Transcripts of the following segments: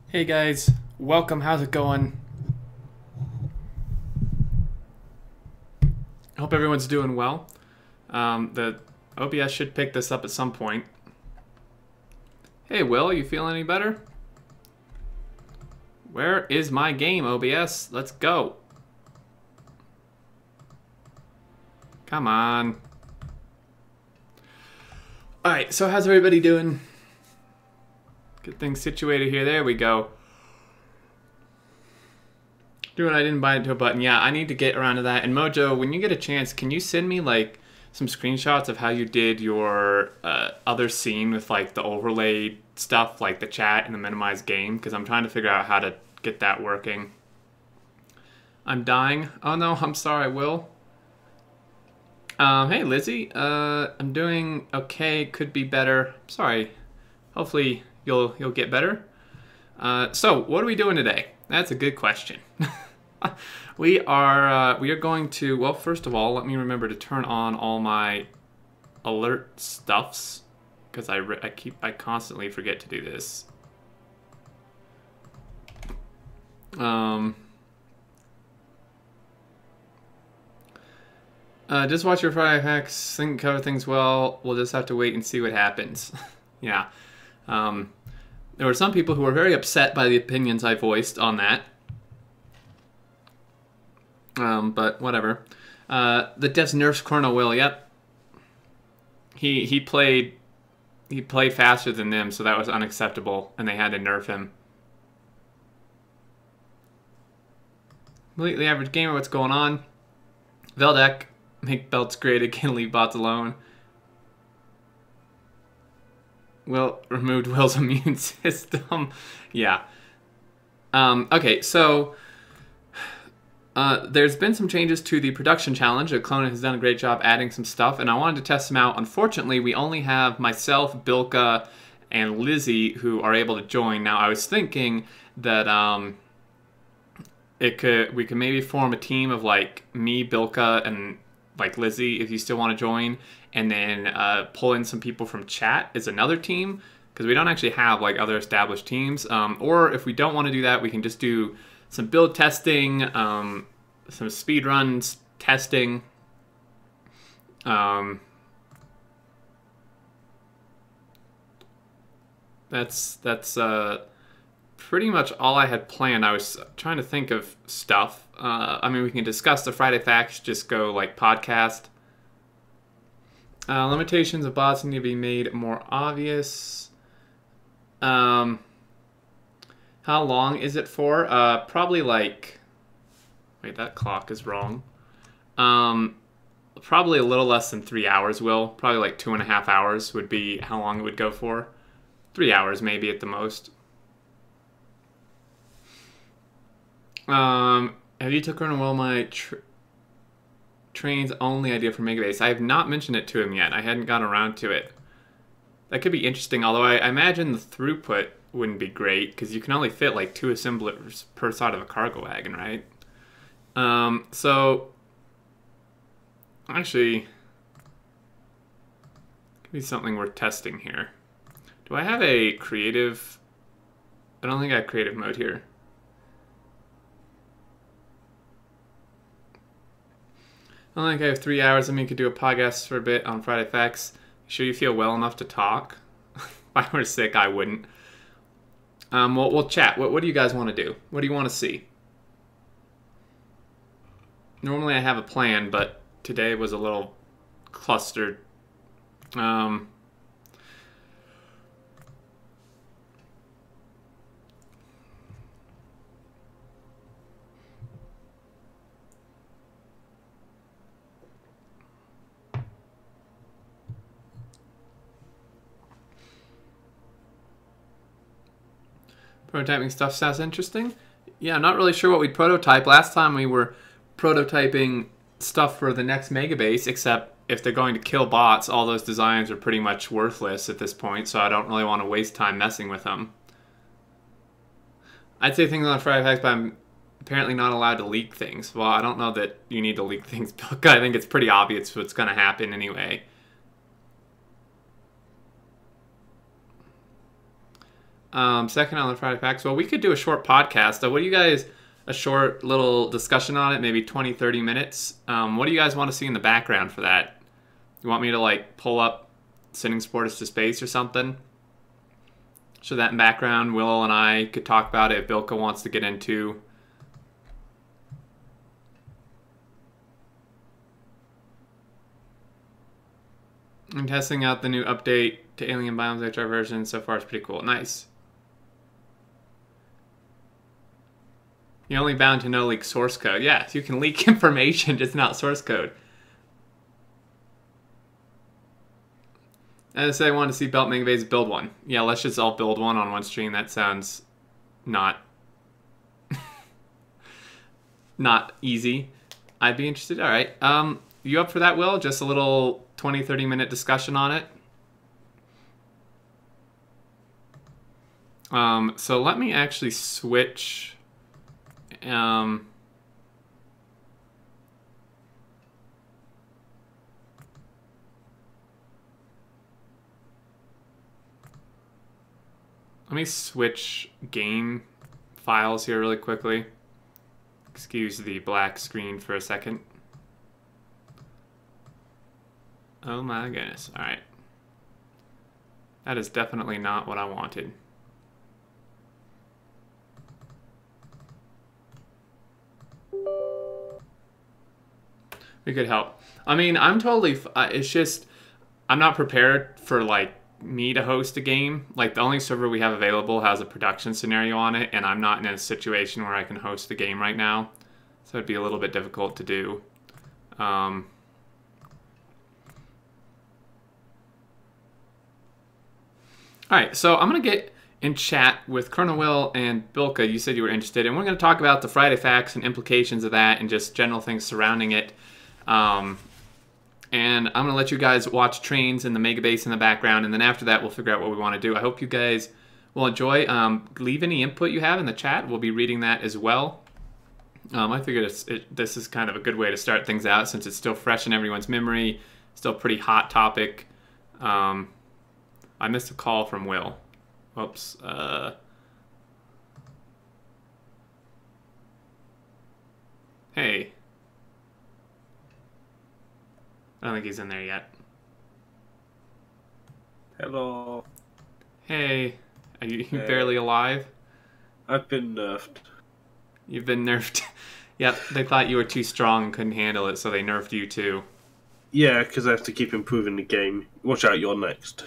Hey guys, welcome. How's it going? Hope everyone's doing well. The OBS should pick this up at some point. Hey Will, you feeling any better? Where is my game, OBS? Let's go. Come on. Alright, so how's everybody doing? Get things situated here. There we go. Doing I didn't buy it to a button. Yeah, I need to get around to that. And Mojo, when you get a chance, can you send me like some screenshots of how you did your other scene with like the overlay stuff, like the chat and the minimized game? Because I'm trying to figure out how to get that working. I'm dying. Oh no, I'm sorry, Will. Hey Lizzie, I'm doing okay. Could be better. Sorry. Hopefully you'll get better. So what are we doing today? That's a good question. We are going to, well, first of all, let me remember to turn on all my alert stuffs because I constantly forget to do this. Just watch your Friday hacks. Think cover things well. We'll just have to wait and see what happens. Yeah. There were some people who were very upset by the opinions I voiced on that. But whatever. The Devs nerfs Colonel Will. Yep. He played faster than them, so that was unacceptable, and they had to nerf him. Completely average gamer. What's going on? Veldek, make belts great again. Leave bots alone. Will removed Will's immune system. Yeah. Okay, so there's been some changes to the production challenge. Clone has done a great job adding some stuff, and I wanted to test them out. Unfortunately, we only have myself, Bilka, and Lizzie who are able to join. Now, I was thinking that we could maybe form a team of like me, Bilka, and like Lizzie if you still want to join, and then pull in some people from chat as another team, because we don't actually have like other established teams. Or if we don't want to do that, we can just do some build testing, some speed runs testing. That's pretty much all I had planned. I was trying to think of stuff. I mean, we can discuss the Friday facts, just go like podcast. Limitations of bots need to be made more obvious. How long is it for? Probably like... Wait, that clock is wrong. Probably a little less than 3 hours, Will. Probably like 2.5 hours would be how long it would go for. 3 hours maybe at the most. Have you took Colonel Will my train's only idea for Megabase? I have not mentioned it to him yet. I hadn't gotten around to it. That could be interesting, although I imagine the throughput wouldn't be great, because you can only fit like 2 assemblers per side of a cargo wagon, right? So, actually, could be something worth testing here. Do I have a creative? I don't think I have creative mode here. I don't think I have 3 hours. I mean, you could do a podcast for a bit on Friday Facts. You sure you feel well enough to talk? If I were sick, I wouldn't. We'll chat. What do you guys want to do? What do you want to see? Normally I have a plan, but today was a little clustered. Prototyping stuff sounds interesting. Yeah, I'm not really sure what we'd prototype. Last time we were prototyping stuff for the next Megabase, except if they're going to kill bots, all those designs are pretty much worthless at this point, so I don't really want to waste time messing with them. I'd say things on Friday Facts, but I'm apparently not allowed to leak things. Well, I don't know that you need to leak things, Bilka. I think it's pretty obvious what's going to happen anyway. Second on the Friday Facts. Well, we could do a short podcast. What do you guys, a short little discussion on it, maybe 20, 30 minutes. What do you guys want to see in the background for that? You want me to like pull up Sending Supporters to Space or something? So that in background, Will and I could talk about it if Bilka wants to get into. I'm testing out the new update to Alien Biomes HR version. So far, it's pretty cool. Nice. You're only bound to no leak source code. Yeah, you can leak information, just not source code. As I said, I wanted to see Belt Megabase build one. Yeah, let's just all build one on one stream. That sounds not not easy. I'd be interested. All right. You up for that, Will? Just a little 20, 30-minute discussion on it. So let me actually switch. Let me switch game files here really quickly. Excuse the black screen for a second. Oh my goodness. All right. That is definitely not what I wanted. We could help. I mean, I'm totally... it's just... I'm not prepared for, like, me to host a game. Like, the only server we have available has a production scenario on it, and I'm not in a situation where I can host a game right now. So it'd be a little bit difficult to do. Alright, so I'm going to get in chat with Colonel Will and Bilka. You said you were interested, and we're going to talk about the Friday Facts and implications of that and just general things surrounding it. And I'm going to let you guys watch trains and the Megabase in the background, and then after that we'll figure out what we want to do. I hope you guys will enjoy. Leave any input you have in the chat. We'll be reading that as well. I figured this is kind of a good way to start things out since it's still fresh in everyone's memory, still a pretty hot topic. I missed a call from Will. Whoops. Hey. I don't think he's in there yet. Hello. Hey. Are you barely alive? I've been nerfed. You've been nerfed. Yep, they thought you were too strong and couldn't handle it, so they nerfed you too. Yeah, because I have to keep improving the game. Watch out, you're next.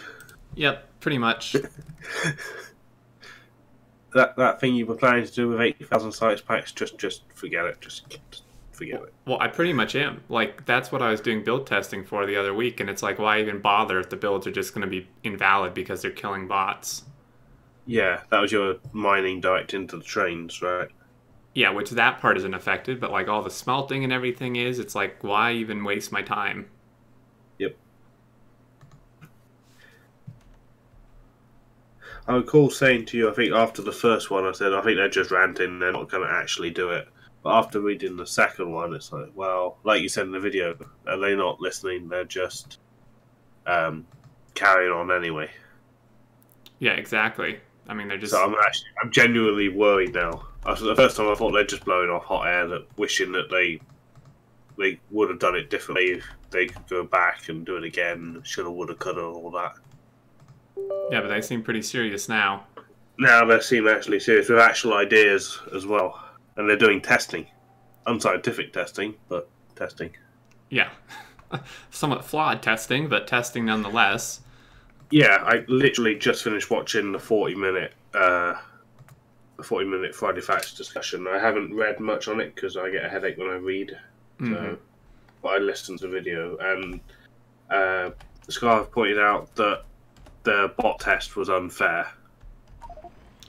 Yep, pretty much. that thing you were planning to do with 80,000 sites packs, just forget it. Just forget it. Well, I pretty much am. Like, that's what I was doing build testing for the other week, and it's like, why even bother if the builds are just going to be invalid because they're killing bots? Yeah, that was your mining direct into the trains, right? Yeah, which that part isn't affected, but like all the smelting and everything is, it's like, why even waste my time? Yep. I recall saying to you, I think after the first one, I said, I think they're just ranting, they're not going to actually do it. But after reading the second one, it's like, well, like you said in the video, are they not listening? They're just carrying on anyway. Yeah, exactly. I mean, they're just... So I'm genuinely worried now. The first time I thought they're just blowing off hot air, wishing that they would have done it differently. They could go back and do it again. Shoulda, woulda, coulda, all that. Yeah, but they seem pretty serious now. Now they seem actually serious with actual ideas as well. And they're doing testing. Unscientific testing, but testing. Yeah. Somewhat flawed testing, but testing nonetheless. Yeah, I literally just finished watching the 40-minute Friday Facts discussion. I haven't read much on it because I get a headache when I read. So, but I listened to the video, and Scarf pointed out that the bot test was unfair.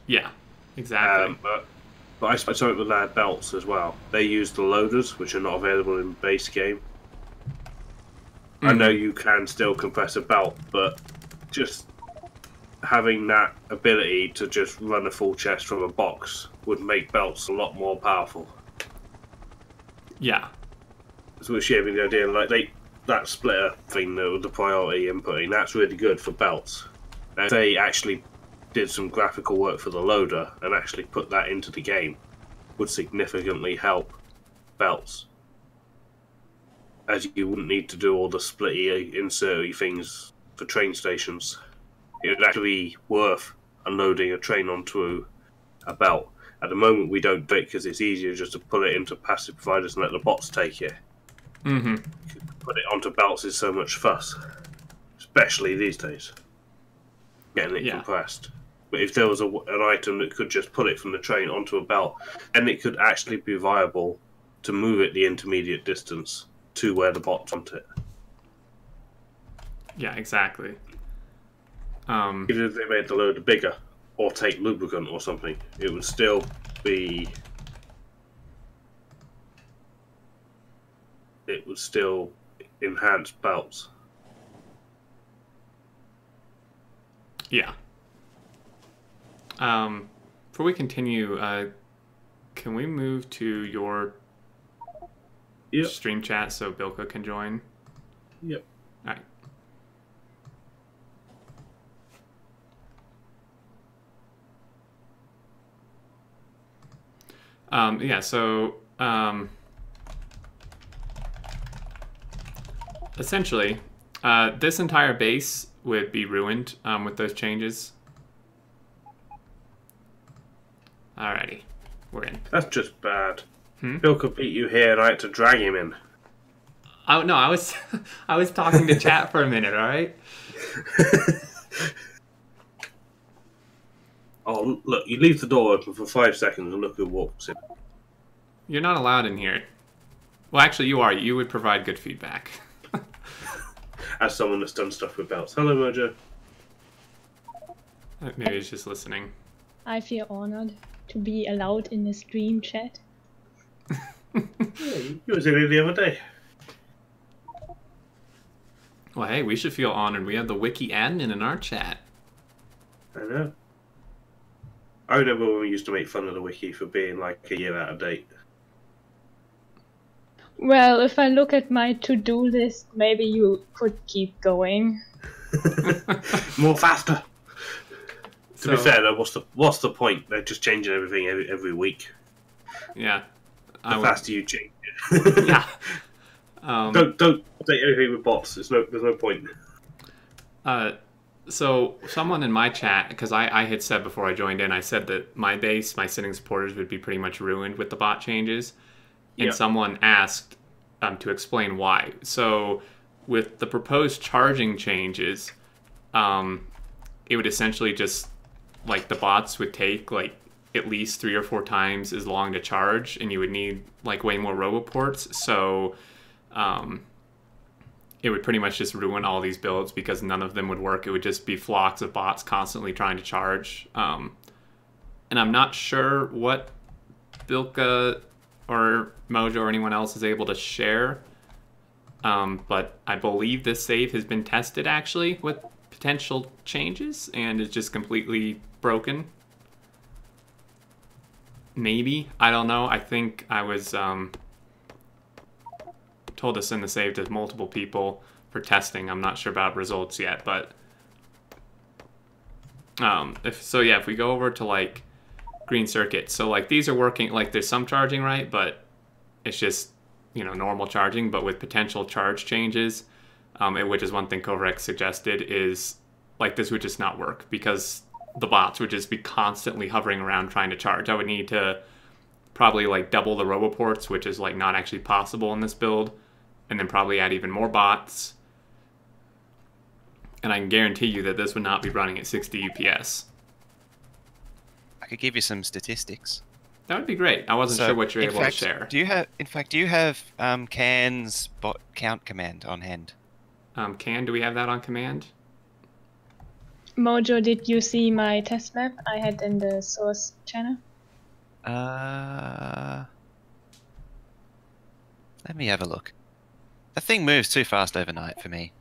Yeah. Exactly. But I spoke with their belts as well. They use the loaders, which are not available in base game. I know you can still compress a belt, but just having that ability to just run a full chest from a box would make belts a lot more powerful. Yeah. So we're shaping the idea, like that splitter thing, the priority inputting, that's really good for belts. Now, if they actually did some graphical work for the loader and actually put that into the game, would significantly help belts. As you wouldn't need to do all the splitty, inserty things for train stations. It would actually be worth unloading a train onto a belt. At the moment, we don't do it because it's easier just to put it into passive providers and let the bots take it. Put it onto belts is so much fuss, especially these days, getting it compressed. But if there was an item that could just put it from the train onto a belt, then it could actually be viable to move it the intermediate distance to where the bots want it. Yeah, exactly. Even if they made the loader bigger, or take lubricant or something, it would still be... It would still enhance belts. Yeah. Before we continue, can we move to your stream chat so Bilka can join? Yep. All right. Yeah, so essentially, this entire base would be ruined with those changes. Alrighty, we're in. That's just bad. Bilka beat you here and I had to drag him in. Oh no, I was talking to chat for a minute, alright? Oh, look, you leave the door open for 5 seconds and look who walks in. You're not allowed in here. Well, actually, you are. You would provide good feedback. As someone that's done stuff with belts. Hello, Mojo. Maybe he's just listening. I feel honored to be allowed in the stream chat. Yeah, you was in here the other day. Well, hey, we should feel honored. We have the wiki admin in our chat. I know. I remember when we used to make fun of the wiki for being like a year out of date. Well, if I look at my to-do list, maybe you could keep going. More faster. To be fair, though, what's the point? They're just changing everything every week. Yeah. The faster you change it. Yeah. Don't update anything with bots. There's no point. So someone in my chat, because I had said before I joined in, I said that my base, my sitting supporters would be pretty much ruined with the bot changes. And someone asked to explain why. So with the proposed charging changes, it would essentially just, like, the bots would take, like, at least 3 or 4 times as long to charge, and you would need, like, way more roboports. So it would pretty much just ruin all these builds because none of them would work. It would just be flocks of bots constantly trying to charge. And I'm not sure what Bilka or Mojo or anyone else is able to share. But I believe this save has been tested actually with potential changes and is just completely broken. Maybe. I don't know. I think I was told to send the save to multiple people for testing. I'm not sure about results yet, but if we go over to like green circuit, so like these are working, like there's some charging, right? But it's just, you know, normal charging, but with potential charge changes, which is one thing Kovarex suggested, is like this would just not work because the bots would just be constantly hovering around trying to charge. I would need to probably like double the roboports, which is like not actually possible in this build, and then probably add even more bots. And I can guarantee you that this would not be running at 60 UPS. I could give you some statistics. That would be great. I wasn't sure what you're able to share. Do you have Can's bot count command on hand? Do we have that on command? Mojo, did you see my test map I had in the source channel? Let me have a look. The thing moves too fast overnight for me.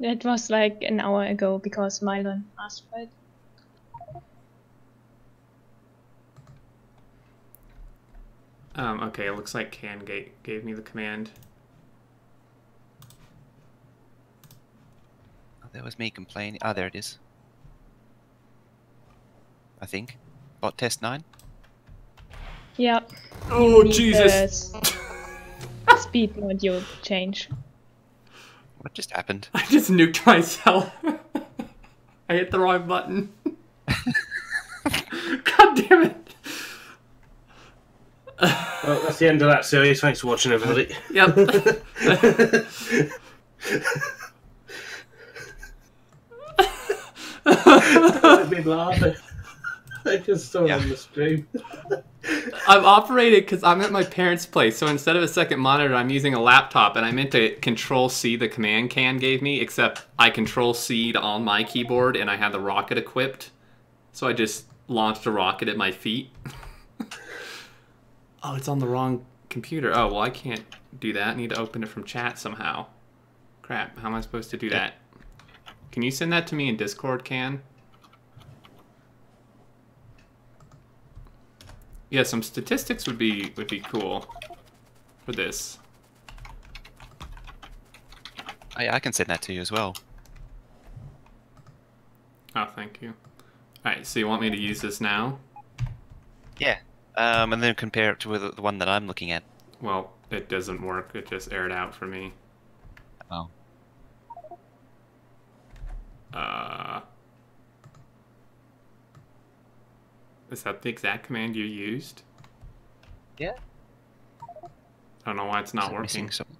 That was like an hour ago because Mylon asked for it. Okay, it looks like Can gave me the command. Oh, that was me complaining. Ah, there it is. I think. Bot test 9. Yeah. Oh, You need Jesus! the speed module change. What just happened? I just nuked myself. I hit the wrong button. God damn it. Well, that's the end of that series. Thanks for watching, everybody. Yep. I've been laughing. I just saw it on the stream. I'm operating because I'm at my parents' place, so instead of a second monitor, I'm using a laptop, and I meant to Control-C the command Can gave me, except I Control-C'd on my keyboard, and I had the rocket equipped, so I just launched a rocket at my feet. Oh, it's on the wrong computer. Oh, well, I can't do that. I need to open it from chat somehow. Crap, how am I supposed to do that? Can you send that to me in Discord, Can? Yeah, some statistics would be cool for this. I can send that to you as well. Oh, thank you. Alright, so you want me to use this now? Yeah. And then compare it to the one that I'm looking at. Well, it doesn't work. It just aired out for me. Oh. Is that the exact command you used? Yeah. I don't know why it's not working. Missing something.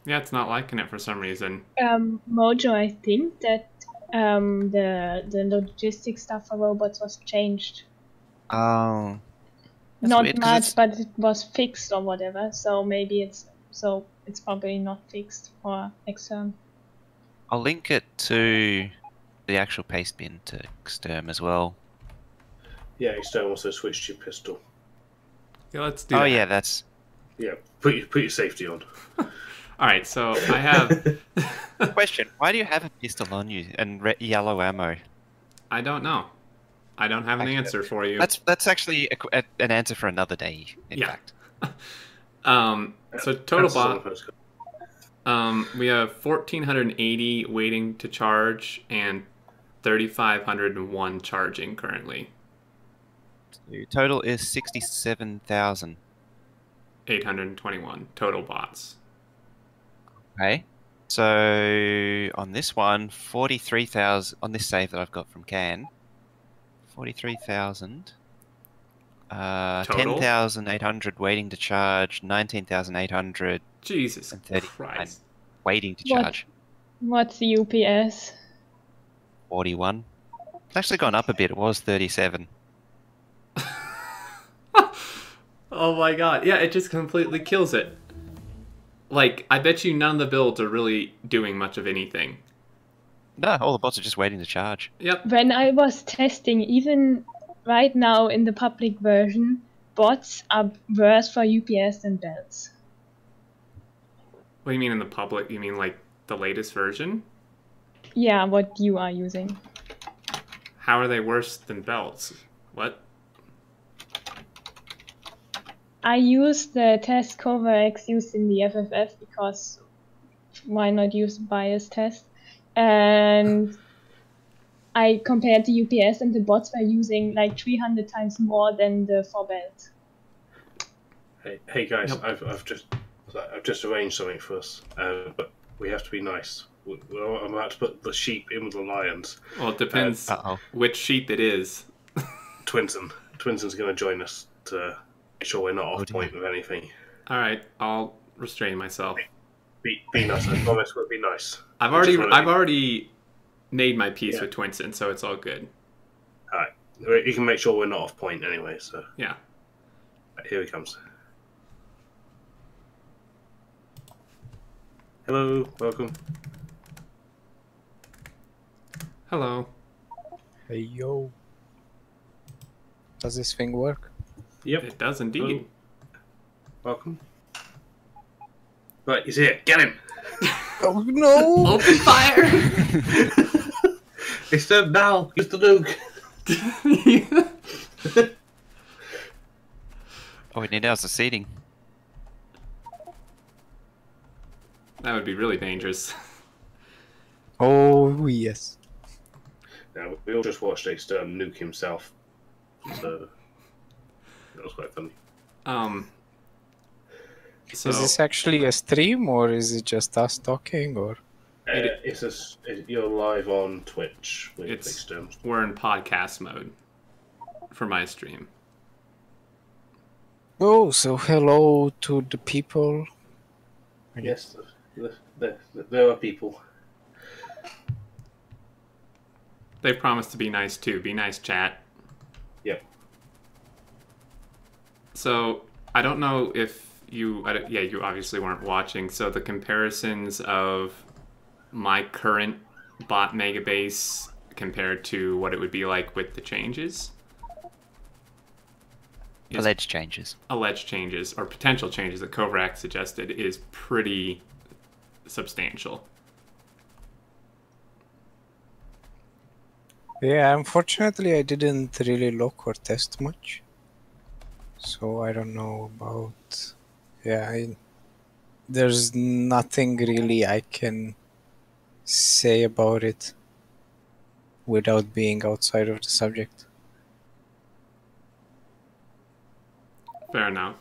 Yeah, it's not liking it for some reason. Mojo, I think that the logistics stuff for robots was changed. Oh. That's Not weird, 'cause much, it's- but it was fixed or whatever. So maybe it's probably not fixed for extern. I'll link it to the actual paste bin to Xterm as well. Yeah, External also switched your pistol. Yeah, let's do Oh that. yeah, that's... Yeah, put your safety on. Alright, so I have... Question, why do you have a pistol on you and yellow ammo? I don't know. I don't have an Actually, answer for you. That's actually an answer for another day, in Yeah. fact. So total That's on bot, the postcard. we have 1,480 waiting to charge and 3,501 charging currently. Your total is 67,000. 821 total bots. Okay. So on this one, 43,000 on this save that I've got from Can. 43,000. Total? 10,800 waiting to charge. 19,800 Jesus and 30 Christ. waiting to What? charge. What's the UPS? 41. It's actually gone up a bit. It was 37. Oh my god. Yeah, it just completely kills it. Like, I bet you none of the builds are really doing much of anything. No, all the bots are just waiting to charge. Yep. When I was testing, even right now in the public version, bots are worse for UPS than belts. What do you mean in the public? You mean like the latest version? Yeah, what you are using. How are they worse than belts? What? I used the test CoverX used in the FFF because why not use bias test? And I compared the UPS and the bots were using like 300 times more than the 4 belt. Hey guys, Yep. I've just arranged something for us, but we have to be nice. I'm about to put the sheep in with the lions. Well, it depends Uh-oh. which sheep it is. Twinsen's going to join us to make sure we're not off dear. point with anything. Alright, I'll restrain myself. Be nice. I promise we'll be nice. I've already made my peace with Twinsen, so it's all good. All right. You can make sure we're not off point anyway. So yeah. Right, here he comes. Hello, welcome. Hello. Hey yo. Does this thing work? Yep. It does indeed. Welcome. Right, he's here. Get him. Oh no! Open fire! It's them now. Use the nuke. All we need now is the seating. That would be really dangerous. Oh yes. Now, we all just watched a nuke himself. So that was quite funny. So Is this actually a stream or is it just us talking or? You're live on Twitch with It's- Exterm. we're in podcast mode for my stream. Oh, so hello to the people. Yes, there are people. They promised to be nice too. Be nice, chat. Yep. So I don't know if you obviously weren't watching. So the comparisons of my current bot megabase compared to what it would be like with the changes. Alleged changes. Alleged changes or potential changes that Kovrak suggested is pretty substantial. Yeah, unfortunately I didn't really look or test much. So I don't know about... Yeah, there's nothing really I can say about it without being outside of the subject. Fair enough.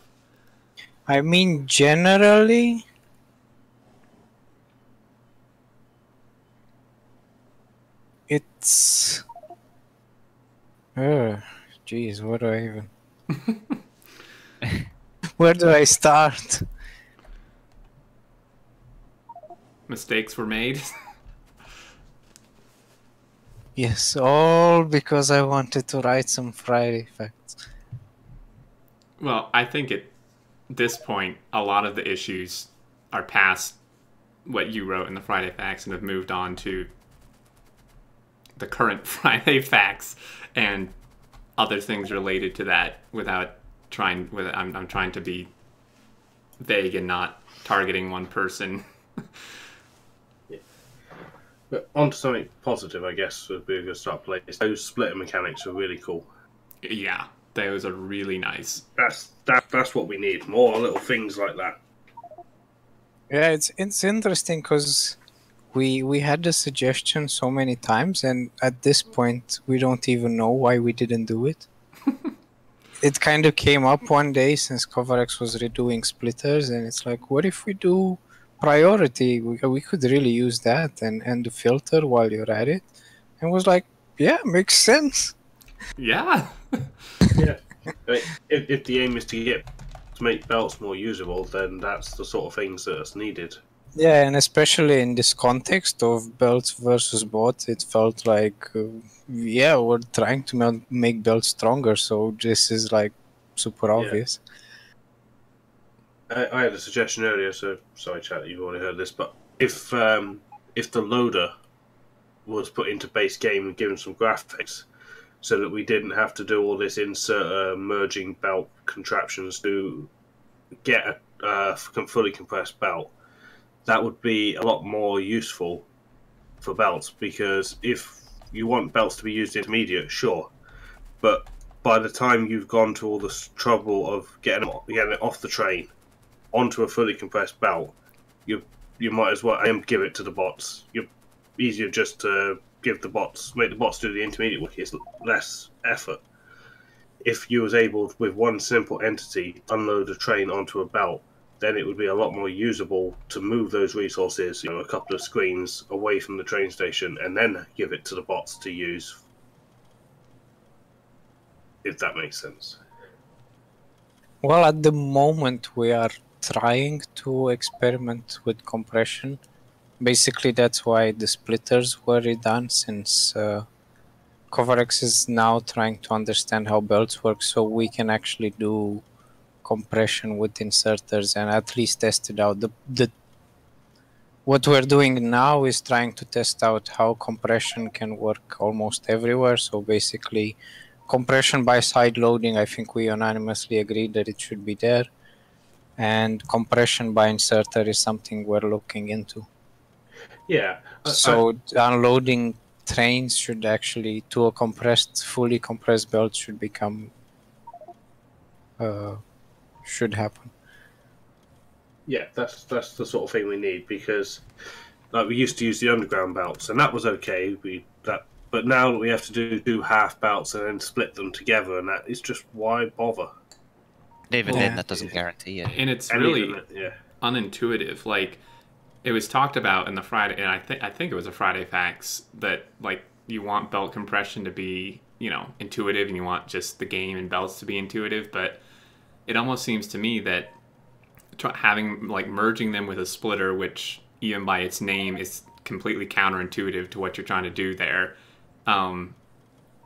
I mean, generally, it's... Jeez, what do I even... Where do I start? Mistakes were made. Yes, all because I wanted to write some Friday facts. Well, I think at this point, a lot of the issues are past what you wrote in the Friday Facts and have moved on to the current Friday Facts and other things related to that without trying... I'm trying to be vague and not targeting one person. But on to something positive, I guess, would be a good start playing. Those splitter mechanics are really cool. Yeah, those are really nice. That's what we need. More little things like that. Yeah, it's interesting because we had the suggestion so many times, and at this point we don't even know why we didn't do it. It kind of came up one day since CoverX was redoing splitters, and it's like, what if we do priority? We could really use that and the filter while you're at it. And was like, yeah, makes sense. Yeah. Yeah. I mean, if the aim is to make belts more usable, then that's the sort of things that's needed. Yeah, and especially in this context of belts versus bots, it felt like, yeah, we're trying to make belts stronger, so this is like super obvious. I had a suggestion earlier, so sorry, chat, you've already heard this, but if the loader was put into base game and given some graphics, so that we didn't have to do all this insert merging belt contraptions to get a fully compressed belt, that would be a lot more useful for belts, because if you want belts to be used intermediate, sure, but by the time you've gone to all this trouble of getting it off the train onto a fully compressed belt, you might as well give it to the bots. You're easier just to make the bots do the intermediate work. It's less effort. If you was able, with one simple entity, unload a train onto a belt, then it would be a lot more usable to move those resources, a couple of screens away from the train station, and then give it to the bots to use. If that makes sense. Well, at the moment we are trying to experiment with compression. Basically, that's why the splitters were redone, since CoverX is now trying to understand how belts work, so we can actually do compression with inserters and at least test it out. What we're doing now is trying to test out how compression can work almost everywhere. So basically, compression by side loading, I think we unanimously agreed that it should be there. And compression by inserter is something we're looking into. Yeah. So unloading trains should actually, to a fully compressed belt should become, should happen. Yeah, that's the sort of thing we need, because like we used to use the underground belts and that was okay. But now we have to do half belts and then split them together, and that is just, why bother? Even Yeah. then, that doesn't guarantee it. And it's And really even yeah. unintuitive. Like, it was talked about in the Friday, and I think it was a Friday Facts, that like you want belt compression to be, you know, intuitive, and you want just the game and belts to be intuitive. But it almost seems to me that having like merging them with a splitter, which even by its name is completely counterintuitive to what you're trying to do there,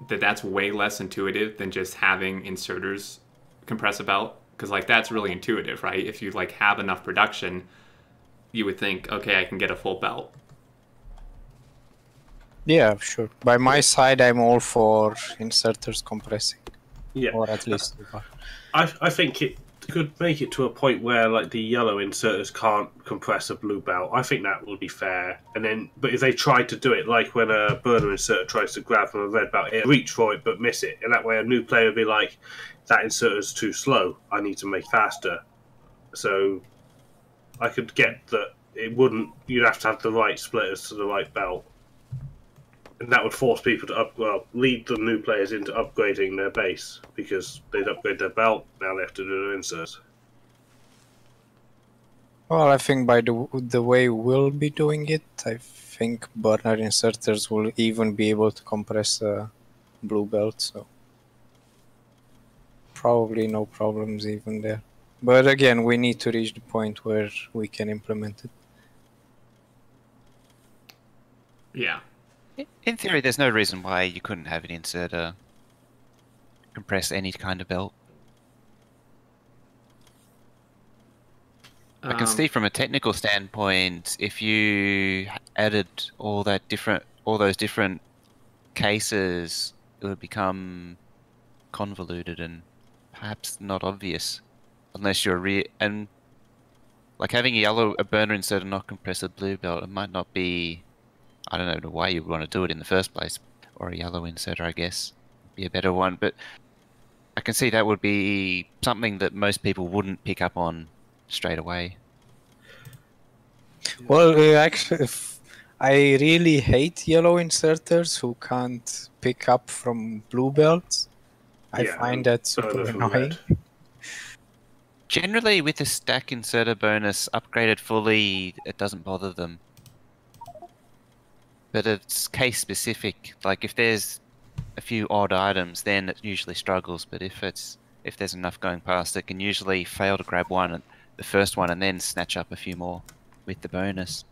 that's way less intuitive than just having inserters compress a belt. Because like that's really intuitive, right? If you like have enough production, you would think, okay, I can get a full belt. Yeah, sure. By my side, I'm all for inserters compressing, Yeah. or at least. I think it could make it to a point where like the yellow inserters can't compress a blue belt. I think that would be fair. And then, but if they tried to do it like when a burner inserter tries to grab from a red belt, it'll reach for it but miss it, and that way a new player would be like, that inserter's too slow, I need to make faster. So I could get that it wouldn't. You'd have to have the right splitters to the right belt, and that would force people to lead the new players into upgrading their base, because they'd upgrade their belt. Now they have to do their inserts. Well, I think by the way we'll be doing it, I think burner inserters will even be able to compress a blue belt, so probably no problems even there. But again, we need to reach the point where we can implement it. Yeah. In theory, there's no reason why you couldn't have an inserter compress any kind of belt. I can see from a technical standpoint, if you added all those different cases, it would become convoluted and perhaps not obvious, unless you're and like having a burner inserter not compress a blue belt, it might not be. I don't know why you would want to do it in the first place, or a yellow inserter, I guess, would be a better one. But I can see that would be something that most people wouldn't pick up on straight away. Well, actually, I really hate yellow inserters who can't pick up from blue belts. I Yeah, find that burner super from annoying. red. Generally, with the stack inserter bonus upgraded fully, it doesn't bother them. But it's case specific. Like if there's a few odd items, then it usually struggles. But if there's enough going past, it can usually fail to grab the first one, and then snatch up a few more with the bonus.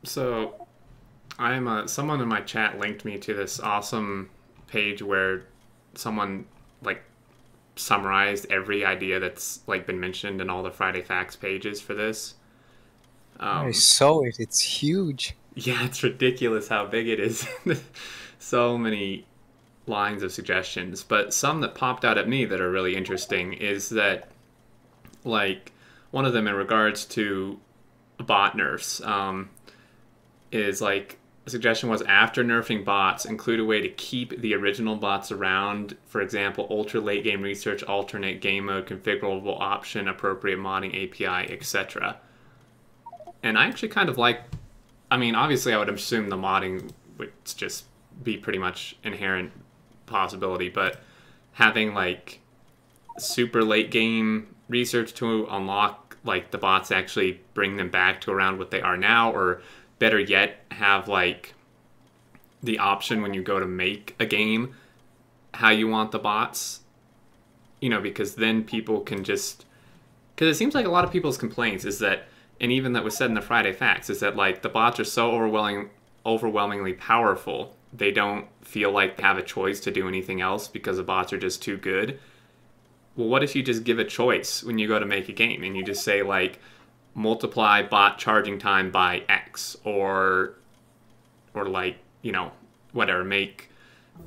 So, someone in my chat linked me to this awesome page where someone like summarized every idea that's like been mentioned in all the Friday Facts pages for this. I saw it. It's huge. Yeah, it's ridiculous how big it is. So many lines of suggestions, but some that popped out at me that are really interesting is that, like, one of them in regards to bot nerfs, is like, a suggestion was, after nerfing bots, include a way to keep the original bots around. For example, ultra late game research, alternate game mode, configurable option, appropriate modding API, etc. And I actually kind of like, I mean, obviously I would assume the modding would just be pretty much inherent possibility, but having like super late game research to unlock like the bots, actually bring them back to around what they are now, or better yet, have like the option when you go to make a game, how you want the bots, you know, because then people can just, because it seems like a lot of people's complaints is that, and even that was said in the Friday Facts, is that like the bots are so overwhelmingly powerful, they don't feel like they have a choice to do anything else because the bots are just too good. Well, what if you just give a choice when you go to make a game and you just say like, multiply bot charging time by X, or like, you know, whatever, make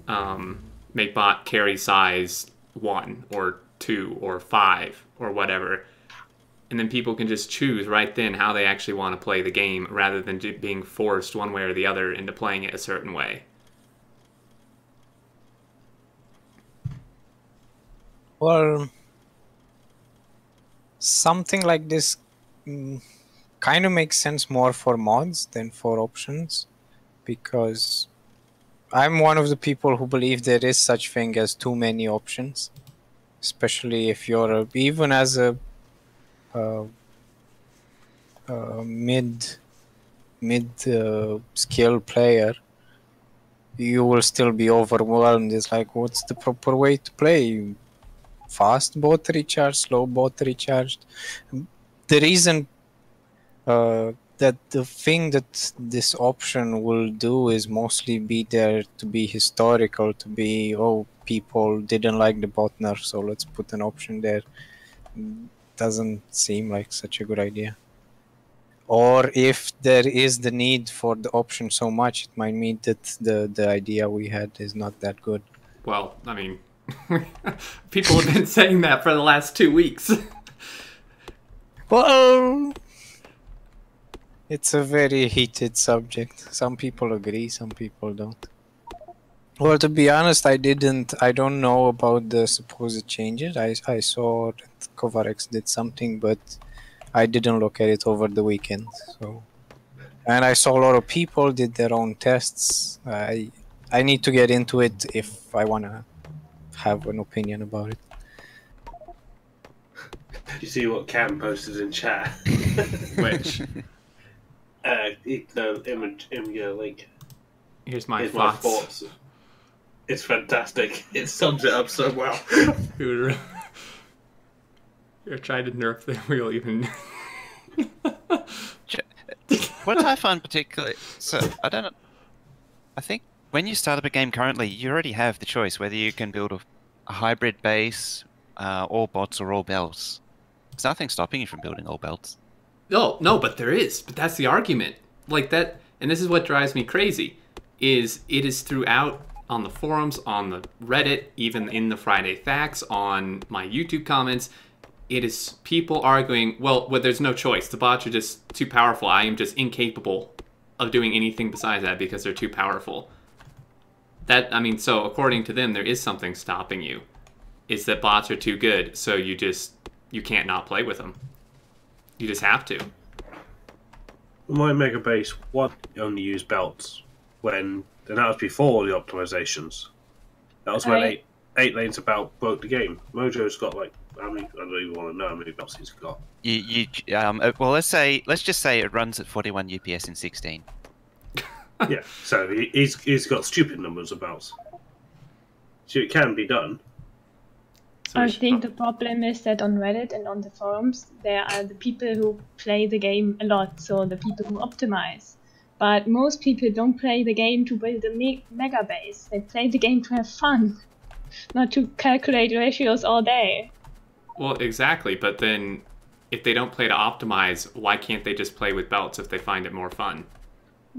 bot carry size 1 or 2 or 5 or whatever, and then people can just choose right then how they actually want to play the game rather than being forced one way or the other into playing it a certain way. Well, something like this kind of makes sense more for mods than for options, because I'm one of the people who believe there is such thing as too many options, especially if you're even as a mid skill player, you will still be overwhelmed. It's like, what's the proper way to play? Fast bot recharge, slow bot recharged. The reason that the thing that this option will do is mostly be there to be historical, to be, oh, people didn't like the bot nerf, so let's put an option there. Doesn't seem like such a good idea. Or if there is the need for the option so much, it might mean that the idea we had is not that good. Well, I mean, people have been saying that for the last 2 weeks. Well, it's a very heated subject. Some people agree, some people don't. Well, to be honest, I don't know about the supposed changes. I saw that Kovarex did something, but I didn't look at it over the weekend. So, and I saw a lot of people did their own tests. I need to get into it if I want to have an opinion about it. You see what Cam posted in chat? Which? Image link. Here's my Here's thoughts. my thoughts. It's fantastic. It sums it up so well. You're trying to nerf the wheel even. What I find particularly, so I don't know, I think when you start up a game currently, you already have the choice whether you can build a hybrid base, all bots or all belts. There's nothing stopping you from building all belts. No, but there is. But that's the argument. Like that, and this is what drives me crazy, is it is throughout on the forums, on the Reddit, even in the Friday Facts, on my YouTube comments, it is people arguing, well, there's no choice. The bots are just too powerful. I am just incapable of doing anything besides that because they're too powerful. That, I mean, so according to them, there is something stopping you. It's that bots are too good, so you can't not play with them. You just have to. My Mega Base only used belts and that was before the optimizations. That was when 8 lanes of belt broke the game. Mojo's got like, how many? I don't even want to know how many belts he's got. Well, let's just say it runs at 41 UPS in 16. Yeah, so he's got stupid numbers of belts. So it can be done. So I think the problem is that on Reddit and on the forums, there are the people who play the game a lot, so the people who optimize. But most people don't play the game to build a mega base. They play the game to have fun, not to calculate ratios all day. Well, exactly, but then if they don't play to optimize, why can't they just play with belts if they find it more fun?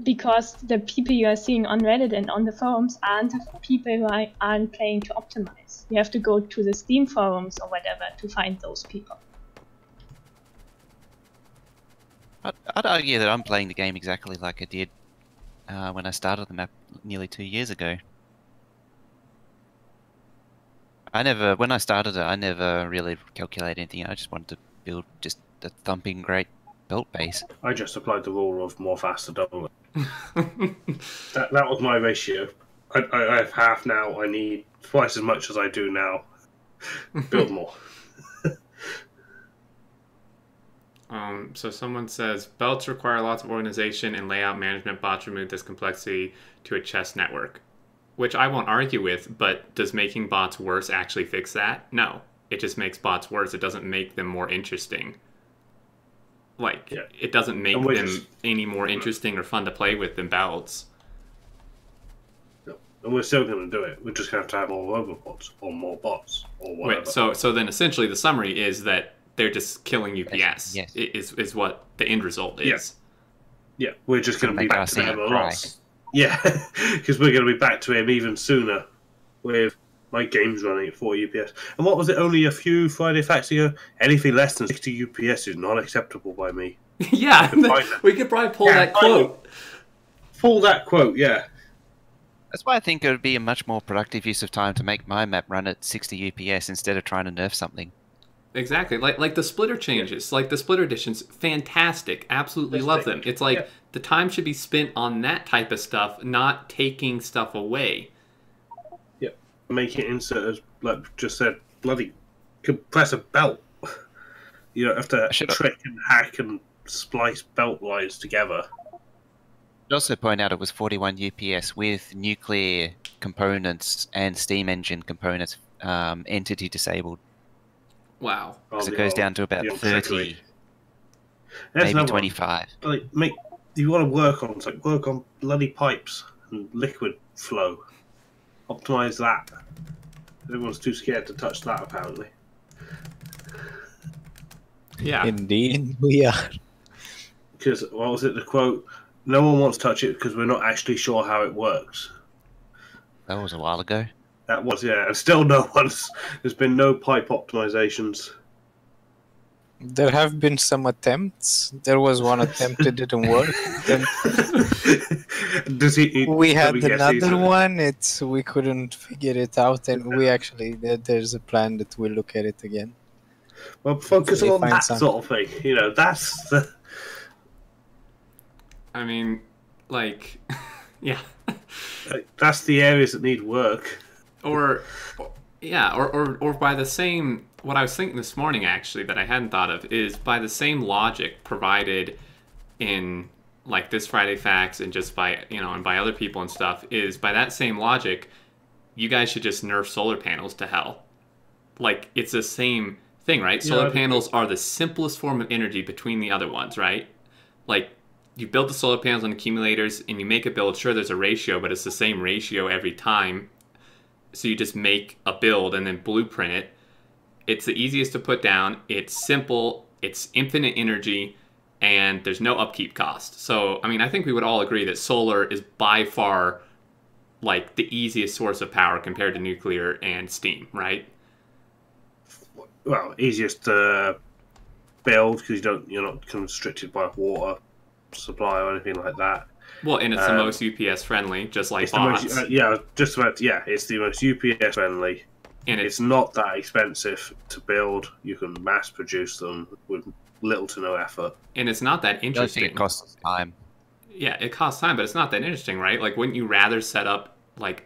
Because the people you are seeing on Reddit and on the forums aren't the people who aren't playing to optimize. You have to go to the Steam forums or whatever to find those people. I'd argue that I'm playing the game exactly like I did when I started the map nearly 2 years ago. When I started it, I never really calculated anything. I just wanted to build just a thumping great belt base. I just applied the rule of more faster double. that was my ratio. I have half now. I need twice as much as I do now. Build more. So someone says, belts require lots of organization and layout management. Bots remove this complexity to a chess network. which I won't argue with, but does making bots worse actually fix that? No. It just makes bots worse. It doesn't make them more interesting. Like, it doesn't make them any more interesting or fun to play with than belts. And we're still going to do it. We're just going to have more robots or more bots or whatever. Wait, so then essentially the summary is that they're just killing UPS. Yes. Is what the end result is. Yeah, we're just going to be back to him a cry. lot. Yeah, because we're going to be back to him even sooner with my game's running at 40 UPS. And what was it, only a few Friday Facts ago? Anything less than 60 UPS is not acceptable by me. Yeah, we could probably pull that quote. Pull that quote, yeah. That's why I think it would be a much more productive use of time to make my map run at 60 UPS instead of trying to nerf something. Exactly, like the splitter changes, like the splitter additions, fantastic. Absolutely love them. It's like the time should be spent on that type of stuff, not taking stuff away. Yeah, make it insert as like just said, bloody compress a belt. You don't have to trick and hack and splice belt lines together. I'd also point out it was 41 UPS with nuclear components and steam engine components entity disabled. Wow. So it goes down to about 30, maybe maybe 25. Like, you want to work on bloody pipes and liquid flow. Optimize that. Everyone's too scared to touch that, apparently. Yeah. Indeed, we are. Because, what was it, the quote? No one wants to touch it because we're not actually sure how it works. That was a while ago. That was, yeah, and still there's been no pipe optimizations. There have been some attempts. There was one attempt that didn't work. Then we had another one. We couldn't figure it out, and we actually there's a plan that we'll look at it again. Well, focus on that sort of thing. You know, that's the. I mean, like, yeah. That's the areas that need work. Or by the same, what I was thinking this morning actually that I hadn't thought of is by the same logic provided in like this Friday Facts and just by, and by other people and stuff, is by that same logic, you guys should just nerf solar panels to hell. Like, it's the same thing, right? Solar panels are the simplest form of energy between the other ones, right? Like, you build the solar panels on accumulators and you make a build. Sure, there's a ratio, but it's the same ratio every time. So you just make a build and then blueprint it. It's the easiest to put down. It's simple. It's infinite energy. And there's no upkeep cost. So, I mean, I think we would all agree that solar is by far like the easiest source of power compared to nuclear and steam, right? Well, easiest to build because you're not constricted by water supply or anything like that. Well, and it's the most UPS friendly, just like bots. It's the most UPS friendly, and it's not that expensive to build. You can mass produce them with little to no effort, and it's not that interesting. I think it costs time. Yeah, it costs time, but it's not that interesting, right? Like, wouldn't you rather set up like?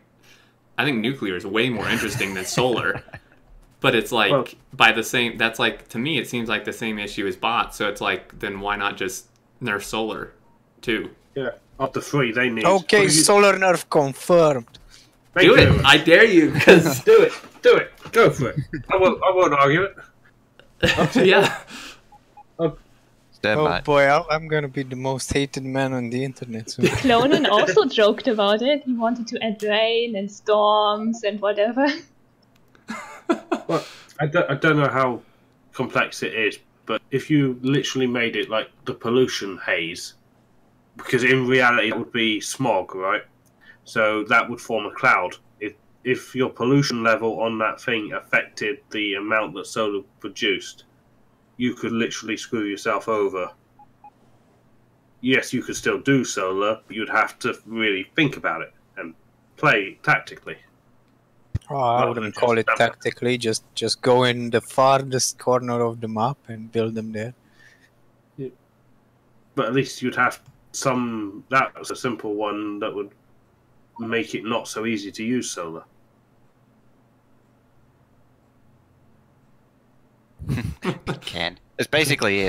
I think nuclear is way more interesting than solar, but it's like by the same. That's like, to me, it seems like the same issue as bots. So it's like, then why not just nerf solar too? Yeah. Up to 3 they need. Okay, solar nerf confirmed. Do it! I dare you! Cause do it! Go for it! I won't argue it. Yeah. Oh boy, I'm gonna be the most hated man on the internet soon. Clonen also joked about it. He wanted to add rain and storms and whatever. Well, I don't know how complex it is, but if you literally made it like the pollution haze, because in reality it would be smog, right? So that would form a cloud. If your pollution level on that thing affected the amount that solar produced, you could literally screw yourself over. Yes, you could still do solar, but you'd have to really think about it and play tactically. Oh, I wouldn't call it tactically. Just go in the farthest corner of the map and build them there. Yeah. But at least you'd have that was a simple one that would make it not so easy to use solar. Can. It's basically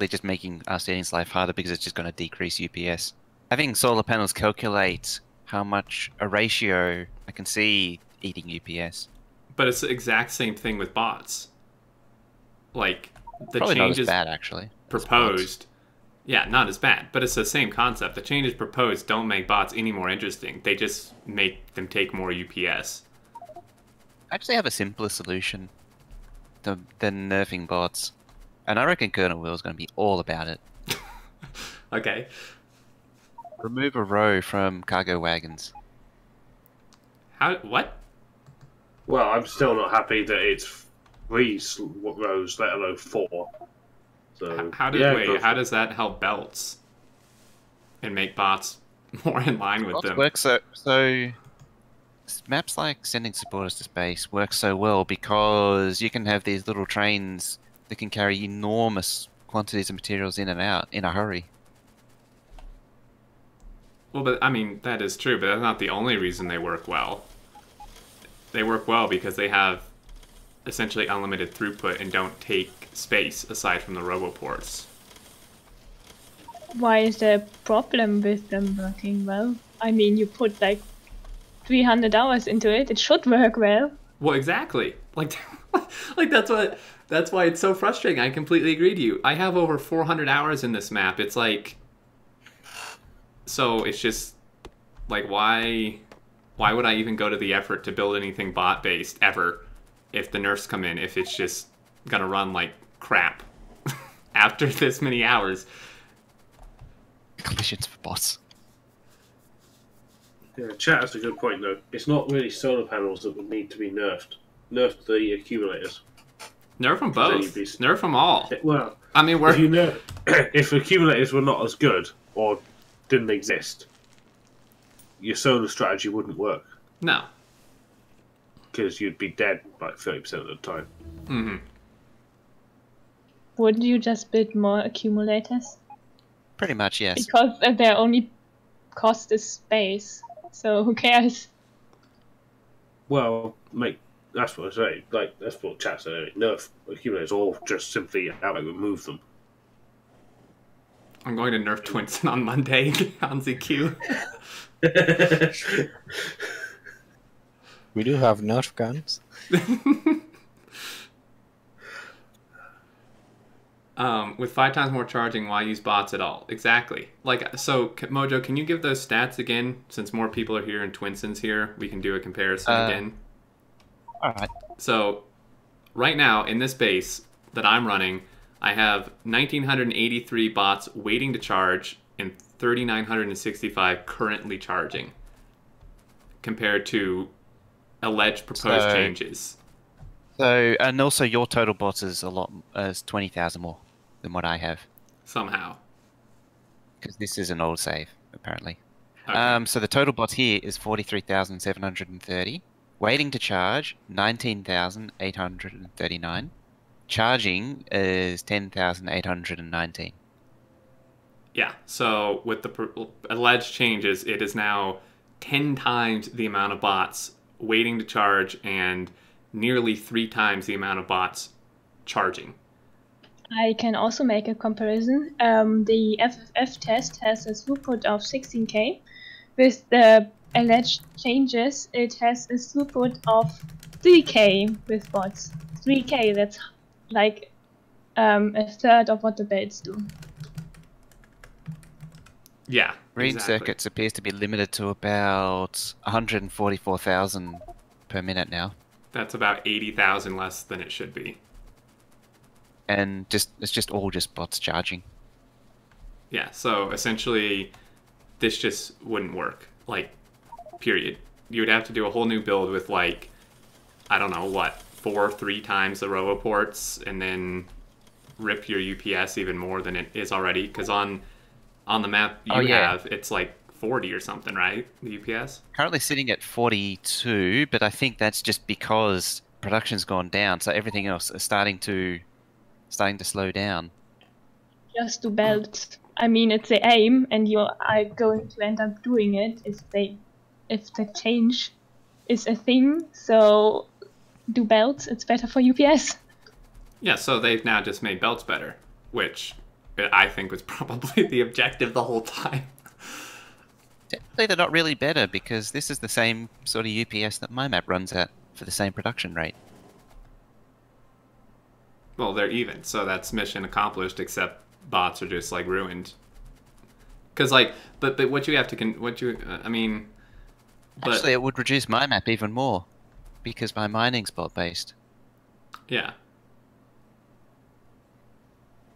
just making our settings life harder because it's just going to decrease UPS. Having solar panels calculate how much a ratio I can see eating UPS. But it's the exact same thing with bots. Like, the Probably not as changes bad, actually. as bots. proposed, yeah, not as bad, but it's the same concept. The changes proposed don't make bots any more interesting. They just make them take more UPS. I actually have a simpler solution than nerfing bots. And I reckon Colonel Will's going to be all about it. Okay. Remove a row from cargo wagons. How? What? Well, I'm still not happy that it's 3 rows, let alone 4. So How does that help belts and make bots more in line with Bots them? work so maps like Sending Supporters to Space work so well because you can have these little trains that can carry enormous quantities of materials in and out in a hurry. Well, but I mean, that is true, but that's not the only reason they work well. They work well because they have essentially unlimited throughput and don't take space aside from the roboports. Why is there a problem with them working well? I mean, you put like 300 hours into it. It should work well. Well, exactly. Like, like that's why it's so frustrating. I completely agree with you. I have over 400 hours in this map. It's like, so it's just like, why would I even go to the effort to build anything bot based ever if the nerfs come in, if it's just gonna run like crap after this many hours? Collisions for bots. Yeah, chat has a good point though. It's not really solar panels that would need to be nerfed. Nerf the accumulators. Nerf them both. Then Nerf them all. Well, I mean, if you know, if accumulators were not as good or didn't exist, your solar strategy wouldn't work no. because you'd be dead like 30% of the time. Mm-hmm. Wouldn't you just build more accumulators? Pretty much, yes. Because their only cost is space. So who cares? Well, mate, that's what I say. Like that's what chat said. Nerf accumulators or just simply outright remove them. I'm going to nerf Twinsen on Monday on ZQ. We do have Nerf guns. With 5 times more charging, why use bots at all? Exactly. Like, so, Mojo, can you give those stats again? Since more people are here and Twinsen's here, we can do a comparison again. Alright. So, right now, in this base that I'm running, I have 1,983 bots waiting to charge and 3,965 currently charging, compared to alleged proposed changes. So, and also your total bots is 20,000 more than what I have. Somehow. Because this is an old save, apparently. Okay. So the total bots here is 43,730. Waiting to charge, 19,839. Charging is 10,819. Yeah, so with the alleged changes, it is now 10 times the amount of bots waiting to charge and nearly 3 times the amount of bots charging. I can also make a comparison. The FFF test has a throughput of 16K. With the alleged changes, it has a throughput of 3K with bots. 3K, that's like a third of what the belts do. Yeah, Green exactly. circuits appears to be limited to about 144,000 per minute now. That's about 80,000 less than it should be. And it's just all bots charging. Yeah, so essentially, this just wouldn't work. Like, period. You would have to do a whole new build with, like, I don't know, what, 3 times the roboports, and then rip your UPS even more than it is already. Because on the map you have, it's like 40 or something, right? The UPS? Currently sitting at 42, but I think that's just because production's gone down, so everything else is starting to slow down. Just do belts. I mean, it's the aim, and you are going to end up doing it if the change is a thing. So do belts. It's better for UPS. Yeah, so they've now just made belts better, which I think was probably the objective the whole time. Technically, they're not really better because this is the same sort of UPS that my map runs at for the same production rate. Well, they're even, so that's mission accomplished. Except bots are just like ruined. Because like, but what you have to I mean, but Actually, it would reduce my map even more because my mining's bot based. yeah,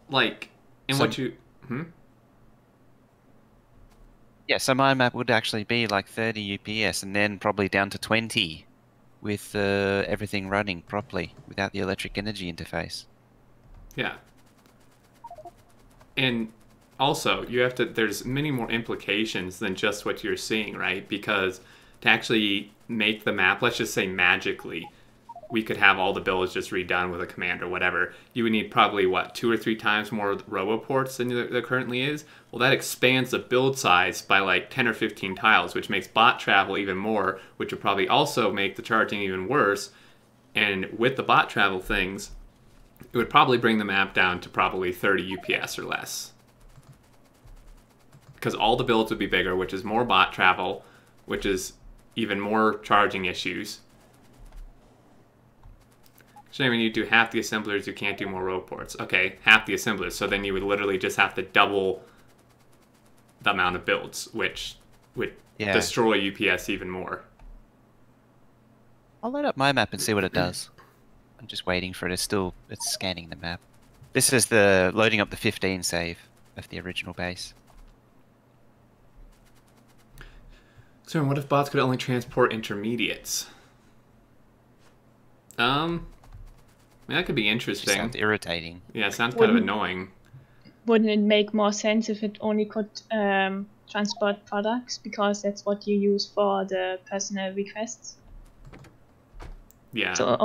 like, and So- what you Yeah, so my map would actually be like 30 UPS and then probably down to 20 with everything running properly without the electric energy interface. yeah, and also you have to. There's many more implications than just what you're seeing, right? Because to actually make the map, let's just say magically, we could have all the builds just redone with a command or whatever. You would need probably, what, 2 or 3 times more roboports than there currently is? Well, that expands the build size by like 10 or 15 tiles, which makes bot travel even more, which would probably also make the charging even worse. And with the bot travel things, it would probably bring the map down to probably 30 UPS or less. Because all the builds would be bigger, which is more bot travel, which is even more charging issues. So when you do half the assemblers, you can't do more row ports. Okay, half the assemblers, so then you would literally just have to double the amount of builds, which would destroy UPS even more. I'll load up my map and see what it does. I'm just waiting for it. It's scanning the map. This is the loading up the 15 save of the original base. So what if bots could only transport intermediates? I mean, that could be interesting. Sounds irritating. Yeah, it sounds kind of annoying. Wouldn't it make more sense if it only could transport products, because that's what you use for the personal requests? Yeah. So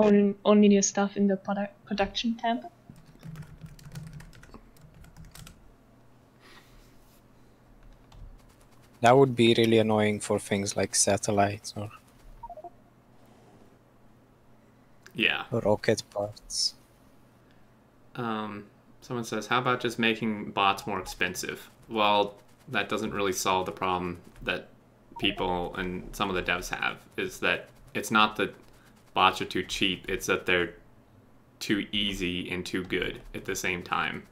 only the stuff in the production tab. That would be really annoying for things like satellites or Yeah. rocket parts. Someone says, how about just making bots more expensive? Well, that doesn't really solve the problem that people and some of the devs have, is that it's not that bots are too cheap, it's that they're too easy and too good at the same time.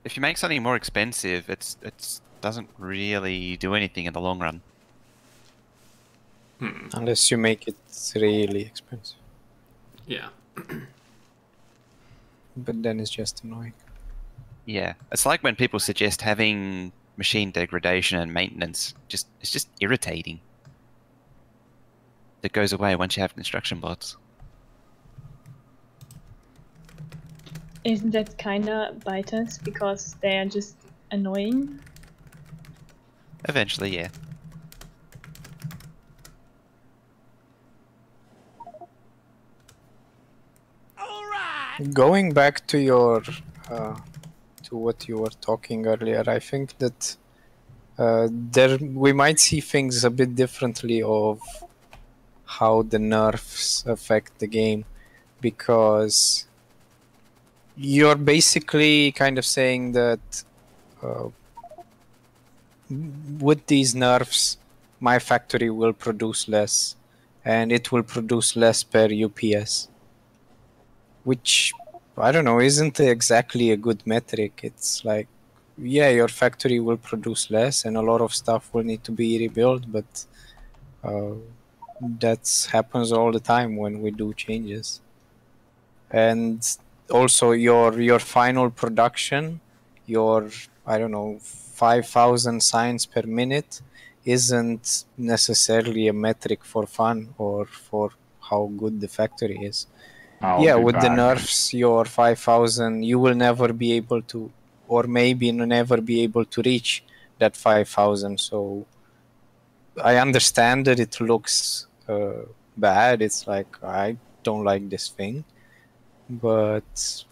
If you make something more expensive, it doesn't really do anything in the long run. Unless you make it really expensive. Yeah. But then it's just annoying. Yeah, it's like when people suggest having machine degradation and maintenance. It's just irritating. It goes away once you have construction bots. Isn't that kinda biters because they are just annoying? Eventually, yeah. Going back to your to what you were talking earlier, I think that there we might see things a bit differently of how the nerfs affect the game, because you're basically kind of saying that with these nerfs, my factory will produce less, and it will produce less per UPS. Which, I don't know, isn't exactly a good metric. It's like, yeah, your factory will produce less and a lot of stuff will need to be rebuilt, but that happens all the time when we do changes. And also your final production, your, I don't know, 5,000 signs per minute isn't necessarily a metric for fun or for how good the factory is. Yeah, with the nerfs, your 5,000, you will never be able to, or maybe never be able to reach that 5,000. So I understand that it looks bad. It's like, I don't like this thing. But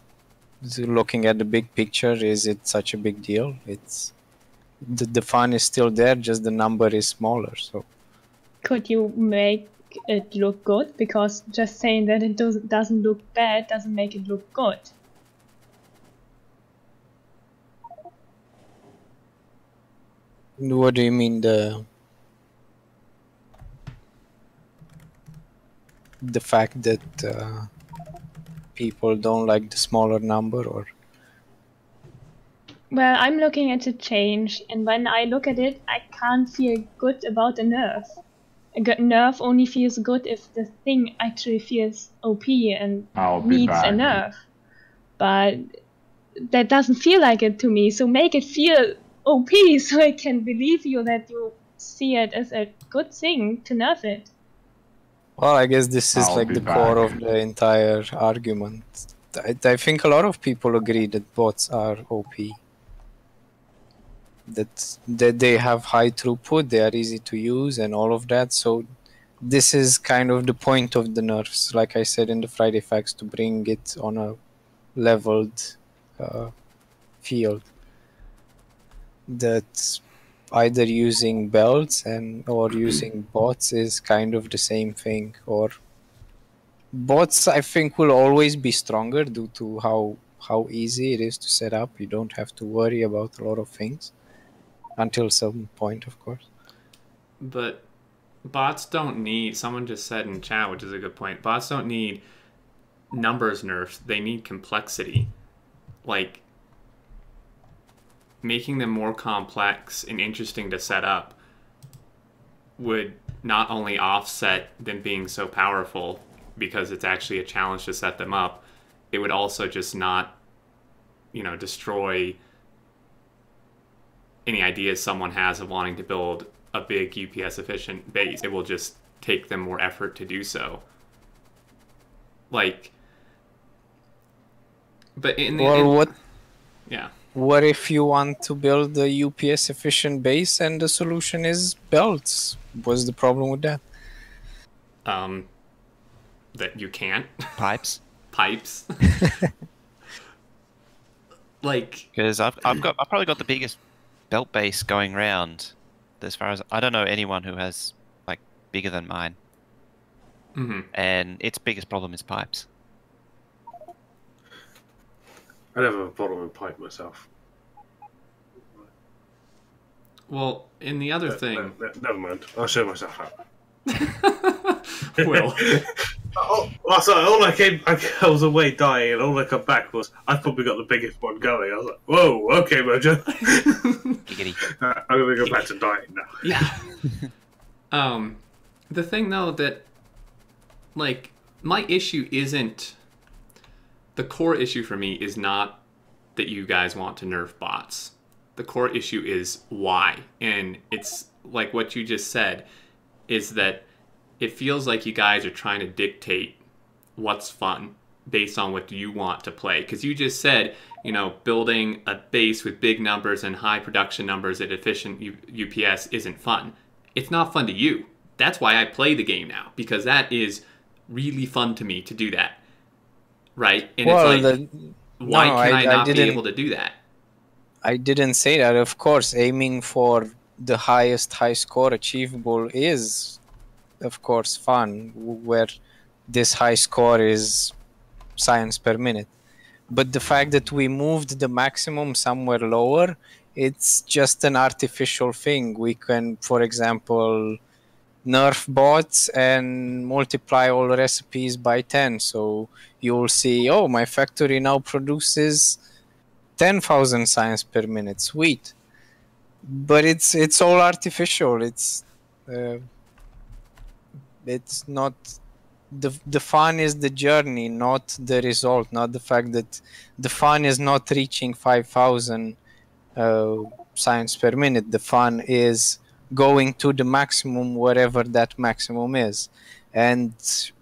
looking at the big picture, is it such a big deal? It's the fun is still there, just the number is smaller. So Could you make it look good? Because just saying that it doesn't look bad doesn't make it look good. What do you mean the fact that people don't like the smaller number, or? Well, I'm looking at the change, and when I look at it, I can't feel good about a nerf. A good nerf only feels good if the thing actually feels OP and needs a nerf. But that doesn't feel like it to me, so make it feel OP so I can believe you that you see it as a good thing to nerf it. Well, I guess this is like the core of the entire argument. I think a lot of people agree that bots are OP. That they have high throughput, they are easy to use, and all of that. So this is kind of the point of the nerfs, like I said in the Friday Facts, to bring it on a leveled field. That either using belts or using bots is kind of the same thing. Or bots, I think, will always be stronger due to how easy it is to set up. You don't have to worry about a lot of things until some point, of course. But bots don't need, someone just said in chat, which is a good point, bots don't need numbers nerfs, they need complexity. Like, making them more complex and interesting to set up would not only offset them being so powerful because it's actually a challenge to set them up, it would also just not, destroy any ideas someone has of wanting to build a big UPS efficient base. It will just take them more effort to do so. Like, but yeah. What if you want to build a UPS efficient base and the solution is belts? What's the problem with that? That you can't. Pipes. Pipes. Like, Because I've probably got the biggest belt base going round. As far as I don't know anyone who has like bigger than mine. mm-hmm. And its biggest problem is pipes. I never have a problem with pipe myself. Well, in the other thing... Never mind. I'll show myself out. Will. Sorry, I was away dying, and all I come back was, I've probably got the biggest one going. I was like, whoa, okay, Mojo. Giggity. I'm going to go back to dying now. Yeah. The thing, though, that, like, my issue isn't... The core issue for me is not that you guys want to nerf bots. The core issue is why. And it's like what you just said, is that it feels like you guys are trying to dictate what's fun based on what you want to play. Because you just said, building a base with big numbers and high production numbers at efficient UPS isn't fun. It's not fun to you. That's why I play the game now, because that is really fun to me to do that. Right? And well, it's like, why can I not be able to do that? I didn't say that. Of course, aiming for the highest high score achievable is, of course, fun, where this high score is science per minute. But the fact that we moved the maximum somewhere lower, it's just an artificial thing. We can, for example, nerf bots and multiply all recipes by 10. So you'll see, oh, my factory now produces 10,000 science per minute. Sweet. But it's all artificial. It's not the fun is the journey, not the result. Not the fact that the fun is not reaching 5,000 science per minute. The fun is going to the maximum, wherever that maximum is. And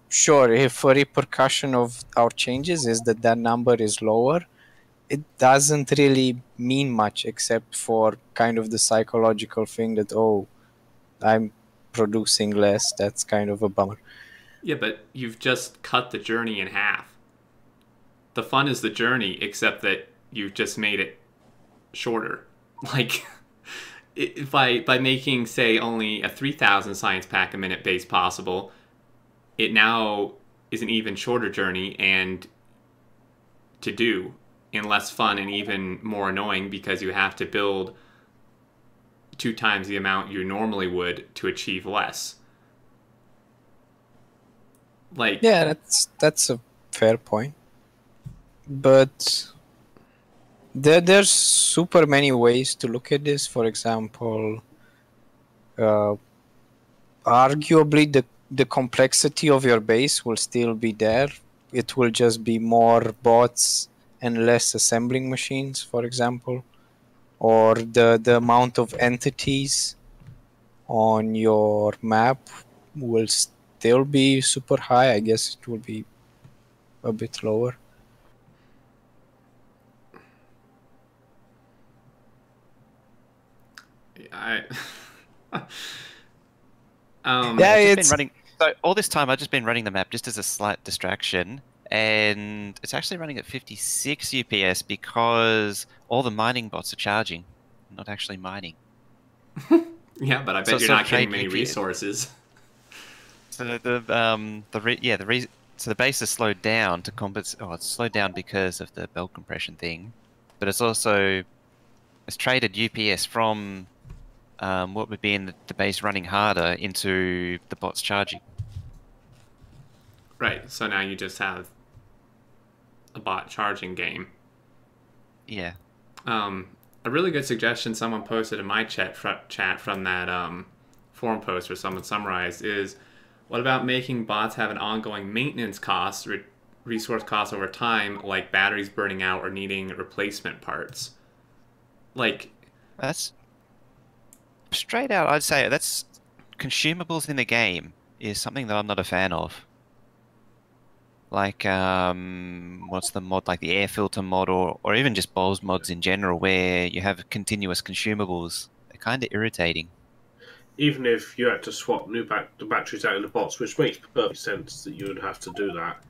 sure, if a repercussion of our changes is that number is lower, it doesn't really mean much, except for kind of the psychological thing that, oh, I'm producing less. That's kind of a bummer. Yeah, but you've just cut the journey in half. The fun is the journey, except that you've just made it shorter. Like, by making, say, only a 3,000 science pack a minute base possible, it now is an even shorter journey and to do, and less fun and even more annoying, because you have to build 2 times the amount you normally would to achieve less. Like, Yeah, that's a fair point. But there's super many ways to look at this. For example, arguably the complexity of your base will still be there. It will just be more bots and less assembling machines, for example. Or the amount of entities on your map will still be super high. I guess it will be a bit lower. I Yeah, I've just been it's running. So all this time, I've just been running the map just as a slight distraction, and it's actually running at 56 UPS because all the mining bots are charging, not actually mining. yeah, but I bet So you're it's sort not of getting trade many UPS. resources. So so the base is slowed down to compensate. Oh, it's slowed down because of the belt compression thing, but it's also traded UPS from what would be in the base running harder into the bots charging. Right, so now you just have a bot charging game. Yeah. A really good suggestion someone posted in my chat from that forum post where someone summarized is, what about making bots have an ongoing maintenance cost, resource cost over time, like batteries burning out or needing replacement parts? Like, That's straight out, I'd say that's consumables in the game is something that I'm not a fan of. Like, what's the mod, like the air filter mod, or even just bowls mods in general, where you have continuous consumables. They're kind of irritating. Even if you had to swap the batteries out in the bots, which makes perfect sense that you would have to do that.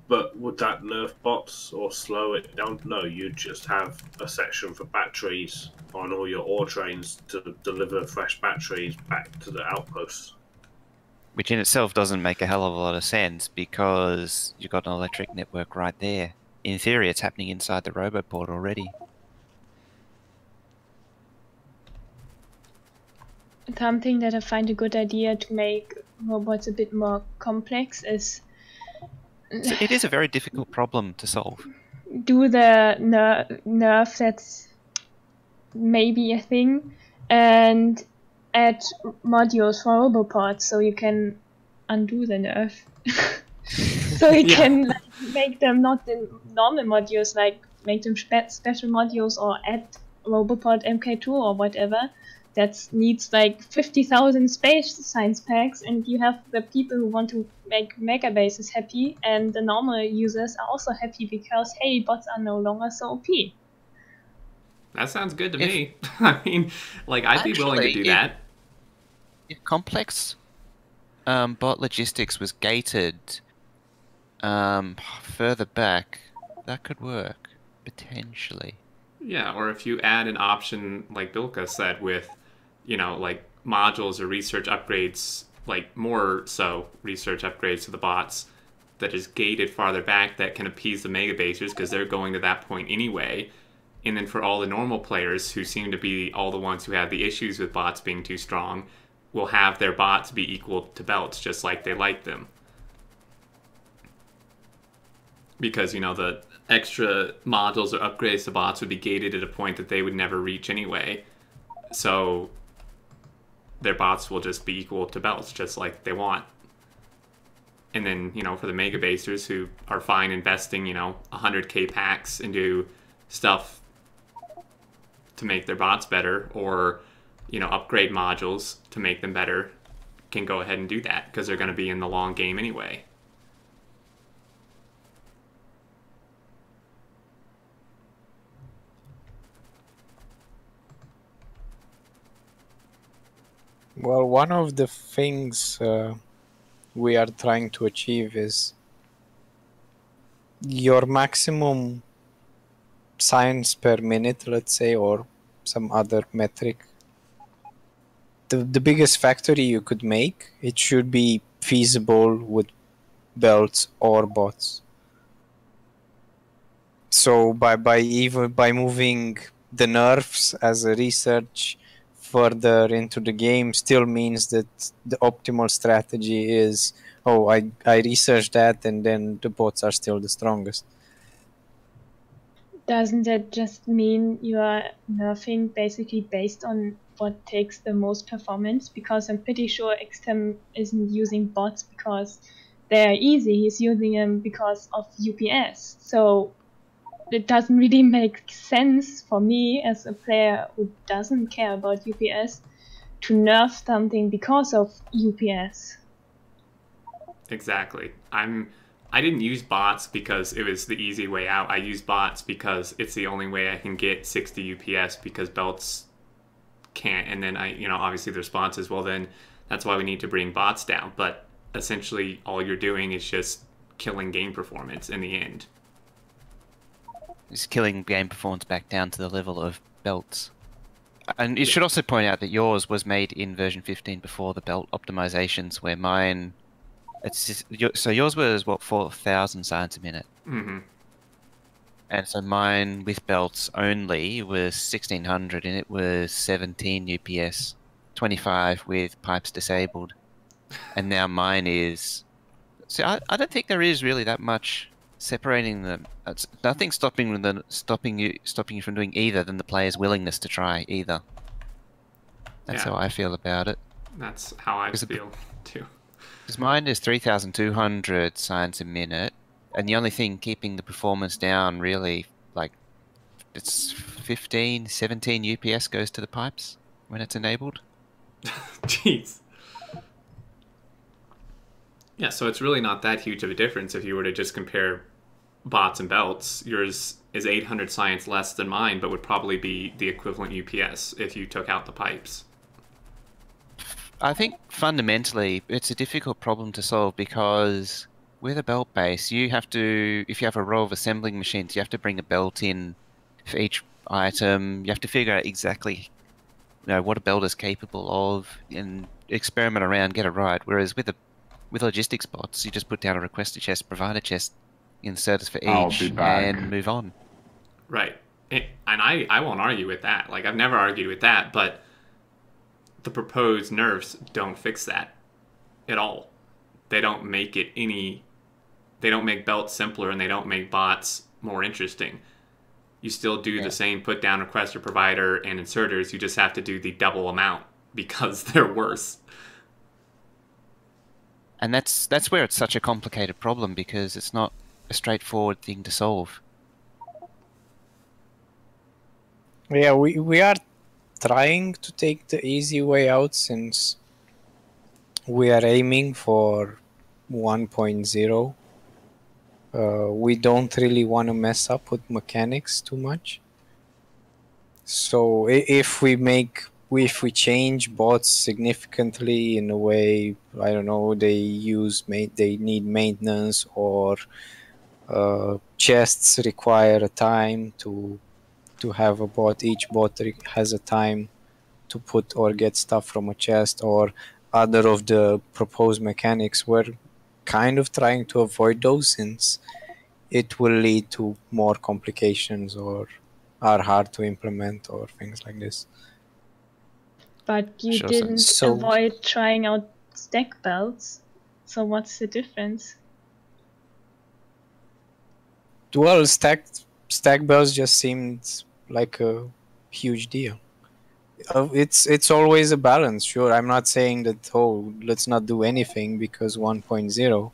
But would that nerf bots or slow it down? No, you'd just have a section for batteries on all your ore trains to deliver fresh batteries back to the outposts. Which in itself doesn't make a hell of a lot of sense because you've got an electric network right there. In theory, it's happening inside the Roboport already. Something that I find a good idea to make robots a bit more complex is So it is a very difficult problem to solve. do the nerf that's maybe a thing, and add modules for robopods so you can undo the nerf. So you Yeah. can like, make them not in normal modules, like make them special modules, or add Robopod MK2 or whatever that needs like 50,000 space science packs, and you have the people who want to make mega bases happy, and the normal users are also happy because hey, bots are no longer so OP. that sounds good to me. I mean, like, I'd be willing to do that. If complex bot logistics was gated further back, that could work, potentially. Yeah, or if you add an option, like Bilka said, with, like modules or research upgrades, like more so research upgrades to the bots that is gated farther back that can appease the mega basers because they're going to that point anyway. And then for all the normal players who seem to be all the ones who have the issues with bots being too strong, will have their bots be equal to belts just like they like them. Because, the extra modules or upgrades to bots would be gated at a point that they would never reach anyway. So their bots will just be equal to belts, just like they want. And then, for the mega basers who are fine investing, 100k packs into stuff to make their bots better, or, upgrade modules to make them better, can go ahead and do that because they're going to be in the long game anyway. Well, one of the things we are trying to achieve is your maximum science per minute, let's say, or some other metric. The biggest factory you could make, it should be feasible with belts or bots. So by moving the nerfs as a research further into the game still means that the optimal strategy is, oh, I researched that and then the bots are still the strongest. Doesn't that just mean you are nerfing basically based on what takes the most performance? Because I'm pretty sure XTEM isn't using bots because they're easy. He's using them because of UPS. So it doesn't really make sense for me as a player who doesn't care about UPS to nerf something because of UPS. Exactly. I didn't use bots because it was the easy way out. I use bots because it's the only way I can get 60 UPS because belts can't. And then obviously the response is, well, then that's why we need to bring bots down. But essentially all you're doing is just killing game performance in the end. It's killing game performance back down to the level of belts. And you should also point out that yours was made in version 15 before the belt optimizations, where mine... so yours was, what, 4,000 science a minute? Mm-hmm. And so mine with belts only was 1,600, and it was 17 UPS, 25 with pipes disabled. And now mine is... So I don't think there is really that much separating them. It's nothing stopping you from doing either than the player's willingness to try either. That's how I feel about it. That's how I feel too. Because mine is 3,200 science a minute, and the only thing keeping the performance down really, like, it's 15, 17 UPS goes to the pipes when it's enabled. Jeez. Yeah, so it's really not that huge of a difference if you were to just compare bots and belts. Yours is 800 science less than mine, but would probably be the equivalent UPS if you took out the pipes. I think fundamentally it's a difficult problem to solve because with a belt base, you have to, if you have a row of assembling machines, you have to bring a belt in for each item. You have to figure out exactly, what a belt is capable of and experiment around, get it right. Whereas with logistics bots, you just put down a request a chest, provide a chest, insert it for each, and move on. Right. And I won't argue with that. Like, I've never argued with that, but the proposed nerfs don't fix that at all. They don't make it they don't make belts simpler, and they don't make bots more interesting. You still do the same put down requester provider and inserters, you just have to do the double amount because they're worse. And that's where it's such a complicated problem, because it's not a straightforward thing to solve. Yeah, we are trying to take the easy way out, since we are aiming for 1.0. We don't really want to mess up with mechanics too much. So if we change bots significantly in a way, I don't know, they need maintenance, or chests require a time to have a bot. Each bot has a time to put or get stuff from a chest, or other of the proposed mechanics. We're kind of trying to avoid those, since it will lead to more complications or are hard to implement or things like this. But you didn't avoid trying out stack belts, so what's the difference? Well, stack belts just seemed like a huge deal. It's always a balance. Sure, I'm not saying that, let's not do anything because 1.0.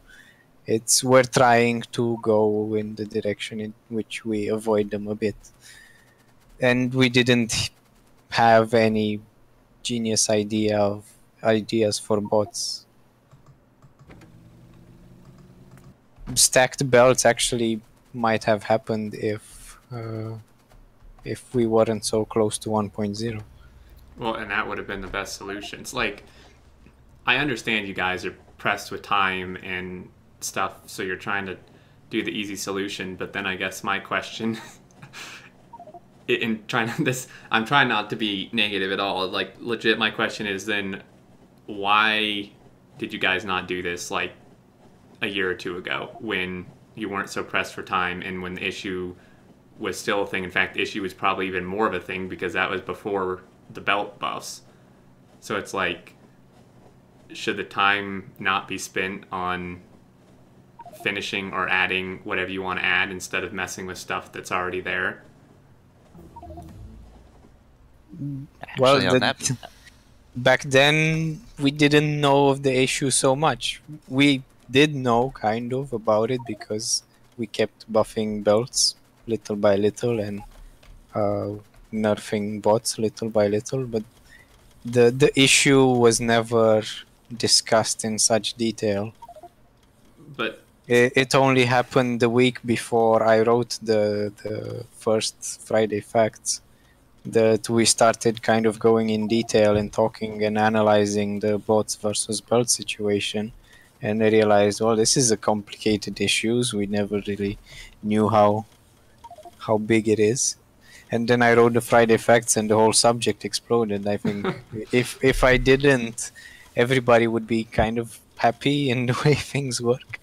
We're trying to go in the direction in which we avoid them a bit. And we didn't have any genius ideas for bots. Stacked belts actually might have happened if we weren't so close to 1.0. Well, and that would have been the best solutions. Like, I understand you guys are pressed with time and stuff, so you're trying to do the easy solution, but then I guess my question I'm trying not to be negative at all. Like, legit, my question is then, why did you guys not do this like a year or two ago when you weren't so pressed for time and when the issue was still a thing? In fact, the issue was probably even more of a thing because that was before the belt buffs. So it's like, should the time not be spent on finishing or adding whatever you want to add instead of messing with stuff that's already there? Well, Actually, on that, back then we didn't know of the issue so much. We did know kind of about it because we kept buffing belts little by little and nerfing bots little by little, but the issue was never discussed in such detail. But It only happened the week before I wrote the first Friday facts that we started kind of going in detail and talking and analyzing the bots versus belt situation, and I realized, well, this is a complicated issue. We never really knew how big it is. And then I wrote the Friday facts and the whole subject exploded. I think if I didn't, everybody would be kind of happy in the way things work.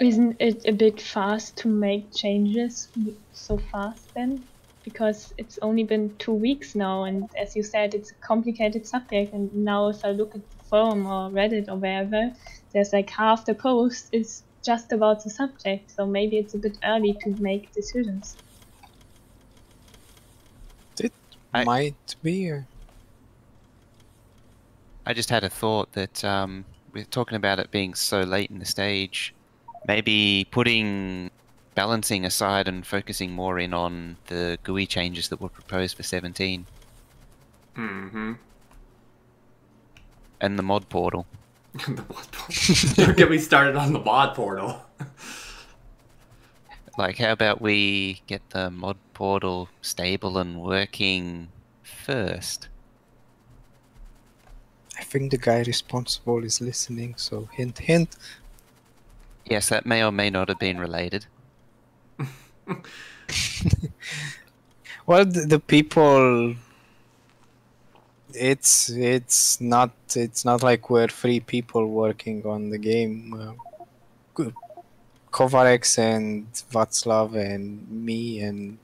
Isn't it a bit fast to make changes so fast then? Because it's only been 2 weeks now, and as you said, it's a complicated subject. And now if I look at the forum or Reddit or wherever, there's like half the post is just about the subject. So maybe it's a bit early to make decisions. It I- might be. I just had a thought that we're talking about it being so late in the stage. Maybe putting balancing aside and focusing more in on the GUI changes that were proposed for 17 mm-hmm. and the mod portal. The mod portal. Don't get me started on the mod portal. Like, how about we get the mod portal stable and working first? I think the guy responsible is listening, so hint, hint. Yes, that may or may not have been related. Well, the people, it's not like we're 3 people working on the game. Kovarex and Václav and me and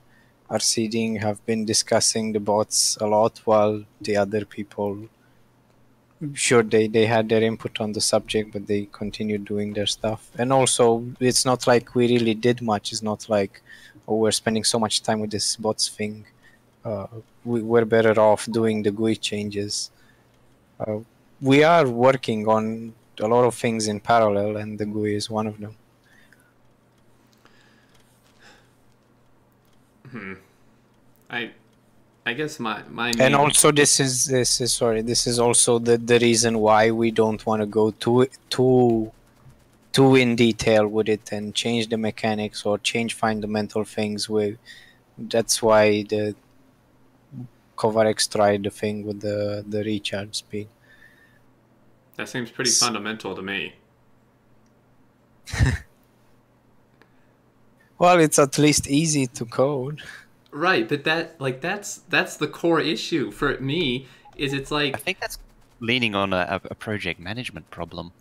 Arsiding have been discussing the bots a lot, while the other people, sure, they had their input on the subject, but they continued doing their stuff. And also, it's not like we really did much. It's not like, oh, we're spending so much time with this bots thing. We're better off doing the GUI changes. We are working on a lot of things in parallel, and the GUI is one of them. I guess my main... And also, this is also the reason why we don't want to go too in detail with it and change the mechanics or change fundamental things. That's why the Kovarex tried the thing with the recharge speed. That seems pretty fundamental to me. Well, it's at least easy to code. Right, but that's the core issue for me. Is it's like, I think that's leaning on a project management problem.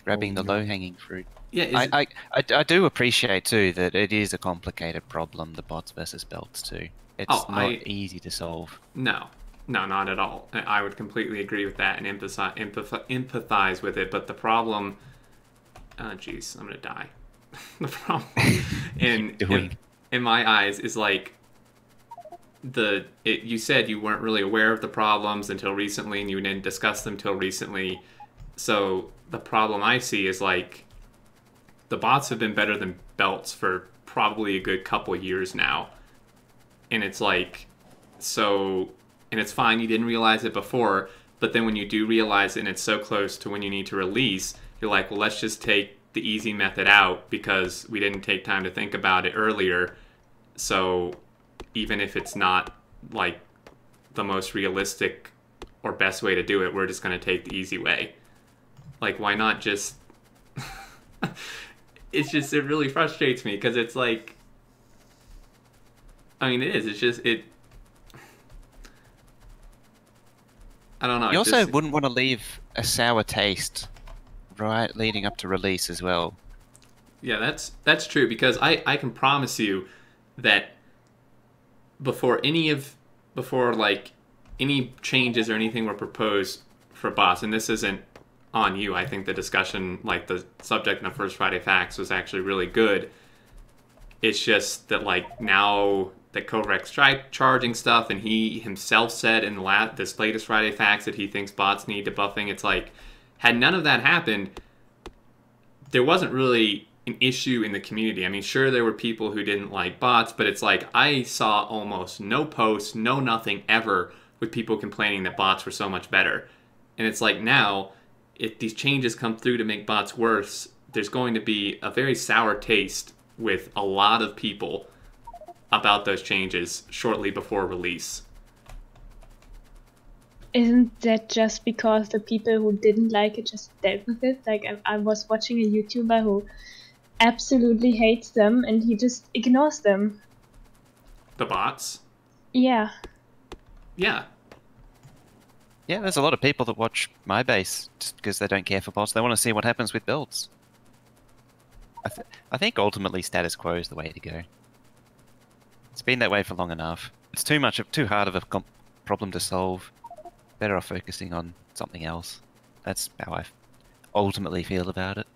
Grabbing the low-hanging fruit. yeah, I do appreciate too that it is a complicated problem, the bots versus belts too. It's not easy to solve. No, not at all. I would completely agree with that and empathize with it. But the problem, jeez, I'm gonna die. The problem in my eyes is like you said you weren't really aware of the problems until recently, and you didn't discuss them till recently. So the problem I see is like the bots have been better than belts for probably a good couple years now. And it's like, so, and it's fine, you didn't realize it before, but then when you do realize it and it's so close to when you need to release, you're like, well, let's just take the easy method out because we didn't take time to think about it earlier. So even if it's not like the most realistic or best way to do it, we're just going to take the easy way. Like, why not just... It's just, it really frustrates me because it's like, I mean, it is. It's just, I don't know. You also wouldn't want to leave a sour taste right leading up to release as well. Yeah, that's true, because I can promise you that before any of before like any changes or anything were proposed for bots, and this isn't on you. I think the discussion, like the subject in the first Friday Facts, was actually really good. It's just that like now that Kovacs tried charging stuff, and he himself said in this latest Friday Facts that he thinks bots need debuffing. It's like, had none of that happened, there wasn't really an issue in the community. I mean, sure, there were people who didn't like bots, but it's like I saw almost no posts, no nothing ever with people complaining that bots were so much better. And it's like now, if these changes come through to make bots worse, there's going to be a very sour taste with a lot of people about those changes shortly before release. Isn't that just because the people who didn't like it just dealt with it? Like, I was watching a YouTuber who absolutely hates them, and he just ignores them. The bots? Yeah. Yeah. Yeah, there's a lot of people that watch my base just because they don't care for bots. They want to see what happens with builds. I think ultimately status quo is the way to go. It's been that way for long enough. It's too hard of a problem to solve. Better off focusing on something else. That's how I ultimately feel about it.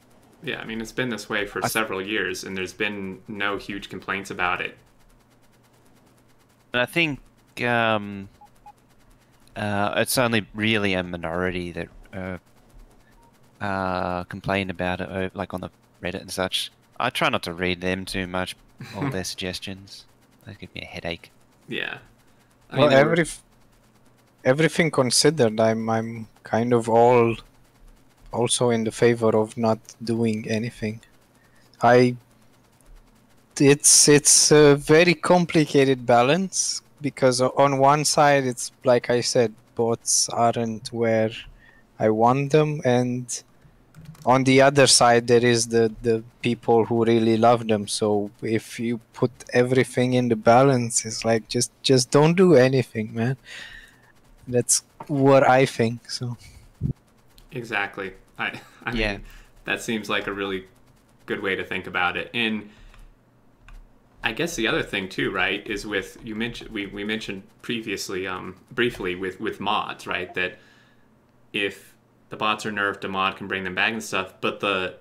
Yeah, I mean, it's been this way for several years, and there's been no huge complaints about it. And I think it's only really a minority that complain about it, like on the Reddit and such. I try not to read them too much, all their suggestions. They give me a headache. Yeah. Well, everything considered, I'm kind of also in the favor of not doing anything. It's a very complicated balance, because on one side it's like I said, bots aren't where I want them, and on the other side there is the people who really love them. So if you put everything in the balance, it's like just don't do anything, man. That's what I think. So Exactly. I mean, Yeah. that seems like a really good way to think about it. And I guess the other thing too, right, is with we mentioned previously, briefly with mods, right, that if the bots are nerfed, a mod can bring them back and stuff. But the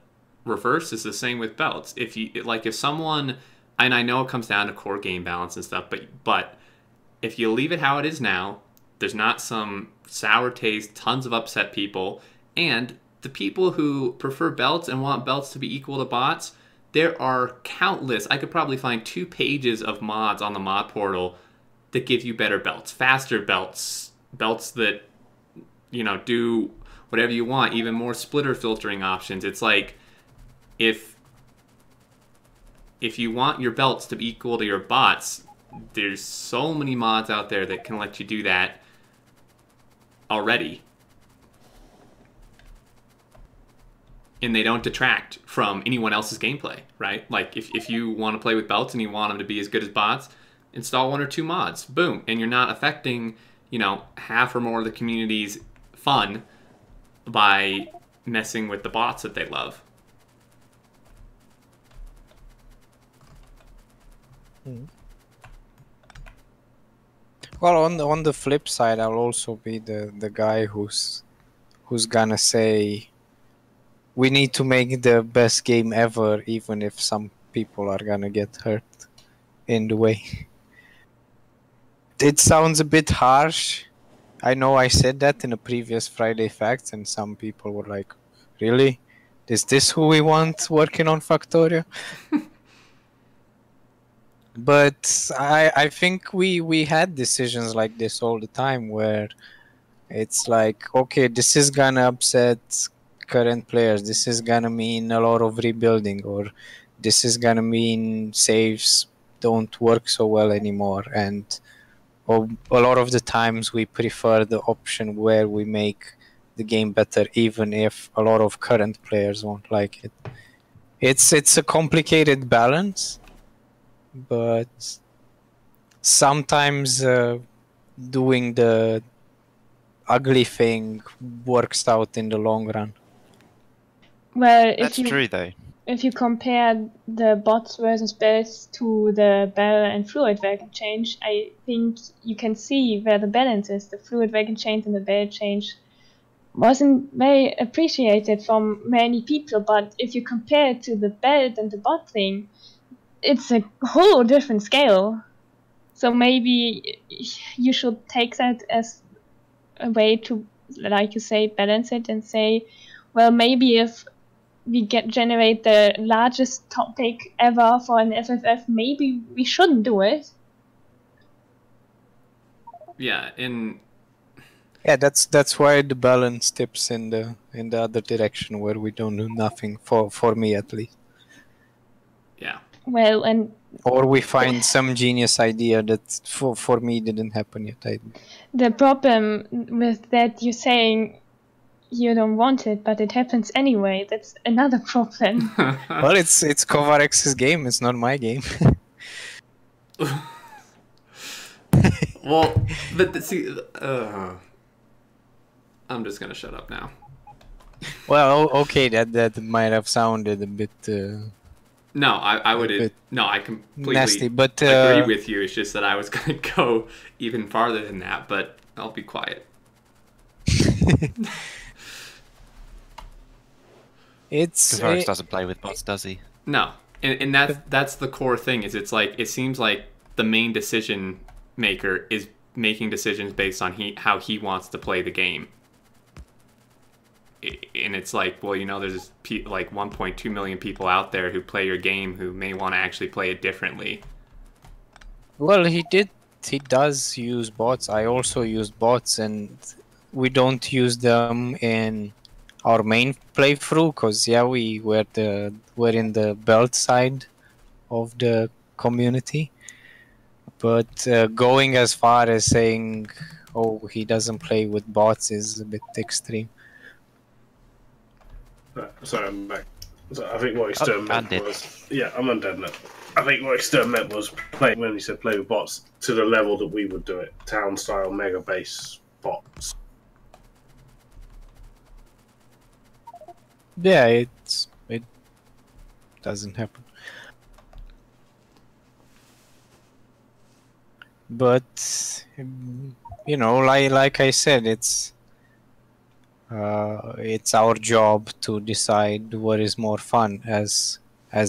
reverse is the same with belts. If someone, and I know it comes down to core game balance and stuff, but if you leave it how it is now, there's not some sour taste, tons of upset people, and the people who prefer belts and want belts to be equal to bots, there are countless. I could probably find 2 pages of mods on the mod portal that give you better belts, faster belts, belts that, do whatever you want, even more splitter filtering options. It's like, if you want your belts to be equal to your bots, there's so many mods out there that can let you do that already. And they don't detract from anyone else's gameplay, right? Like, if you want to play with belts and you want them to be as good as bots, install 1 or 2 mods. Boom. And you're not affecting, half or more of the community's fun by messing with the bots that they love. well, on the flip side, I'll also be the guy who's gonna say we need to make the best game ever, even if some people are gonna get hurt in the way. It sounds a bit harsh. I know I said that in a previous Friday Facts, and some people were like, really? Is this who we want working on Factorio? But I think we had decisions like this all the time, where it's like, okay, this is gonna upset current players, this is gonna mean a lot of rebuilding, or this is gonna mean saves don't work so well anymore, and a lot of the times we prefer the option where we make the game better, even if a lot of current players won't like it. It's a complicated balance, but sometimes doing the ugly thing works out in the long run. Well, That's true, though. if you compare the bots versus belts to the bell and fluid vacuum change, I think you can see where the balance is. The fluid vacuum change and the bell change wasn't very appreciated from many people, but if you compare it to the belt and the bot thing, it's a whole different scale. So maybe you should take that as a way to, like you say, balance it and say, well, maybe if we generate the largest topic ever for an FFF, maybe we shouldn't do it. Yeah, Yeah, that's why the balance tips in the other direction where we don't do nothing, for me at least. yeah. Well, and Or we find some genius idea that for me didn't happen yet. the problem with that, you're saying you don't want it, but it happens anyway. That's another problem. Well, it's Kovarex's game. It's not my game. Well, but see, I'm just gonna shut up now. Well, okay, that might have sounded a bit No, I would. bit No, I completely nasty, but agree with you. It's just that I was gonna go even farther than that, but I'll be quiet. Kovacs doesn't play with bots, does he? No, and that's the core thing. Is it's like it seems like the main decision maker is making decisions based on how he wants to play the game. And it's like, well, you know, there's like 1.2 million people out there who play your game who may want to actually play it differently. Well, he does use bots. I also use bots, and we don't use them in our main playthrough because we're in the belt side of the community. But going as far as saying, oh, he doesn't play with bots is a bit extreme. Sorry, I'm back. So I think what Extern meant undead. was... Yeah, I'm undead now. I think what Extern meant was when he said play with bots to the level that we would do it. Town-style, mega-base bots. Yeah, it doesn't happen. But you know, like I said, it's our job to decide what is more fun, as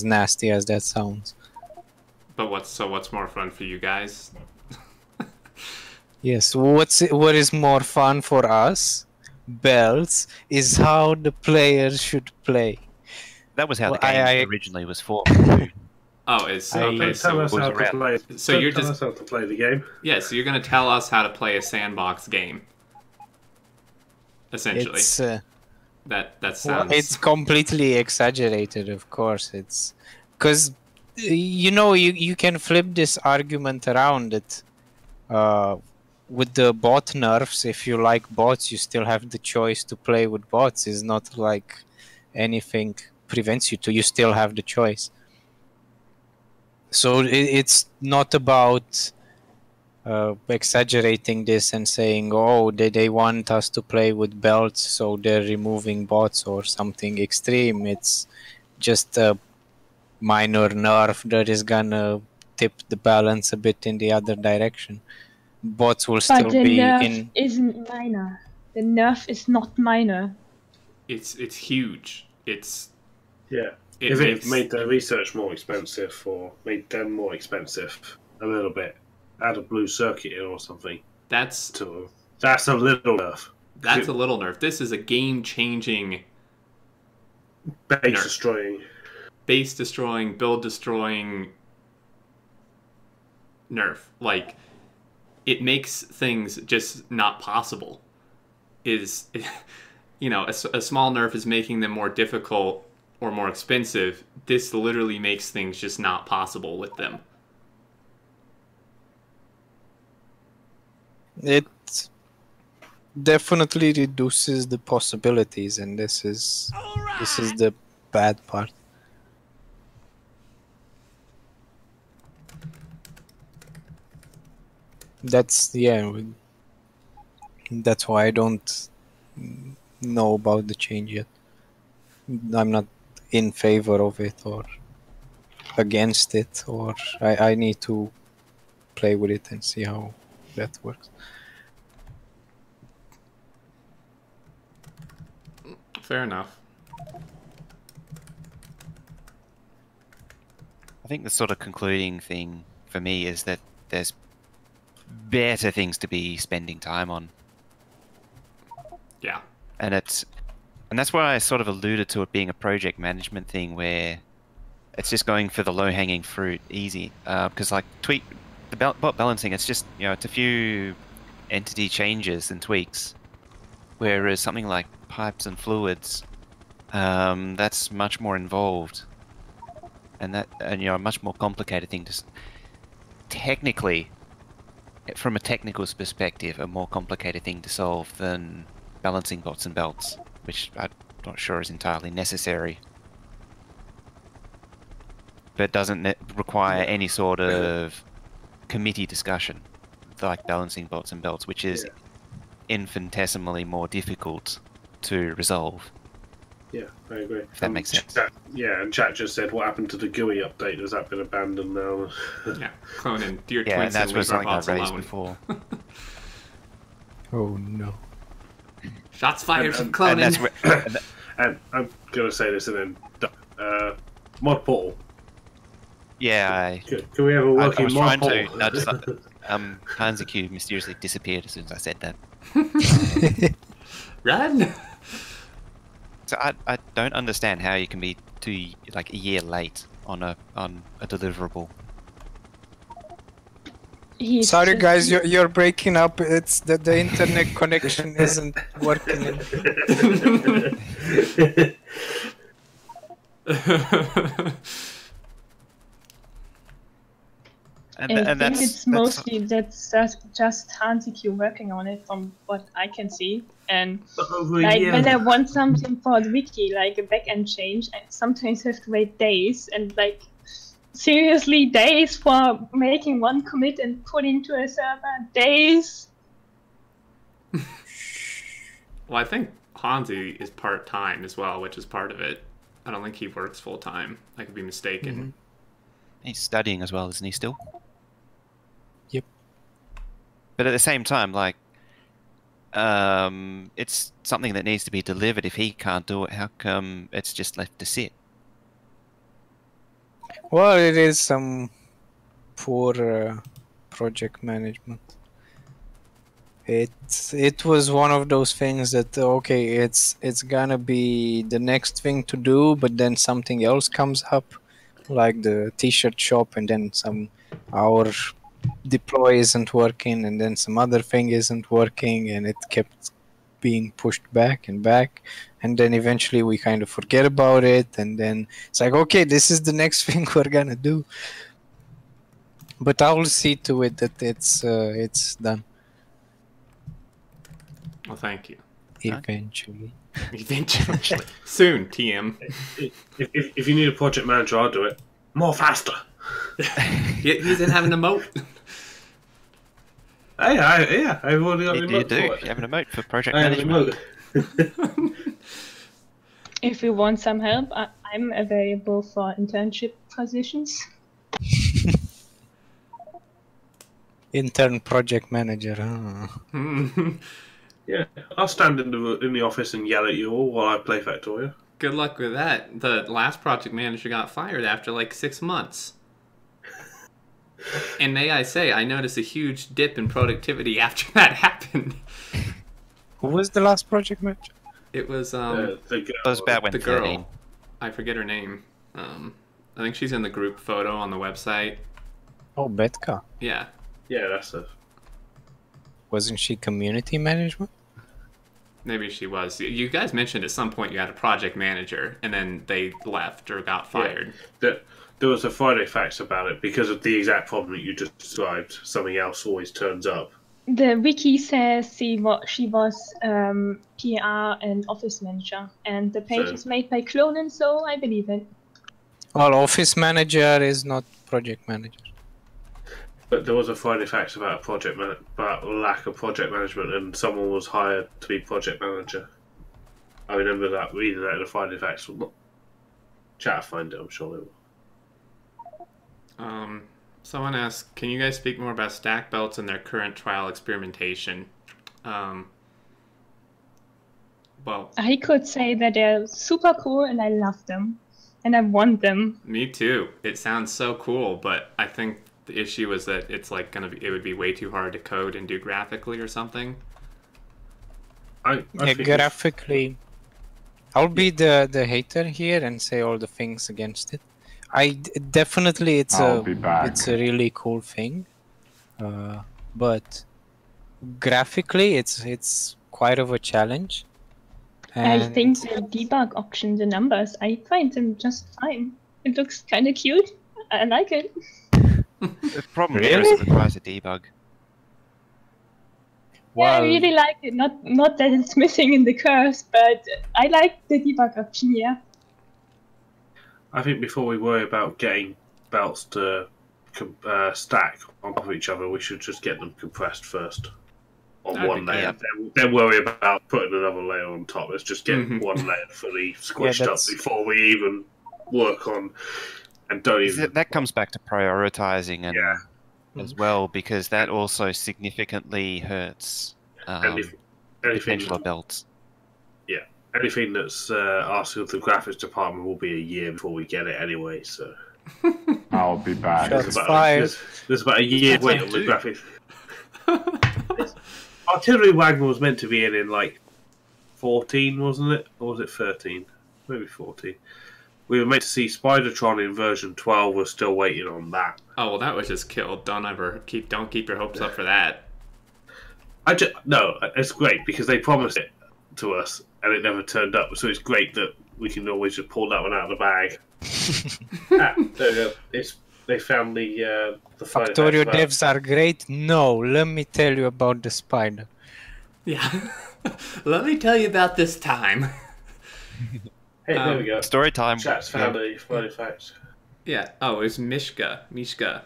nasty as that sounds. But what's more fun for you guys? Yes, what is more fun for us, belts, is how the players should play. That was how Well, the game I- originally was formed. Oh, it's I- okay. Tell us So how to play. so you're tell just- us how to play the game. yeah, so you're gonna tell us how to play a sandbox game. Essentially, It's that well, sounds. it's completely exaggerated, of course. It's because you know you can flip this argument around it. With the bot nerfs, if you like bots, you still have the choice to play with bots. It's not like anything prevents you to. You still have the choice. So it's not about exaggerating this and saying, oh, they want us to play with belts, so they're removing bots or something extreme. It's just a minor nerf that is gonna tip the balance a bit in the other direction. Bots will still But the be nerf in. isn't minor. The nerf is not minor. It's huge. It's Yeah. it If makes, it made the research more expensive or made them more expensive a little bit, add a blue circuit in or something that's to that's a little nerf. that's a little nerf. This is a game changing, Base nerf. destroying. base destroying, build destroying nerf. Like, it makes things just not possible. Is you know, a small nerf is making them more difficult or more expensive. This literally makes things just not possible with them. It definitely reduces the possibilities, and this is the bad part. That's that's why I don't know about the change yet. I'm not in favor of it or against it, or I need to play with it and see how that works. Fair enough. I think the sort of concluding thing for me is that there's better things to be spending time on. Yeah. And that's why I sort of alluded to it being a project management thing where it's just going for the low-hanging fruit easy. Because like the bot balancing, it's just, it's a few entity changes and tweaks. Whereas something like pipes and fluids, that's much more involved. And a much more complicated thing to technically, from a technical perspective, a more complicated thing to solve than balancing bots and belts, which I'm not sure is entirely necessary. But doesn't require any sort of committee discussion, like balancing bots and belts, which is infinitesimally more difficult to resolve. Yeah, I agree. If that makes sense. And chat just said, what happened to the GUI update? Has that been abandoned now? Yeah, cloning. Dear Yeah, and Twinsen, that's leave our something I bots raised alone. before. Oh no. Shots fired from And cloning. And that's where, And I'm going to say this and then mod portal. yeah, Can we have a I working was mod trying portal? to. No, just Hansi mysteriously disappeared as soon as I said that. Run! So I don't understand how you can be a year late on a deliverable. He's Sorry just- guys, you're breaking up. It's that the internet connection isn't working. I think it's mostly that's just Hansi working on it from what I can see. And like when I want something for the wiki, like a backend change, I sometimes have to wait days and like seriously days for making one commit and put into a server. Days. Well, I think Hansi is part-time as well, which is part of it. I don't think he works full-time. I could be mistaken. Mm-hmm. He's studying as well, isn't he still? Yep. But at the same time, like, it's something that needs to be delivered. If he can't do it, how come it's just left to sit? Well, it is some poor project management. It was one of those things that okay, it's gonna be the next thing to do, but then something else comes up, like the t-shirt shop, and then our deploy isn't working, and then some other thing isn't working, and it kept being pushed back, and then eventually we kind of forget about it, and then it's like, okay, this is the next thing we're gonna do. But I will see to it that it's done Well, thank you. eventually. Eventually. Soon, TM. If you need a project manager, I'll do it. More faster. He's in having a moat. I've already got You an do. emote for You it. have an emote for project I have an management. emote. If you want some help, I'm available for internship positions. Intern project manager. Yeah, I'll stand in the office and yell at you all while I play Factorio. Good luck with that. The last project manager got fired after like 6 months. And may I say, I noticed a huge dip in productivity after that happened. Who was the last project manager? It was The girl, That was about when the girl. 13. I forget her name. I think she's in the group photo on the website. Oh, Betka. Yeah. yeah, that's it. Wasn't she community management? Maybe she was. You guys mentioned at some point you had a project manager, and then they left or got fired. There was a Friday facts about it because of the exact problem that you just described. Something else always turns up. The wiki says she was PR and office manager, and the page So- is made by Clonen, so I believe it. Well, office manager is not project manager. But there was a Friday facts about about lack of project management, and someone was hired to be project manager. I remember that reading that in the Friday facts. Chat will find it, I'm sure they will. Someone asked, can you guys speak more about stack belts and their current trial experimentation? Well, I could say that they're super cool and I love them. And I want them. me too. It sounds so cool, but I think the issue is that it's like it would be way too hard to code and do graphically or something. I Yeah, think graphically, I'll be the hater here and say all the things against it. Definitely it's I'll be back. it's a really cool thing, but graphically it's quite of a challenge. I And think the debug option, the numbers, I find them just fine. It looks kind of cute. I like it. The problem there is it requires a debug. Yeah, I Well, really like it. Not that it's missing in the curves, but I like the debug option, yeah. I think before we worry about getting belts to stack on top of each other, we should just get them compressed first on That'd one be layer. good. Then worry about putting another layer on top. Let's just get one layer fully squished up that's- before we even work on and don't even. That comes back to prioritizing and Yeah. as well, because that also significantly hurts Anything, potential of belts. anything that's asked of the graphics department will be a year before we get it anyway. So I'll be back. Shots fired. there's about a year wait on the graphics. Artillery Wagon was meant to be in like 14, wasn't it? Or was it 13? Maybe 14. We were meant to see Spidertron in version 12. We're still waiting on that. Oh well, that was just killed. Don't keep your hopes up for that. No, it's great because they promised it to us and it never turned up. So it's great that we can always just pull that one out of the bag. There we go. They found the Factorio Factorio devs are great. No, let me tell you about the spider. Yeah. Let me tell you about this time. Hey, there we go. Story time. Chat's found the funny facts. Yeah. Oh, it was Mishka. Mishka,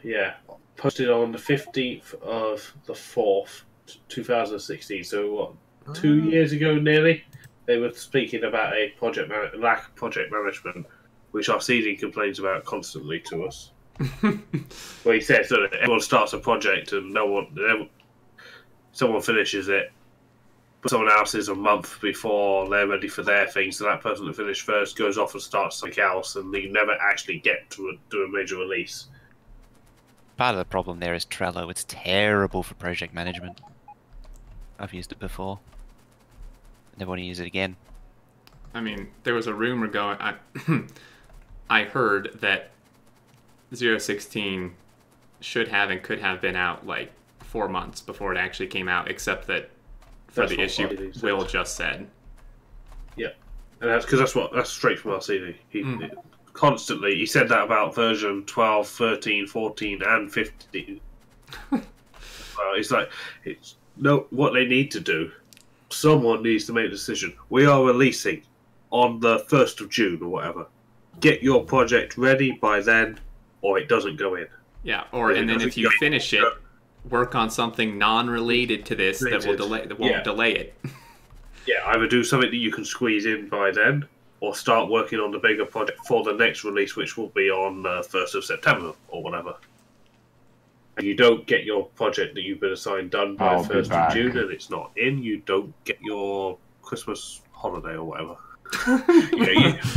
yeah. Posted on the 15th of the 4th, 2016. So, what, 2 years ago nearly? They were speaking about a lack of project management, which our CD complains about constantly to us. Where he says that everyone starts a project and someone finishes it, but someone else is a month before they're ready for their thing, so that person that finished first goes off and starts something else, and they never actually get to do a major release. Part of the problem there is Trello. It's terrible for project management. I've used it before. Never want to use it again. I mean, there was a rumor going. I heard that 016 should have and could have been out like 4 months before it actually came out, except that for That's the what issue Bobby said. Will just said. Yeah, and that's because that's straight from our CD. Constantly, he said that about version 12, 13, 14, and 15. It's like what they need to do. Someone needs to make a decision. We are releasing on the 1st of June or whatever. Get your project ready by then, or it doesn't go in. Yeah, and then if you finish it, work on something non-related to this that won't delay it. Yeah, either do something that you can squeeze in by then, or start working on the bigger project for the next release, which will be on 1st of September or whatever. And you don't get your project that you've been assigned done by I'll be 1st back. of June and it's not in, you don't get your Christmas holiday or whatever.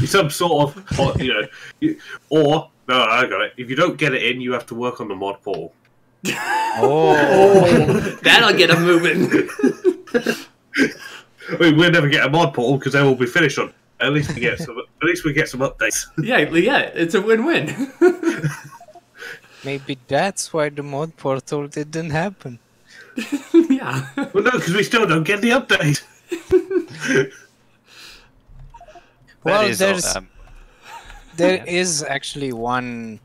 Some sort of, no, I got it. If you don't get it in, you have to work on the mod portal. Oh, That'll get them moving. I mean, we'll never get a mod portal because they will be finished on. At least we get some. At least we get some updates. Yeah, it's a win-win. maybe that's why the mod portal didn't happen. Yeah. Well, no, because we still don't get the update. Well, That is, there is actually one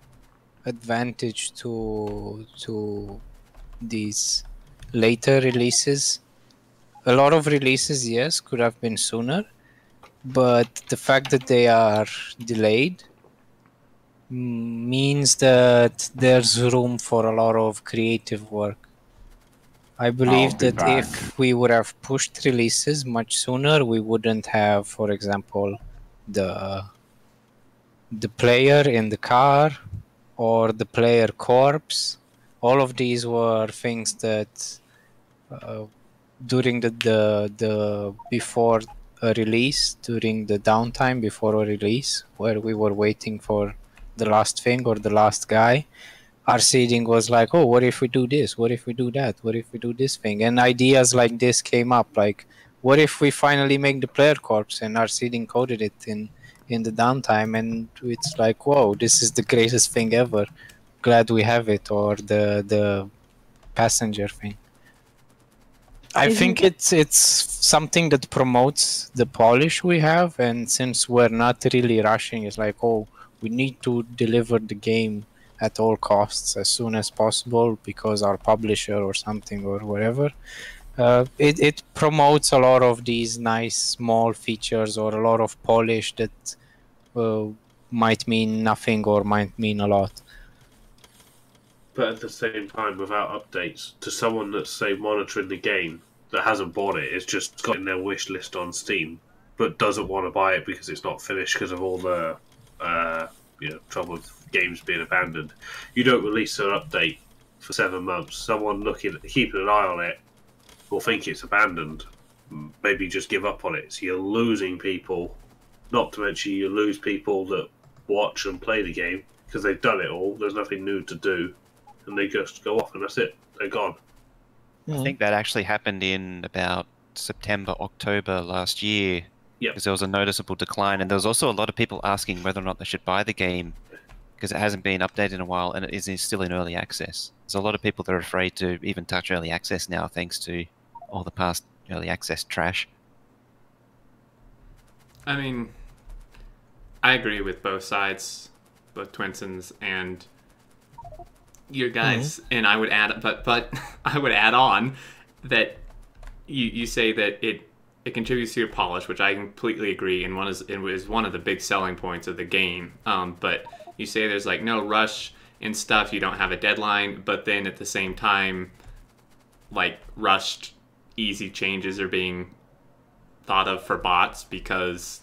advantage to these later releases. A lot of releases, yes, could have been sooner, but the fact that they are delayed means that there's room for a lot of creative work. I believe I'll be that back. if we would have pushed releases much sooner, we wouldn't have, for example, the the player in the car, or the player corpse. All of these were things that during the before a release, during the downtime before a release, where we were waiting for the last thing or the last guy, our seeding was like, oh, what if we do this? What if we do that? What if we do this thing? And ideas like this came up, like, what if we finally make the player corpse? And our seeding coded it in the downtime, and it's like, whoa, this is the greatest thing ever. Glad we have it. Or the passenger thing. I think it's something that promotes the polish we have, and since we're not really rushing, it's like, oh, we need to deliver the game at all costs as soon as possible because our publisher or something or whatever. It promotes a lot of these nice small features or a lot of polish that might mean nothing or might mean a lot. But at the same time, without updates, to someone that's, say, monitoring the game that hasn't bought it, it's just got in their wish list on Steam, but doesn't want to buy it because it's not finished because of all the trouble with games being abandoned. You don't release an update for 7 months. Someone keeping an eye on it will think it's abandoned. Maybe just give up on it. So you're losing people. Not to mention you lose people that watch and play the game because they've done it all. There's nothing new to do. And they just go off and that's it. They're gone. I think that actually happened in about September, October last year. Yep. Because there was a noticeable decline, and there was also a lot of people asking whether or not they should buy the game because it hasn't been updated in a while and it is still in early access. There's a lot of people that are afraid to even touch early access now thanks to all the past early access trash. I mean, I agree with both sides, both Twinsens and your guys, and I would add, but I would add on that you say that it contributes to your polish, which I completely agree, and it was one of the big selling points of the game. But you say there's like no rush and stuff, you don't have a deadline, but then at the same time, like rushed, easy changes are being thought of for bots because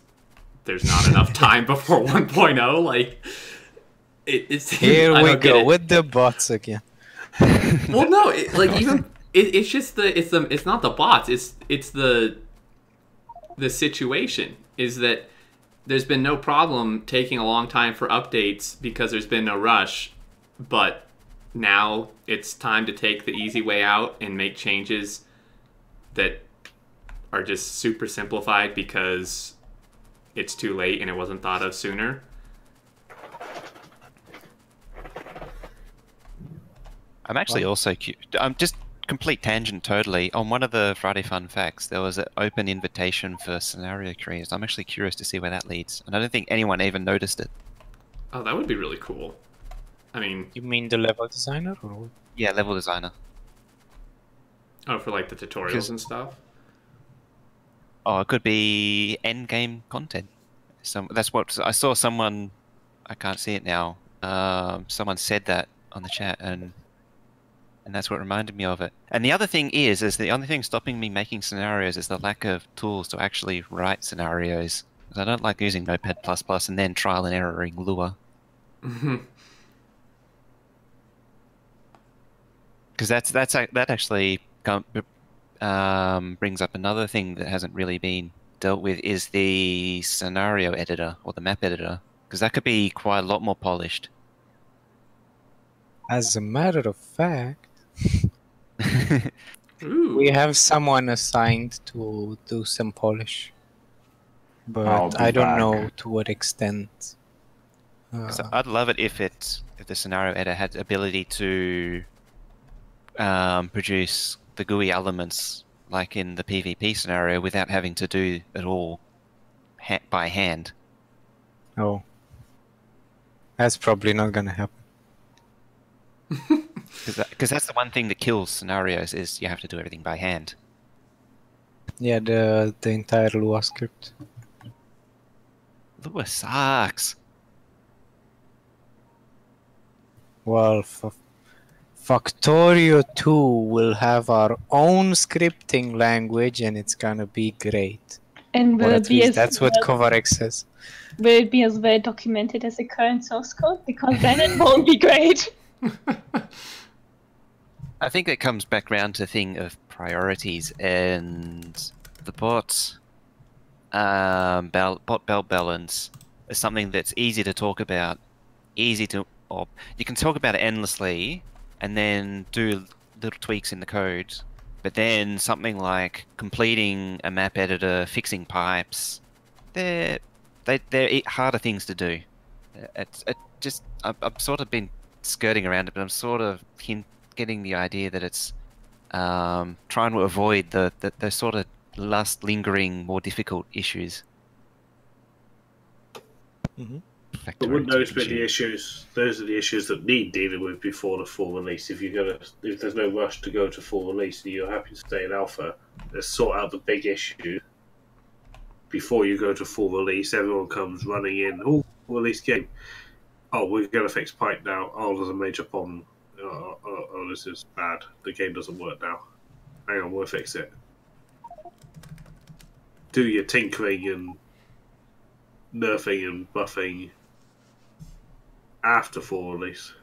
there's not enough time before 1.0. Like it's here we go with the bots again. Well, no, it's just it's not the bots. It's the situation is that there's been no problem taking a long time for updates because there's been no rush, but now it's time to take the easy way out and make changes that are just super simplified because it's too late and it wasn't thought of sooner. I'm actually also I'm just complete tangent totally. On one of the Friday Fun Facts, there was an open invitation for scenario creators. I'm actually curious to see where that leads. And I don't think anyone even noticed it. Oh, that would be really cool. I mean... You mean the level designer? Or... Yeah, level designer. Oh, for like the tutorials and stuff? Oh, it could be end-game content. That's what... I saw someone... I can't see it now. Someone said that on the chat, and that's what reminded me of it. And the other thing is the only thing stopping me making scenarios is the lack of tools to actually write scenarios. Because I don't like using Notepad++ and then trial and erroring Lua. Because that actually brings up another thing that hasn't really been dealt with is the scenario editor or the map editor. Because that could be quite a lot more polished. As a matter of fact, we have someone assigned to do some polish, but I don't know to what extent. So I'd love it if the scenario editor had the ability to produce the GUI elements like in the PvP scenario without having to do it all by hand. Oh, that's probably not gonna happen. Because that's the one thing that kills scenarios is you have to do everything by hand. Yeah, the entire Lua script. Lua sucks. Well, Factorio 2 will have our own scripting language and it's gonna be great. And Or will at be least that's what Kovarex says. will it be as well documented as the current source code? Because then it won't be great. I think it comes back round to the thing of priorities, and the bot bot balance is something that's easy to talk about, or you can talk about it endlessly, and then do little tweaks in the code. But then something like completing a map editor, fixing pipes, they're harder things to do. I've sort of been skirting around it, but I'm sort of getting the idea that it's trying to avoid the sort of lingering, more difficult issues. But wouldn't those be the issues? Those are the issues that need dealing with before the full release. If there's no rush to go to full release and you're happy to stay in alpha, let's sort out the big issue before you go to full release. Everyone comes running in. Oh, release game. Oh, we're going to fix pipe now. Oh, there's a major problem. Oh, this is bad. The game doesn't work now. Hang on, we'll fix it. Do your tinkering and nerfing and buffing after full release.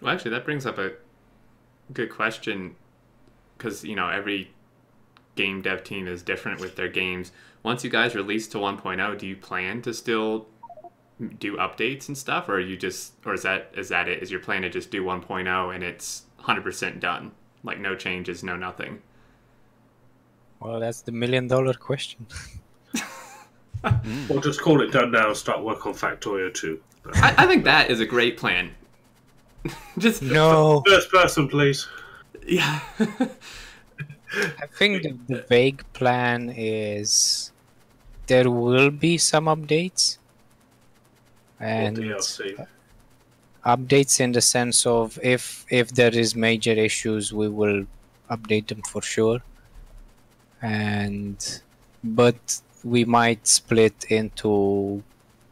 Well, actually, that brings up a good question, because, you know, every game dev team is different with their games. Once you guys release to 1.0, do you plan to still do updates and stuff, or are you just, or is that it? Is your plan to just do 1.0 and it's 100% done, like no changes, no nothing? Well, that's the $1 million question. Or just call it done now and start work on Factorio 2. I think that is a great plan. Just No. First person, please. Yeah. I think the vague plan is there will be some updates. And DLC. updates in the sense of if there is major issues, we will update them for sure. But we might split into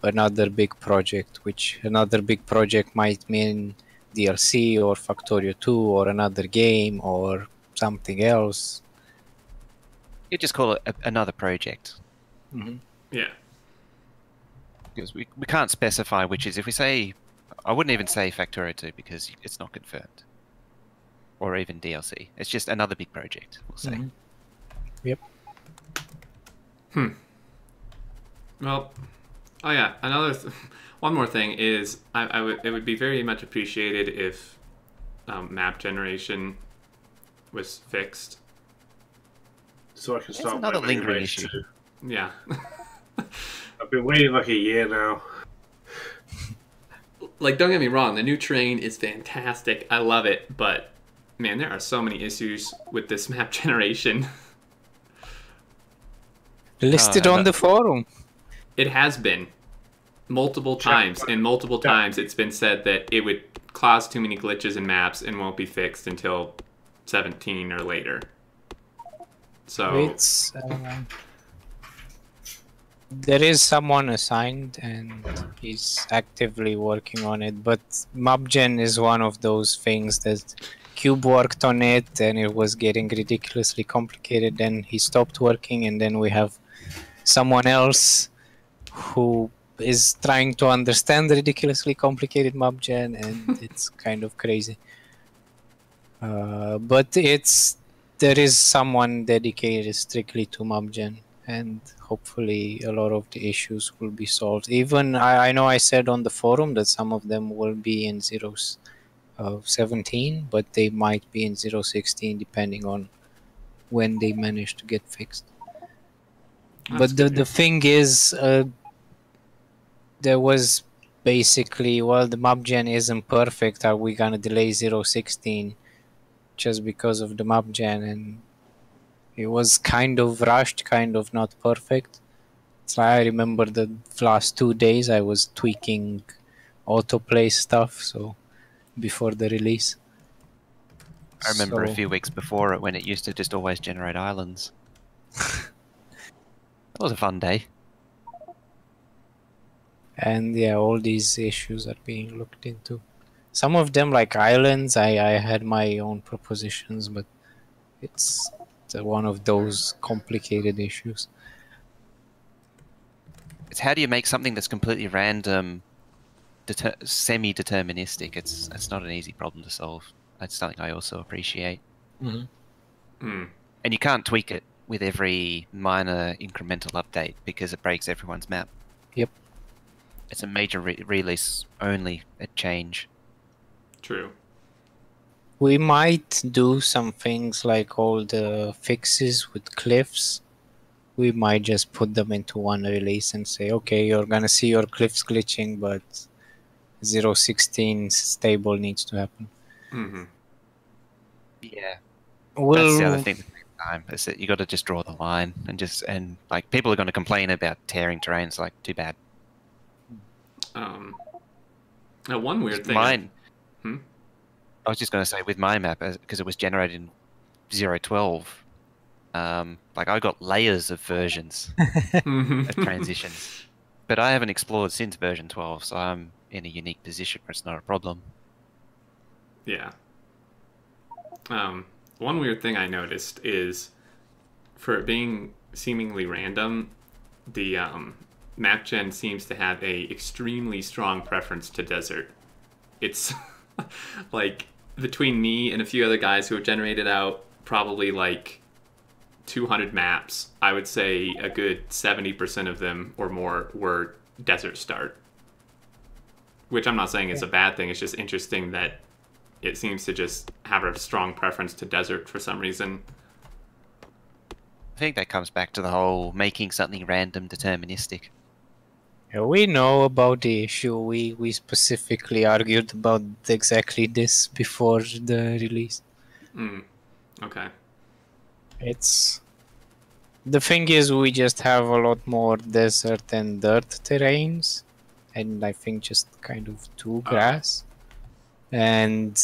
another big project, which another big project might mean DLC or Factorio 2 or another game or something else. You just call it another project. Mm-hmm. Yeah. Because we can't specify which is. If we say, I wouldn't even say Factorio 2 because it's not confirmed. Or even DLC. It's just another big project, we'll say. Mm-hmm. Yep. Well, oh yeah, one more thing is it would be very much appreciated if map generation was fixed. So I can It's start another my lingering race issue. too. Yeah. I've been waiting like a year now. Like, don't get me wrong, the new train is fantastic. I love it, but man, there are so many issues with this map generation. Listed on the forum. It has been multiple times, and multiple times it's been said that it would cause too many glitches in maps and won't be fixed until 17 or later. So It's there is someone assigned and he's actively working on it, but MapGen is one of those things that Cube worked on it and it was getting ridiculously complicated, then he stopped working, and then we have someone else who is trying to understand the ridiculously complicated MapGen, and it's kind of crazy. But there is someone dedicated strictly to MapGen, and hopefully a lot of the issues will be solved. Even I know I said on the forum that some of them will be in 0.17, but they might be in 0.16 depending on when they manage to get fixed. But the thing is, there was basically, well, the MapGen isn't perfect. Are we gonna delay 0.16 just because of the MapGen? And it was kind of rushed, kind of not perfect. So I remember the last 2 days I was tweaking autoplay stuff, so before the release. I remember a few weeks before it when it used to just always generate islands. That was a fun day. And yeah, all these issues are being looked into. Some of them, like islands, I had my own propositions, but it's one of those complicated issues. It's how do you make something that's completely random, semi-deterministic? It's not an easy problem to solve. That's something I also appreciate. Mhm. Mm. And you can't tweak it with every minor incremental update because it breaks everyone's map. Yep. It's a major release only a change. True. We might do some things like all the fixes with cliffs. We might just put them into one release and say, okay, you're gonna see your cliffs glitching, but 0.16 stable needs to happen. Mm-hmm. Yeah. We'll, That's the other thing that takes time, is that you got to just draw the line and like people are going to complain about tearing terrains, like too bad. Now one weird thing. Mine. Hmm? I was just going to say with my map, because it was generated in 0.12, like I got layers of versions of transitions, but I haven't explored since version 12, so I'm in a unique position where it's not a problem. Yeah. One weird thing I noticed is, for it being seemingly random, the map gen seems to have a extremely strong preference to desert. It's like between me and a few other guys who have generated out probably like 200 maps, I would say a good 70% of them or more were desert start. Which I'm not saying is a bad thing, it's just interesting that it seems to just have a strong preference to desert for some reason. I think that comes back to the whole making something random deterministic. yeah, we know about the issue. We specifically argued about exactly this before the release. Okay. It's the thing is we just have a lot more desert and dirt terrains, and I think just kind of two grass, and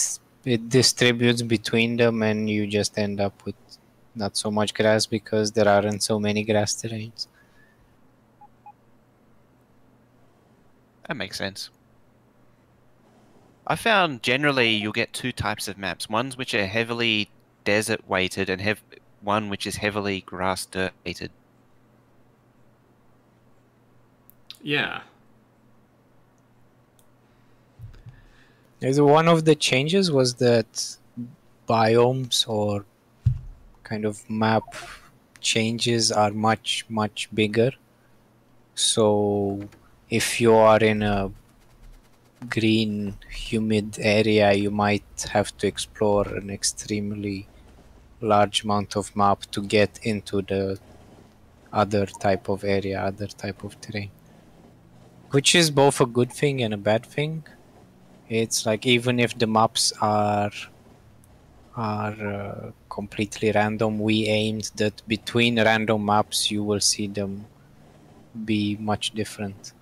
it distributes between them, and you just end up with not so much grass because there aren't so many grass terrains. That makes sense. I found generally you'll get two types of maps. Ones which are heavily desert weighted and one which is heavily grass dirt weighted. Yeah. One of the changes was that biomes or kind of map changes are much bigger. So if you are in a green humid area, you might have to explore an extremely large amount of map to get into the other type of area, other type of terrain, which is both a good thing and a bad thing. It's like even if the maps are completely random, we aimed that between random maps you will see them be much different.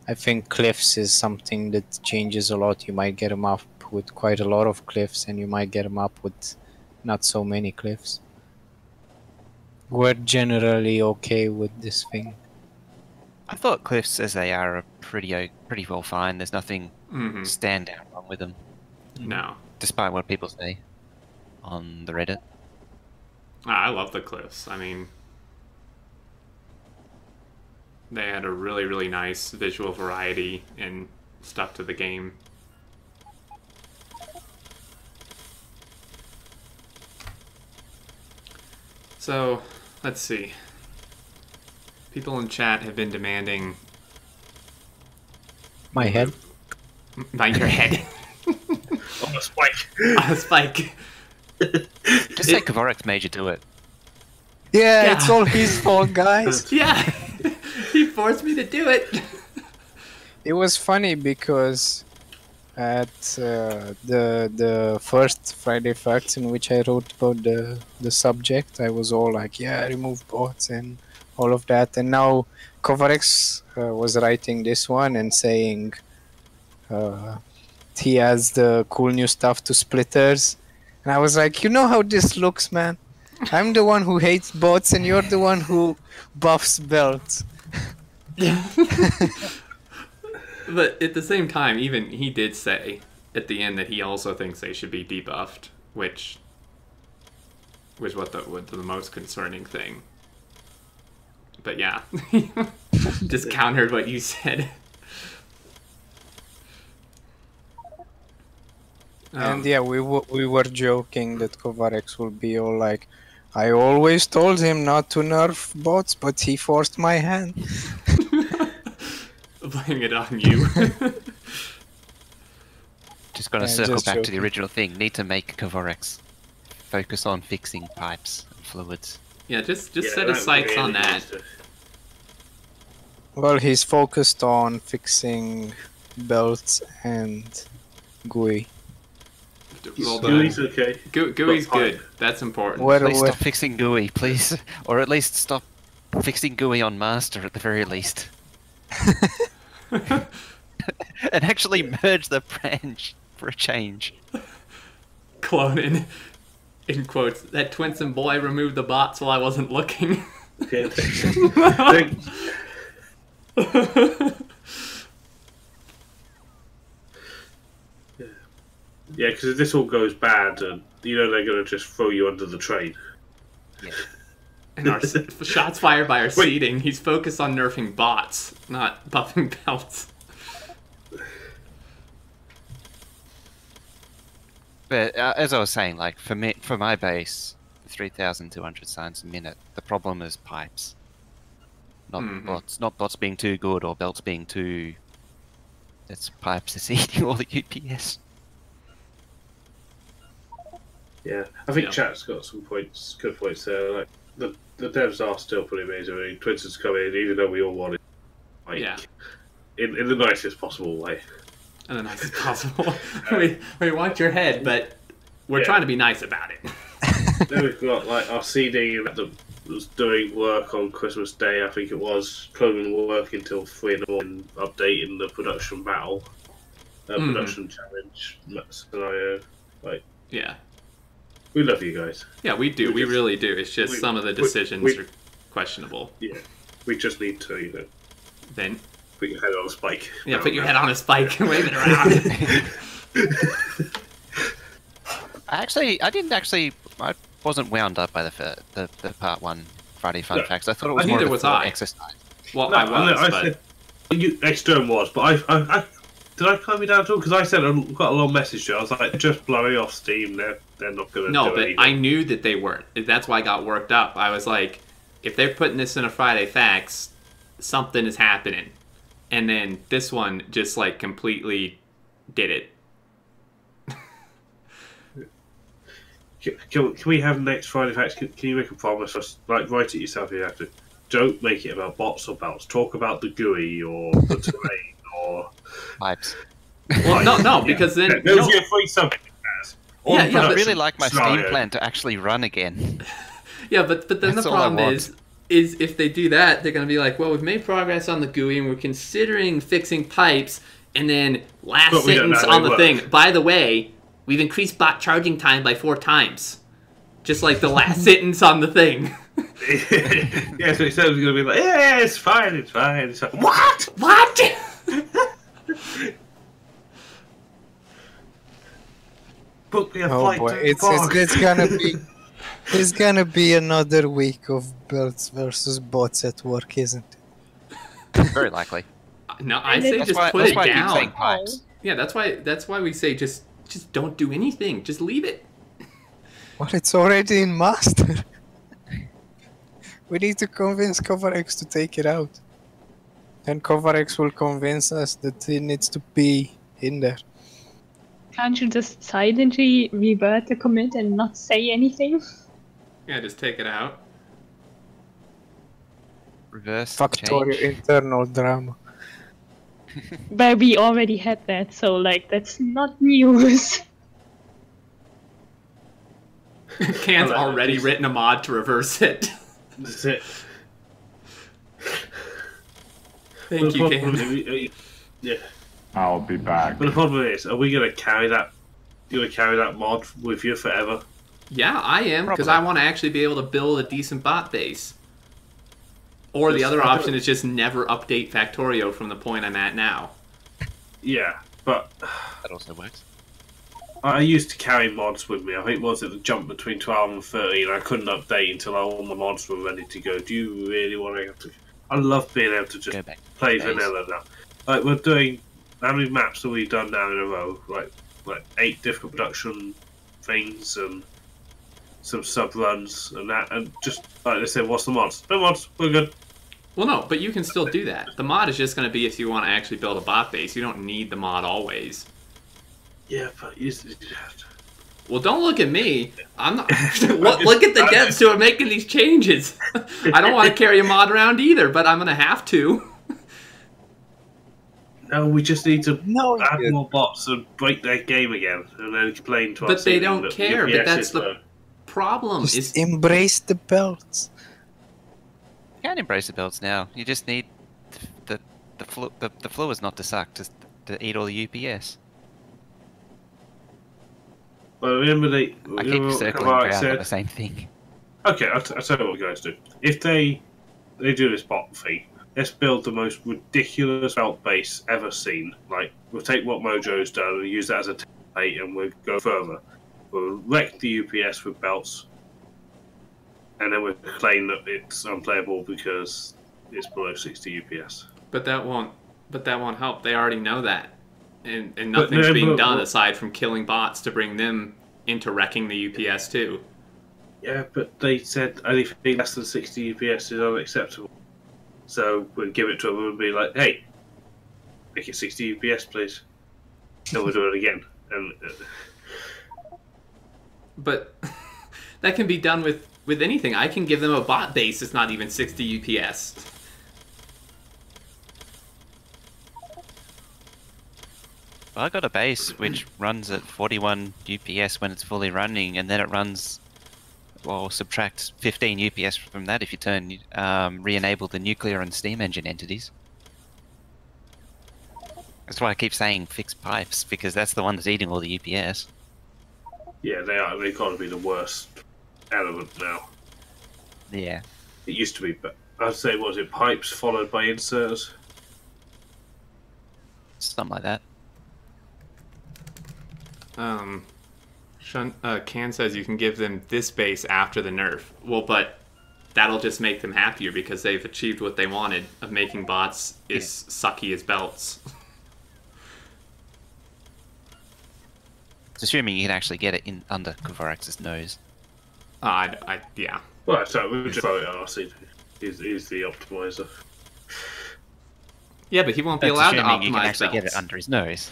I think cliffs is something that changes a lot. You might get a map with quite a lot of cliffs, and you might get a map with not so many cliffs. We're generally okay with this thing. I thought cliffs as they are pretty well fine. There's nothing standout wrong with them. No. Despite what people say on the Reddit. I love the cliffs. I mean, they had a really nice visual variety and stuff to the game. So, let's see. People in chat have been demanding... My head? Not your head. On a spike. On a spike. Just say Kavorex made you do it. Yeah, it's all his fault, guys. Yeah. He forced me to do it. It was funny because at the first Friday Facts in which I wrote about the subject, I was all like, yeah, remove bots and all of that. And now Kovarex was writing this one and saying he has the cool new stuff to splitters. And I was like, you know how this looks, man? I'm the one who hates bots and you're the one who buffs belts. Yeah. But at the same time, even he did say at the end that he also thinks they should be debuffed, which was what the most concerning thing. But yeah. Just countered what you said. And yeah, we were joking that Kovarex will be all like, I always told him not to nerf bots, but he forced my hand. Blaming it on you. Just gotta Yeah, circle just back to the joking. original thing. Need to make Kovarex focus on fixing pipes and fluids. Yeah, just Yeah, set his that sights really on that. needs to- Well, he's focused on fixing belts and GUI. Well Gooey's done. okay. GUI's But good. That's important. Where, Please where, stop fixing GUI, please. Or at least stop fixing GUI on Master at the very least. And actually merge the branch for a change. Cloning, in quotes, that Twinsen boy removed the bots while I wasn't looking. Okay, thank- yeah, because if this all goes bad, you know they're going to just throw you under the train. And our shots fired by our Wait. seeding, he's focused on nerfing bots, not buffing belts. But as I was saying, like for me, for my base, 3,200 signs a minute. The problem is pipes, not bots. Not bots being too good or belts being too. It's pipes that's eating all the UPS. Yeah, I think Yeah. chat's got some points, good points there. Like the devs are still pretty amazing. I mean, Twinsen's coming in, even though we all want it, like, Yeah. in the nicest possible way. And the nicest possible. we want your head, but we're Yeah. trying to be nice about it. Then we've got like our CD that was doing work on Christmas Day, I think it was, cloning work until 3 in the morning, updating the production battle, production challenge scenario. Like, Yeah. we love you guys. Yeah, we do. We We just- really do. It's just we- some of the we- decisions we- are questionable. Yeah, we just need to, you know, Then, put your head on a spike. yeah, put your head on a spike and wave it around. I wasn't wound up by the part 1 Friday fun No, facts. I thought it was more neither of a was thought I. exercise. Well, No, I was, I but said, Extern was, but I did I calm you down at all? Because I got a long message to you. I was like, just blowing off steam. They're not going to no, do but anything. I knew that they weren't. That's why I got worked up. I was like, if they're putting this in a Friday facts, something is happening. And then this one just like completely did it. Can we have next Friday facts? Can you make a promise? Just, like, write it yourself if you have to. Don't make it about bots or belts. Talk about the GUI or the terrain or. Pipes. Well, no, because then There's your free subject. Yeah, yeah, I but- really like my Steam scenario. plan to actually run again. yeah, but then That's the all I problem want. is if they do that, they're gonna be like, well, we've made progress on the GUI and we're considering fixing pipes, and then last But we don't know sentence how on they the work. thing. By the way, we've increased bot charging time by 4 times. Just like the last sentence on the thing. Yeah, so instead of going to be like, yeah, it's fine, it's fine. It's like, what? What? Book me a oh flight boy, to it's gonna be another week of belts versus bots at work, isn't it? Very likely. No, I And say it's- just put that's it why I keep down. saying pipes. Yeah, that's why we say just don't do anything. Just leave it. Well, it's already in master. We need to convince CoverX to take it out. And CoverX will convince us that it needs to be in there. Can't you just silently revert the commit and not say anything? Yeah, just take it out. Reverse Factorial change. internal drama. But we already had that, so like that's not news. Can's Alright, already just- written a mod to reverse it. That's it. Thank you, Can. Yeah. I'll be back. But the problem is, are we going to carry that? You going to carry that mod with you forever? Yeah, I am, because Probably. I want to actually be able to build a decent bot base. Or the Just other fucking- option is just never update Factorio from the point I'm at now. Yeah, but That also works. I used to carry mods with me. I think mods at the jump between 12 and 30, and I couldn't update until all my mods were ready to go. Do you really want to have to? I love being able to Go just back to play base. vanilla now. Like we're doing, how many maps have we done now in a row? Like 8 different production things and some sub runs and that, and just like they said, what's the mods? No mods, we're good. Well, no, but you can still do that. The mod is just going to be if you want to actually build a bot base. You don't need the mod always. Yeah, but you Well, don't look at me. I'm not. Look at the devs who are making these changes. I don't want to carry a mod around either, but I'm going to have to. no, we just need to No, add you- more bots and break their game again, and then complain to our But they team don't that care, but UPS that's is the low. problem. just Is embrace the belts. You can embrace the belts now. You just need the floors not to suck, just to eat all the UPS. Well, remember they. I keep remember what circling Kavak around on said? the same thing. Okay, I'll tell you what you guys do. If they do this bot thing, let's build the most ridiculous belt base ever seen. Like, we'll take what Mojo's done and use that as a template, and we'll go further. We'll wreck the UPS with belts, and then we'll claim that it's unplayable because it's below 60 UPS. but that won't help. They already know that, and But nothing's no, being but- done aside from killing bots to bring them into wrecking the UPS too. Yeah, but they said anything less than 60 UPS is unacceptable. So we'll give it to them and be like, hey, make it 60 UPS, please. Then we'll do it again. And But that can be done with anything. I can give them a bot base that's not even 60 UPS. Well, I got a base which runs at 41 UPS when it's fully running, and then it runs, well, subtract 15 UPS from that if you turn re-enable the nuclear and steam engine entities. That's why I keep saying fix pipes, because that's the one that's eating all the UPS. yeah, they've got to be the worst element now. Yeah. It used to be, but I'd say, what was it, pipes followed by inserters? Something like that. Can says you can give them this base after the nerf. Well, but that'll just make them happier because they've achieved what they wanted of making bots as sucky as belts. It's assuming you can actually get it in under Kovarak's nose. Yeah. Well, so we'll just throw it at RC. He's the optimizer. Yeah, but he won't be That's allowed to assuming you can optimize actually get it belts. under his nose.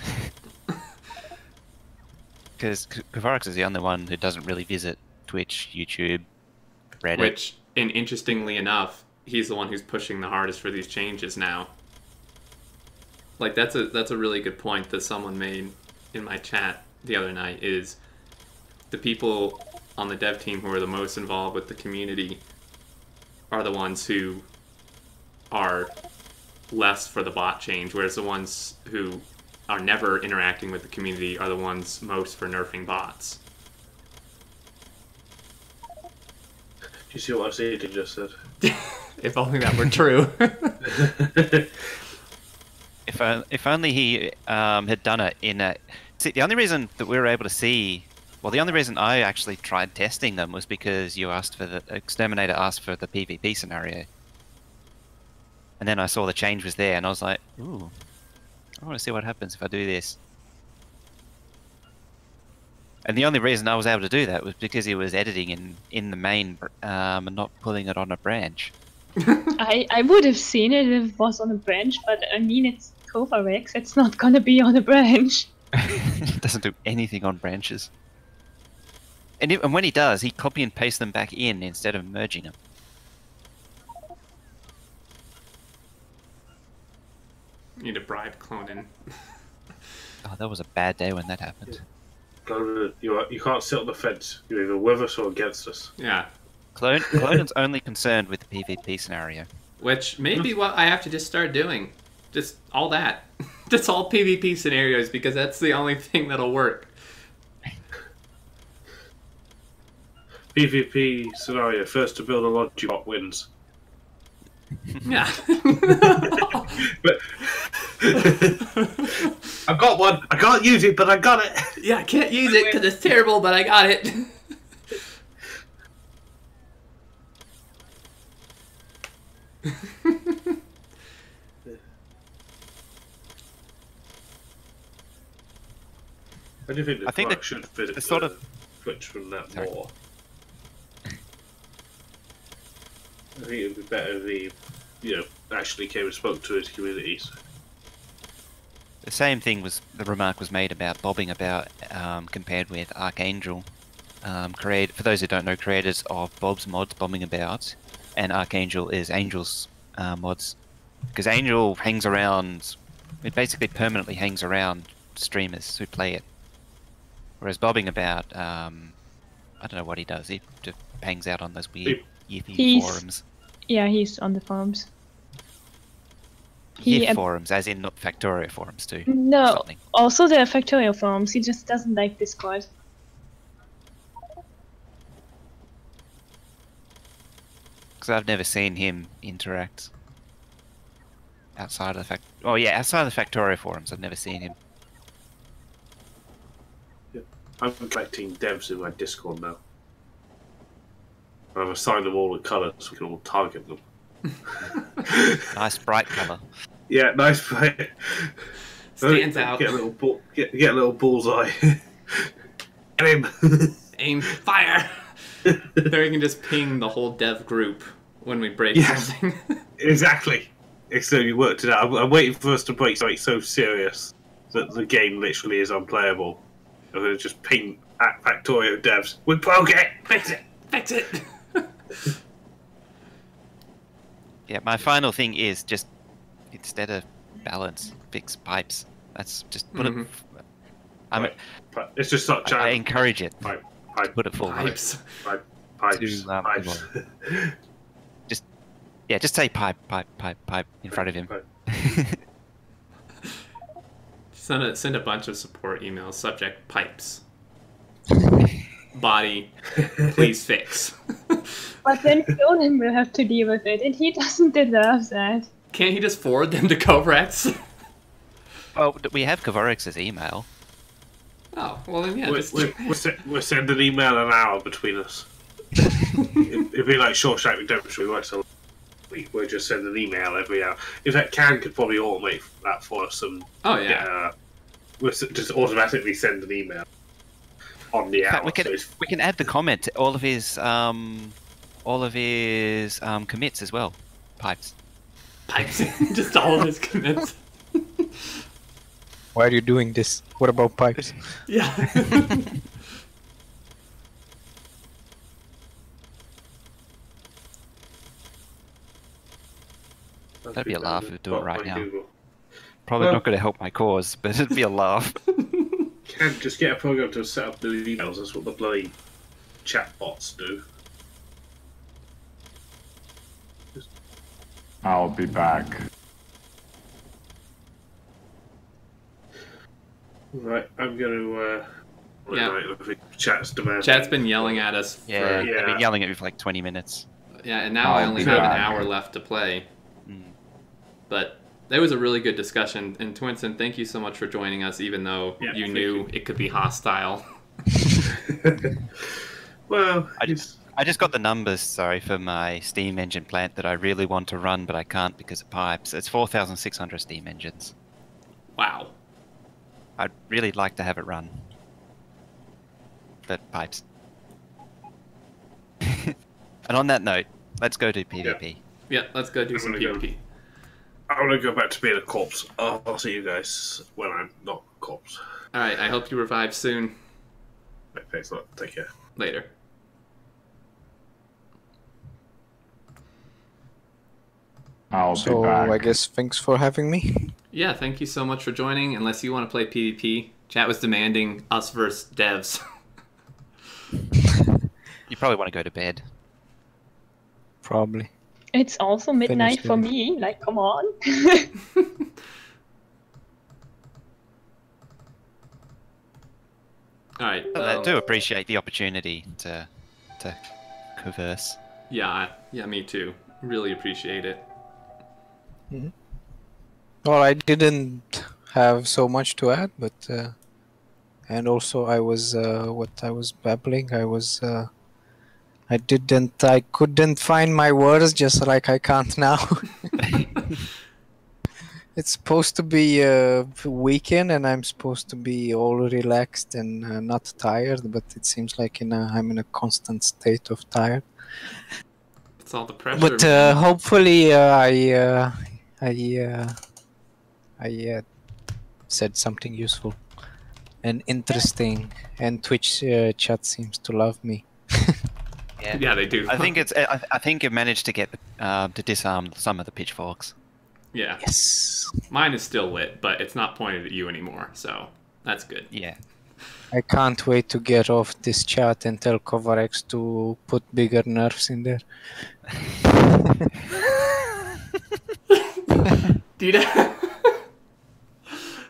Because Kovarak's is the only one who doesn't really visit Twitch, YouTube, Reddit. Which, and interestingly enough, he's the one who's pushing the hardest for these changes now. Like that's a really good point that someone made in my chat the other night. Is the people on the dev team who are the most involved with the community are the ones who are less for the bot change, whereas the ones who are never interacting with the community are the ones most for nerfing bots. Do you see what RC just said? If only that were true. If only he had done it in a... See, the only reason that we were able to see... Well, the only reason I actually tried testing them was because you asked for the... Exterminator asked for the PvP scenario. And then I saw the change was there, and I was like, ooh, I want to see what happens if I do this. And the only reason I was able to do that was because he was editing in the main and not pulling it on a branch. I would have seen it if it was on a branch, but I mean, it's Kovarex, it's not gonna be on a branch. It doesn't do anything on branches. And when he does, he copy and paste them back in instead of merging them. Need to bribe cloning. Oh, that was a bad day when that happened. You can't sit on the fence. You're either with us or against us. Yeah. Clonen's only concerned with the PvP scenario. Which may be what I have to just start doing. Just all that. Just all PvP scenarios because that's the only thing that'll work. PvP scenario: first to build a Logibot wins. Yeah. But I've got one. I can't use it, but I got it. Yeah, I can't use it because it's terrible, but I got it. I do think the I think product should visit the sort of Twitch from that Sorry. more. I think it would be better if he, actually came and spoke to his communities. the same thing was the remark was made about bobbing about compared with Archangel. For those who don't know, creators of Bob's mods bombing about, and Archangel is Angel's mods, because Angel hangs around. It basically permanently hangs around streamers who play it, whereas bobbing about, I don't know what he does. He just hangs out on those weird yiffy forums. Yeah, he's on the forums. Yiff forums, as in not Factorio forums too. No, Something. also the Factorio forums. He just doesn't like Discord. Because I've never seen him interact outside of the outside of the Factorio forums. I've never seen him. I'm collecting devs in my Discord now. I've assigned them all the colours so we can all target them. Nice bright colour. Yeah, nice play. Stands out. Get a little bullseye. Get him. Aim, fire! Then we can just ping the whole dev group when we break Yes. something. Exactly. So you worked it out. I'm waiting for us to break something so serious that the game literally is unplayable. I'm going to just ping at Factorio devs. We broke it! Fix it! Fix it! Yeah, my final thing is just instead of balance, fix pipes. That's just put it. Right. It's just such I encourage it. Pipe. Put it full. Pipes. Pipes. To, just say pipe in front of him. Send a bunch of support emails. Subject: pipes. Body, please fix. But then Conan will have to deal with it, and he doesn't deserve that. Can't he just forward them to Covrex? Oh, we have Kavorix's email. Oh, well then yeah. We'll send an email an hour between us. It'd be like Shawshank Redemption. We'll just send an email every hour. In fact, Can could probably automate that for us. And Oh yeah. we'll just automatically send an email on the In hour. fact, we can add the comment to all of his commits as well. Pipes. Pipes. Just all of his commits. Why are you doing this? What about pipes? Yeah. That'd be a laugh if we do it right now. Probably not going to help my cause, but it'd be a laugh. Can just get a program to set up new emails. That's what the bloody chatbots do. I'll be back. Right, I'm going to. Yeah. I think chat's demanding. Chat's been yelling at us. Yeah, For, I've been yelling at me for like 20 minutes. yeah, and now I I'll only be have an back. hour left to play. But that was a really good discussion. And Twinsen, thank you so much for joining us, even though Yeah, you thank knew you. it could be hostile. Well, I just got the numbers, for my steam engine plant that I really want to run, but I can't because of pipes. It's 4,600 steam engines. Wow. I'd really like to have it run. But pipes. And on that note, let's go to PvP. Yeah, let's go do I'm some gonna go. PvP. I want to go back to being a corpse. I'll see you guys when I'm not a corpse. Alright, I hope you revive soon. Right, thanks a lot. Take care. Later. I'll So be back. I guess thanks for having me. Yeah, thank you so much for joining. Unless you want to play PvP, chat was demanding us versus devs. You probably want to go to bed. Probably. It's also midnight Finished for it. me. Like, come on. Alright. I do appreciate the opportunity to converse. Yeah, me too. Really appreciate it. Well, I didn't have so much to add, but and also I was what I was babbling. I couldn't find my words, just like I can't now. It's supposed to be a weekend, and I'm supposed to be all relaxed and not tired. But it seems like I'm in a constant state of tired. It's all the pressure, But man. hopefully, I said something useful and interesting, and Twitch chat seems to love me. Yeah. Yeah, they do. I think it's. I think you've managed to get to disarm some of the pitchforks. Yeah. Yes. Mine is still lit, but it's not pointed at you anymore, so that's good. Yeah. I can't wait to get off this chat and tell Kovarex to put bigger nerfs in there. Dude,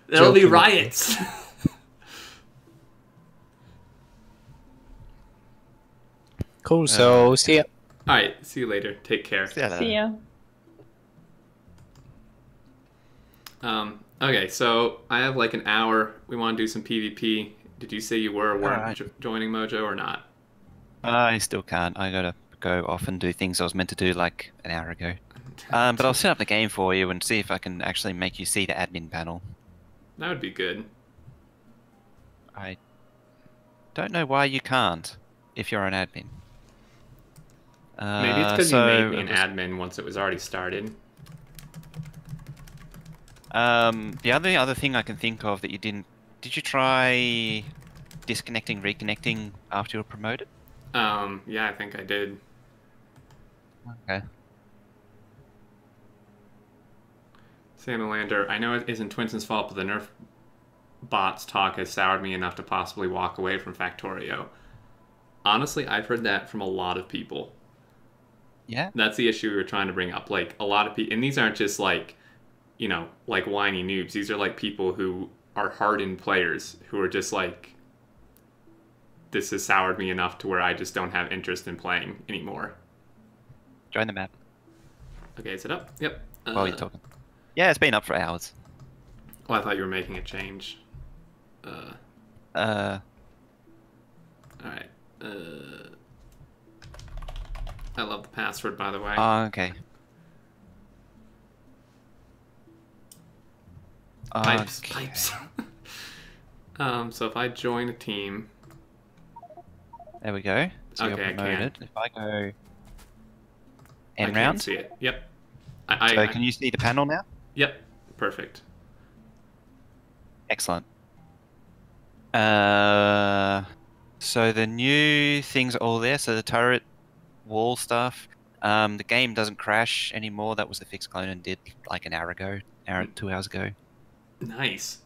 there'll be Joking. riots. Cool. So see ya. All right, see you later. Take care. See ya. Okay, so I have like an hour. We want to do some PvP. Did you say you were or weren't Alright. joining Mojo or not? I still can't. I gotta go off and do things I was meant to do like an hour ago. But I'll set up the game for you and see if I can actually make you see the admin panel. That would be good. I don't know why you can't if you're an admin. Maybe it's because so you made me an it was- admin once it was already started. The other thing I can think of that you didn't... Did you try disconnecting, reconnecting after you were promoted? Yeah, I think I did. Okay. Samolander, I know it isn't Twinsen's fault, but the Nerf bots talk has soured me enough to possibly walk away from Factorio. Honestly, I've heard that from a lot of people. Yeah? That's the issue we were trying to bring up. Like, a lot of people, and these aren't just like, you know, like whiny noobs. These are like people who are hardened players who are just like, this has soured me enough to where I just don't have interest in playing anymore. Join the map Okay, is it up? Yep. while you're talking. Yeah, it's been up for hours. Oh, I thought you were making a change. Uh, Alright. I love the password, by the way. okay. Pipes. Okay. Pipes. So if I join a team... There we go. So Okay, I you're can. promoted. If I go I end can't round, see it. Yep. so can you see the panel now? Yep. Perfect. Excellent. So the new things are all there. So the turret, wall stuff. The game doesn't crash anymore. That was the fix Clonan did like an hour ago, 2 hours ago. Nice.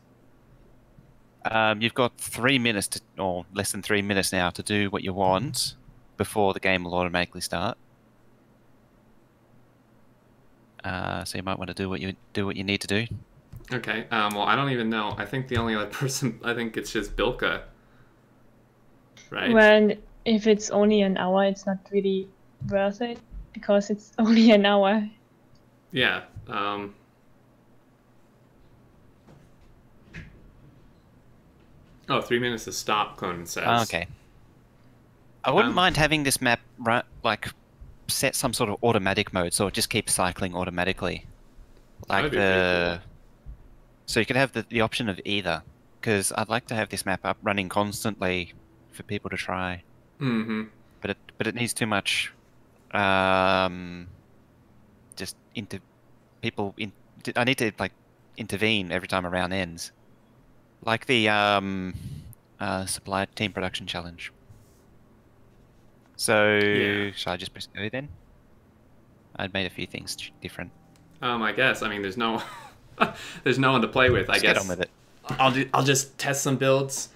You've got 3 minutes to, or less than 3 minutes now to do what you want before the game will automatically start. So you might want to do what you need to do. Okay. Well, I don't even know. I think the only other person... I think it's just Bilka. Right? Well, if it's only an hour, it's not really worth it because it's only an hour. Yeah. Oh, 3 minutes to stop, Clonan says. Okay. I wouldn't Um, mind having this map like set some sort of automatic mode, so it just keeps cycling automatically. Like That'd be pretty so you could have the option of either, because I'd like to have this map up running constantly for people to try. Mm-hmm. But it needs too much. Just into people. I need to like intervene every time a round ends, like the supply team production challenge. So Yeah. should I just press go then? I'd made a few things different. I guess. I mean, there's no... there's no one to play with, I Just guess. get on with it. I'll just test some builds.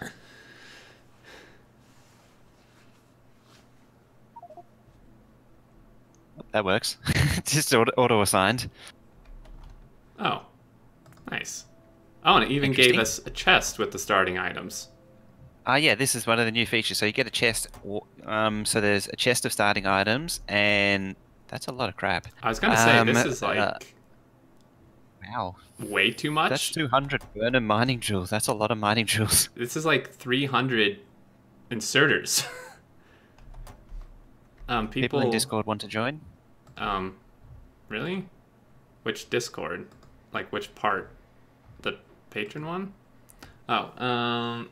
That works. Just auto assigned. Oh. Nice. Oh, and it even gave Interesting. us a chest with the starting items. Yeah, this is one of the new features. So you get a chest. So there's a chest of starting items, and that's a lot of crap. I was gonna say, this is like Wow, way too much. that's 200 burner mining jewels. That's a lot of mining jewels. This is like 300 inserters. People in Discord want to join. Really? Which Discord? Like which part? The patron one? Oh,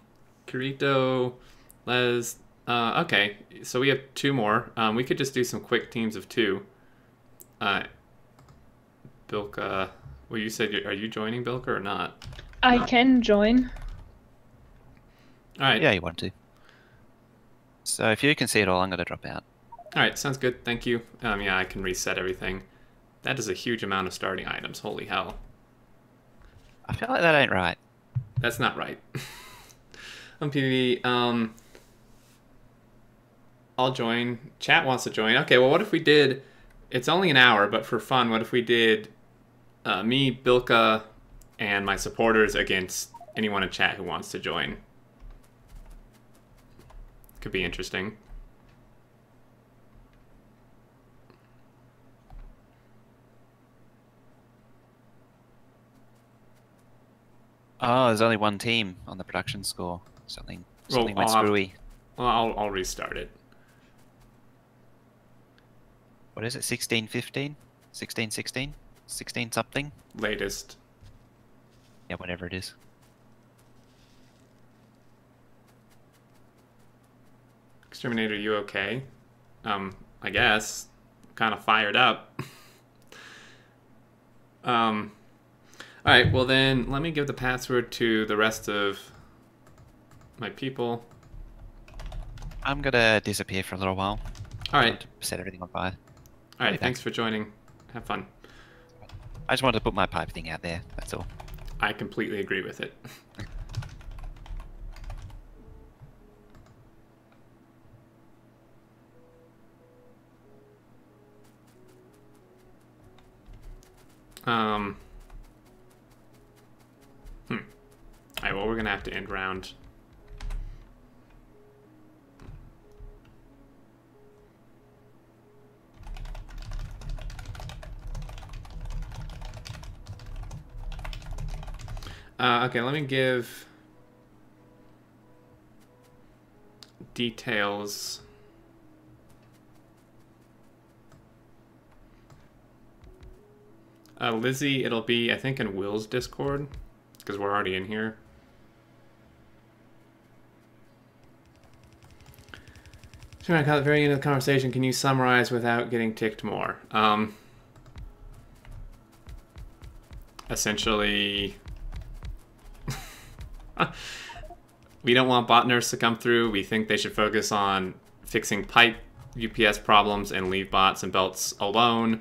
Kirito, Les. Okay, so we have 2 more. We could just do some quick teams of 2. Bilka. Well, you said are you joining Bilka or not? I can join. All right. Yeah, you want to. So if you can see it all, I'm going to drop out. All right, sounds good. Thank you. Yeah, I can reset everything. That is a huge amount of starting items. Holy hell. I feel like that ain't right. That's not right. PvP, I'll join. Chat wants to join. Okay, well, what if we did... It's only an hour, but for fun, what if we did me, Bilka, and my supporters against anyone in chat who wants to join? Could be interesting. Oh, there's only one team on the production score. Something went I'll screwy. Well, I'll restart it. What is it? 1615? 1616? 16 something? Latest. Yeah, whatever it is. Exterminator, you okay? I guess. Kind of fired up. Alright, well then, let me give the password to the rest of my people. I'm gonna disappear for a little while. Alright. Set everything on fire. Alright, thanks for joining. Have fun. I just wanted to put my pipe thing out there, that's all. I completely agree with it. Alright, well, we're gonna have to end round. Okay, let me give details. Lizzie, it'll be, I think, in Will's Discord, because we're already in here. So at the very end of the conversation, can you summarize without getting ticked more? Essentially, we don't want bot nerfs to come through. We think they should focus on fixing pipe UPS problems and leave bots and belts alone.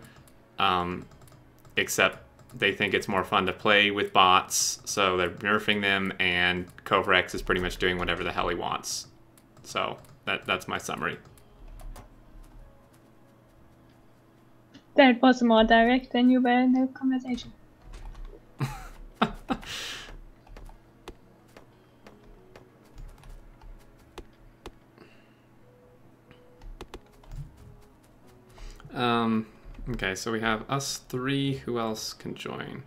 Except they think it's more fun to play with bots, so they're nerfing them, and Covrex is pretty much doing whatever the hell he wants. So that's my summary. That was more direct than you were in the conversation. Okay, so we have us 3. Who else can join?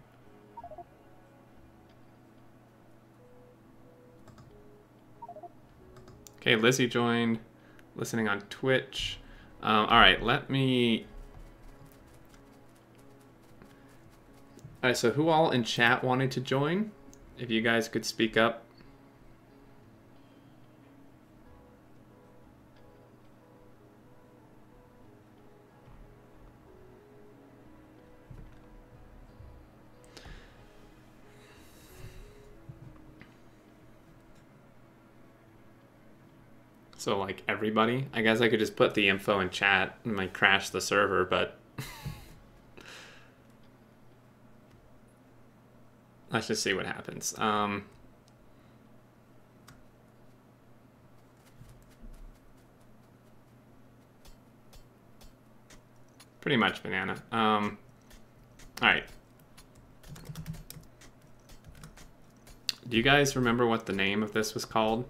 Okay, Lizzie joined. Listening on Twitch. Alright, let me... Alright, so who all in chat wanted to join? If you guys could speak up. So, like, everybody? I guess I could just put the info in chat and, like, crash the server, but... Let's just see what happens. Pretty much banana. Alright. Do you guys remember what the name of this was called?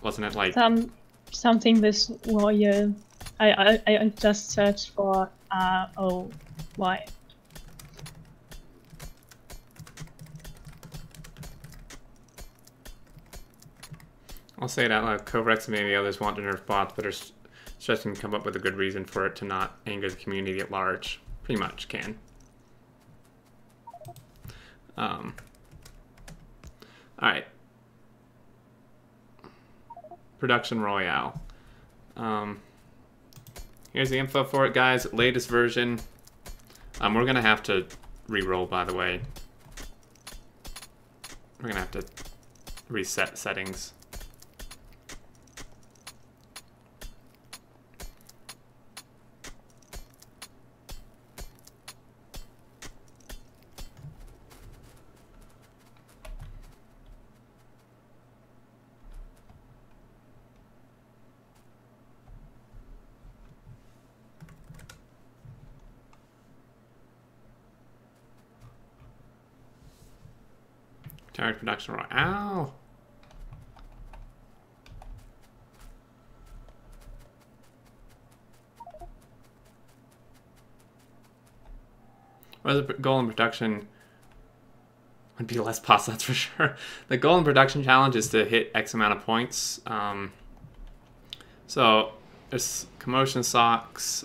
Wasn't it like... Something with royal. I just searched for ROY. I'll say it out loud. Covrex and maybe others want to nerf bots, but are stressing to come up with a good reason for it to not anger the community at large. Pretty much can. Alright. Production Royale. Here's the info for it, guys. Latest version. We're going to have to re-roll, by the way. We're going to have to reset settings. Target production roll. Ow! Well, the goal in production would be less pots, that's for sure. The goal in production challenge is to hit X amount of points. So there's commotion socks.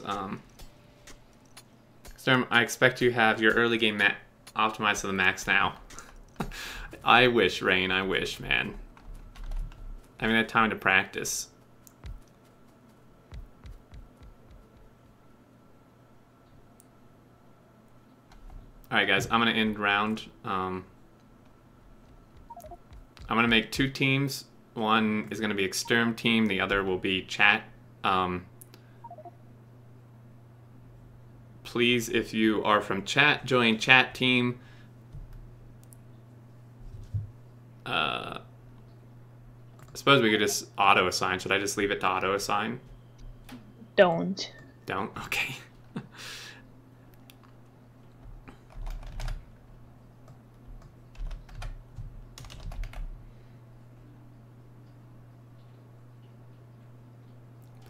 Storm, I expect you have your early game optimized to the max now. I wish, Rain, I wish, man. I haven't had time to practice. Alright guys, I'm gonna end round. I'm gonna make 2 teams. One is gonna be Exterm team, the other will be chat. Please, if you are from chat, join chat team. I suppose we could just auto-assign. Should I just leave it to auto-assign? Don't. Don't? Okay.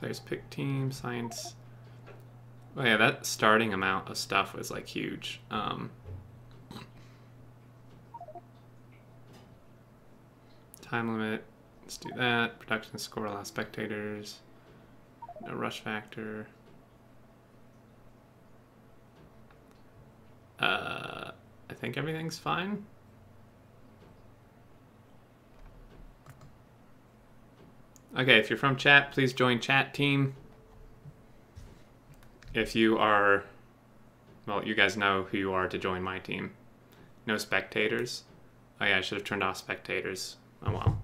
Players pick team, science. Oh yeah, that starting amount of stuff was like huge. Time limit. Let's do that. Production score, allow spectators. No rush factor. I think everything's fine. Okay, if you're from chat, please join chat team. If you are, well, you guys know who you are to join my team. No spectators. Oh yeah, I should have turned off spectators. Oh well.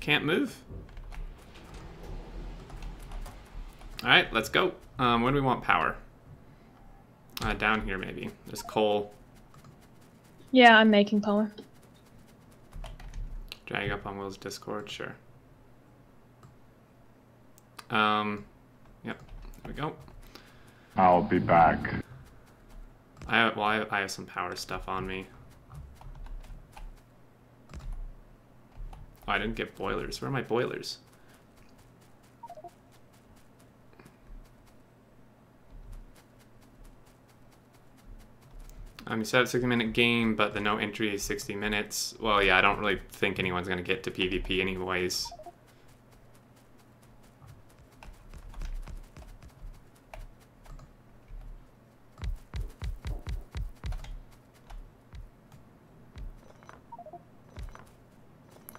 Can't move. Alright, let's go. Where do we want power? Down here, maybe. There's coal. Yeah, I'm making power. Drag up on Will's Discord, sure. Yep, there we go. I'll be back. I have some power stuff on me. Oh, I didn't get boilers. Where are my boilers? You said it's a 60-minute game, but the no entry is 60 minutes. Well, yeah, I don't really think anyone's going to get to PvP anyways.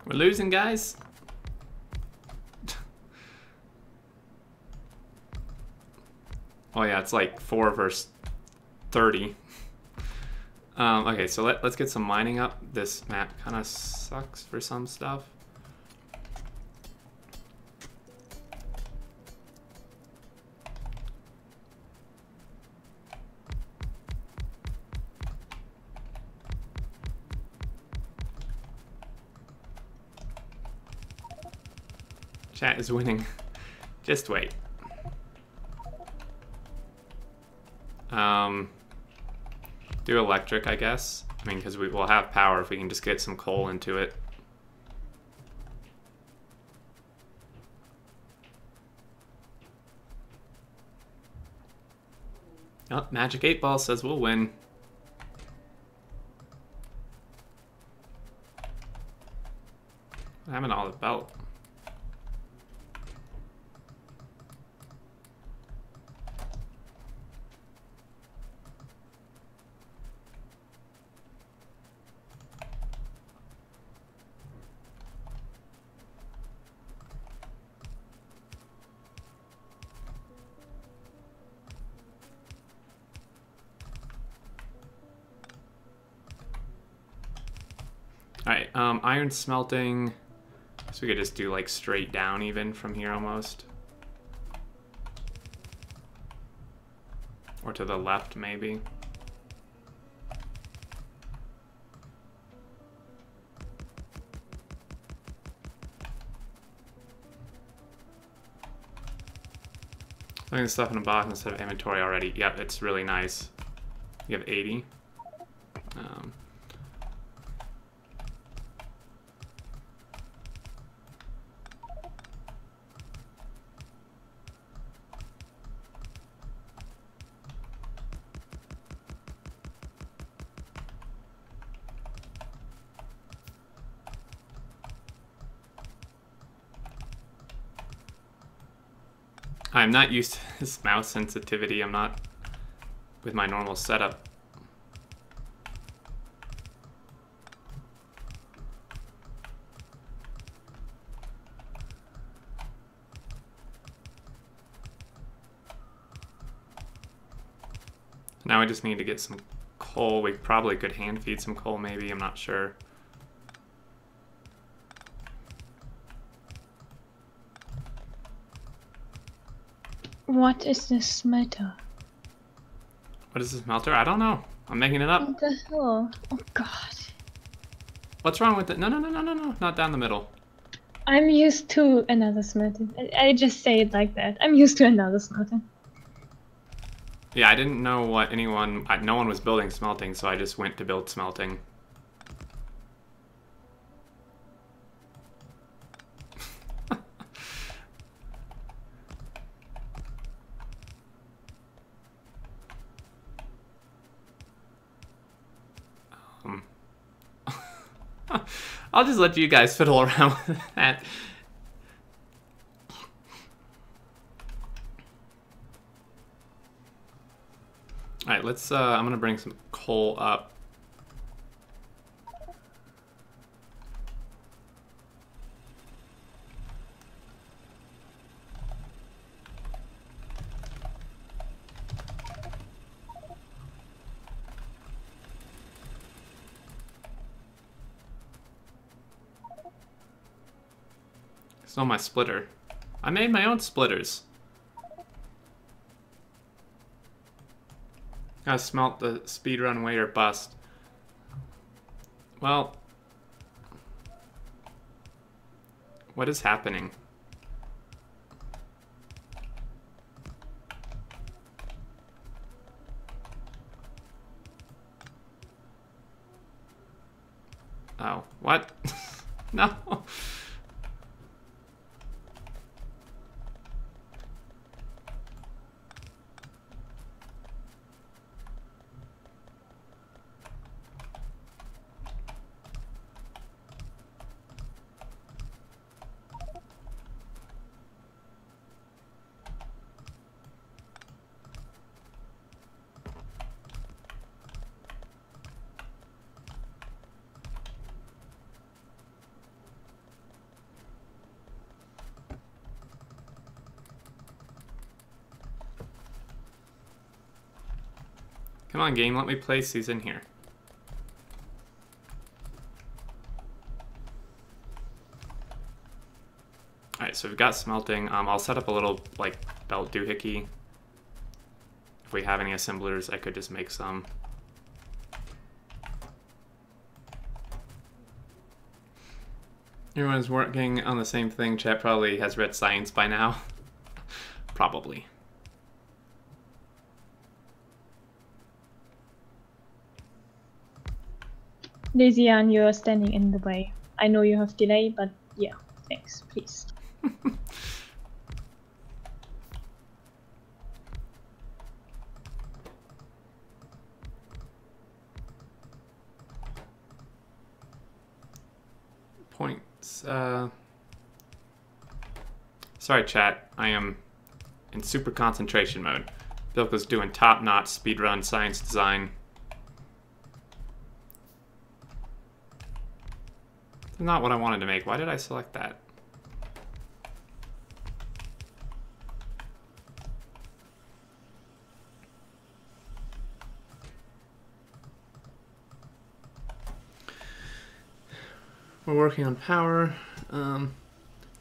We're losing, guys. Oh yeah, it's like 4 versus 30. Okay, so let's get some mining up. This map kind of sucks for some stuff. Chat is winning. Just wait. Do electric, I guess. I mean, because we will have power if we can just get some coal into it. Oh, Magic 8 Ball says we'll win. I haven't all the belt. Alright, iron smelting. So we could just do like straight down even from here almost. Or to the left maybe. Look at the stuff in the box instead of inventory already. Yep, it's really nice. You have 80. I'm not used to this mouse sensitivity. I'm not with my normal setup. Now I just need to get some coal. We probably could hand feed some coal maybe, I'm not sure. What is this smelter? What is this smelter? I don't know. I'm making it up. What the hell? Oh god. What's wrong with it? No, not down the middle. I'm used to another smelter. I just say it like that. I'm used to another smelter. Yeah, I didn't know what anyone... no one was building smelting, so I just went to build smelting. I'll just let you guys fiddle around with that. Alright, let's, I'm gonna bring some coal up. It's not my splitter. I made my own splitters. Gotta smelt the speedrun way or bust. Well, what is happening? Oh, what? No. Come on, game, let me place these in here. Alright, so we've got smelting. I'll set up a little, like, belt doohickey. If we have any assemblers, I could just make some. Everyone's working on the same thing. Chat probably has read science by now. Probably. Lysian, you're standing in the way. I know you have delay, but yeah, thanks, please. Sorry, chat. I am in super concentration mode. Bilka's doing top-notch speedrun science design. It's not what I wanted to make. Why did I select that? We're working on power.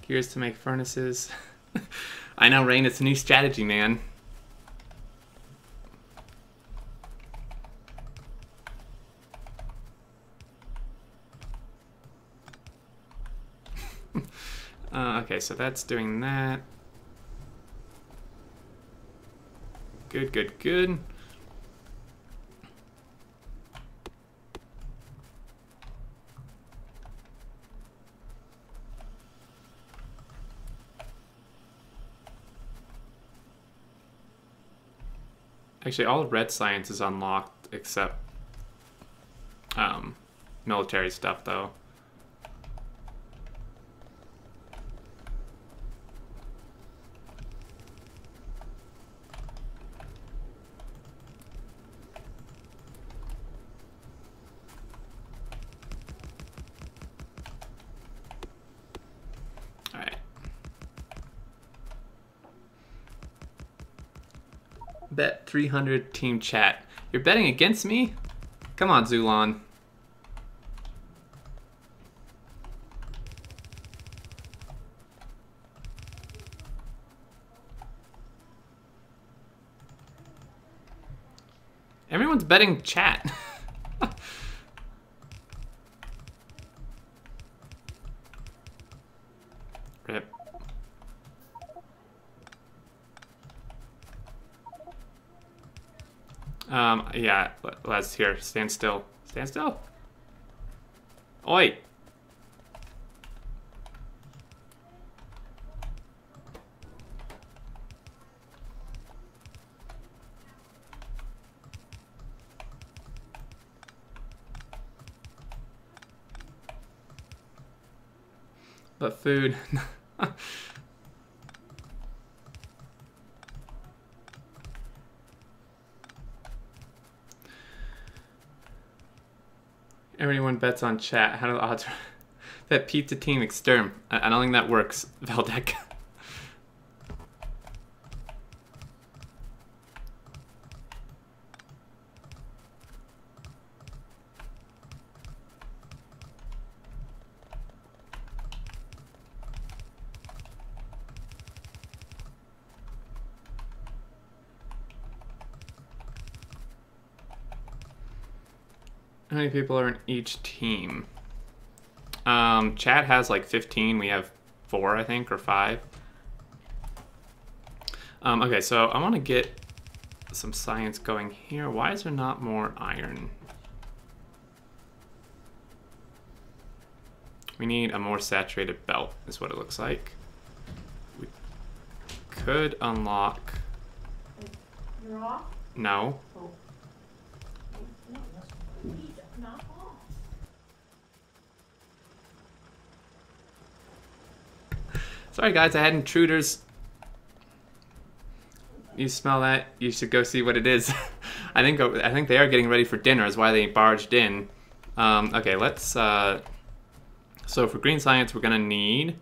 Gears to make furnaces. I know, Rain, it's a new strategy, man. Okay, so that's doing that. Good, good, good. Actually, all red science is unlocked except military stuff, though. Bet 300 team chat. You're betting against me? Come on, Zulon. Everyone's betting chat. Rip. Yeah, let's here. Stand still. Stand still. Oi. But food. Everyone bets on chat. How do the odds? That pizza team exterm. I don't think that works, Veldek. How many people are in each team? Chat has like 15. We have 4, I think, or 5. Okay, so I want to get some science going here. Why is there not more iron? We need a more saturated belt, is what it looks like. We could unlock... You're off? No. Oh. No, he's not off. Sorry guys, I had intruders. You smell that? You should go see what it is. I think they are getting ready for dinner, is why they barged in. Okay, let's... So for green science, we're gonna need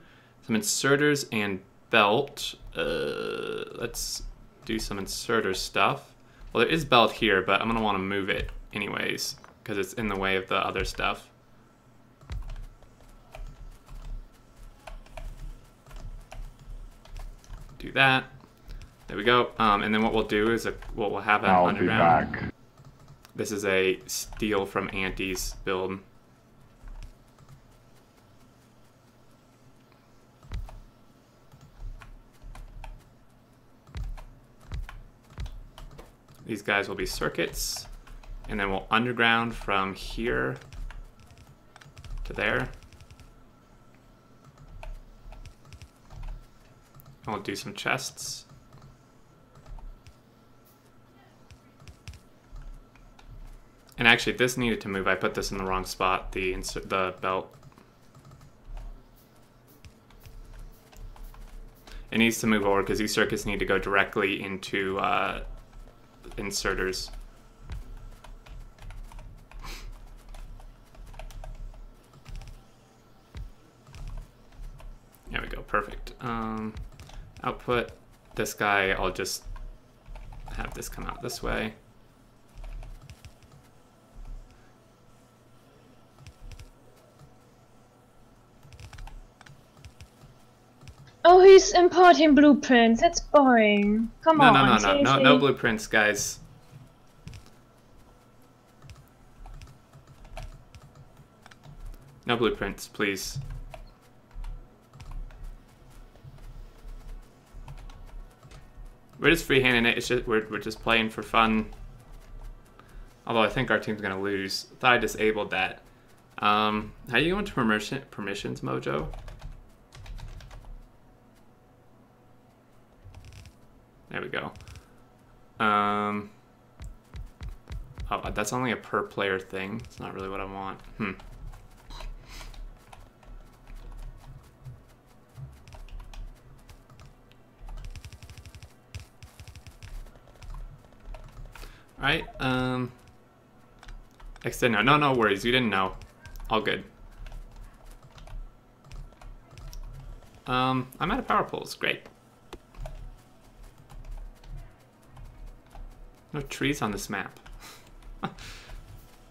some inserters and belt. Let's do some inserter stuff. Well, there is belt here, but I'm gonna want to move it anyways, because it's in the way of the other stuff. Do that. There we go. And then what we'll do is we'll have an underground. I'll be back. This is a steal from Auntie's build. These guys will be circuits, and then we'll underground from here to there. And we'll do some chests. And actually, this needed to move. I put this in the wrong spot, the belt. It needs to move over because these circuits need to go directly into inserters. There we go, perfect. Output, this guy, I'll just have this come out this way. Oh, he's importing blueprints. That's boring. Come on. No seriously. blueprints, guys. No blueprints, please. We're just freehanding it. It's just we're just playing for fun. Although I think our team's gonna lose. Thought I disabled that. How do you go into permissions, Mojo? There we go. Oh, that's only a per player thing. It's not really what I want. Alright, extend now. No worries, you didn't know. All good. I'm out of power poles, great. No trees on this map.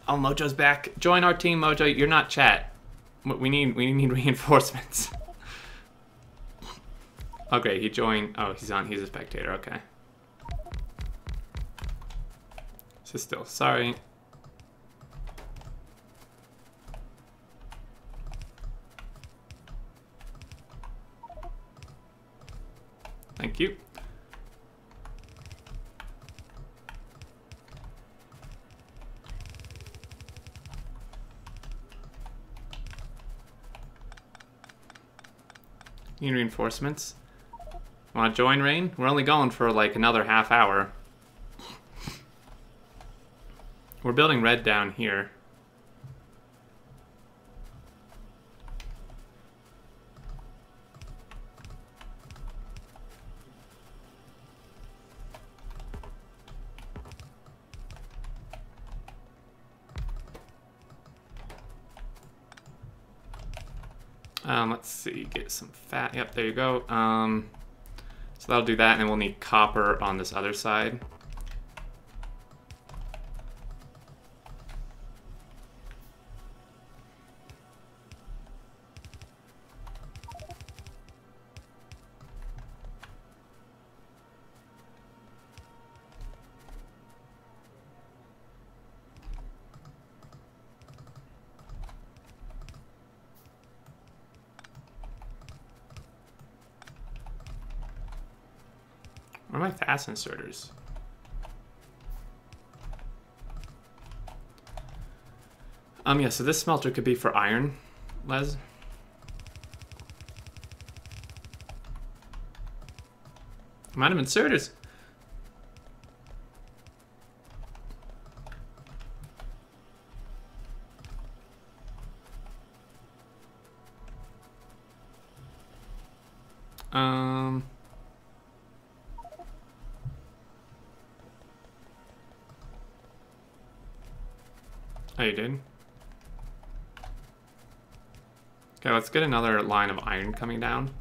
Oh, Mojo's back. Join our team, Mojo. You're not chat. We need reinforcements. Okay, he joined. Oh, he's a spectator. Okay. So still, sorry. Thank you. Need reinforcements. Want to join, Rain? We're only going for like another half hour. We're building red down here. Let's see, get some fat. Yep, there you go. So that'll do that, and then we'll need copper on this other side. Where are my fast inserters? Yeah, so this smelter could be for iron, Les. Amount of inserters. Oh, you did? Okay, let's get another line of iron coming down.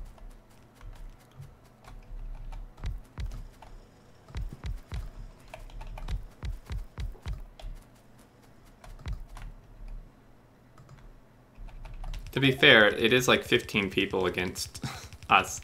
To be fair, it is like 15 people against us.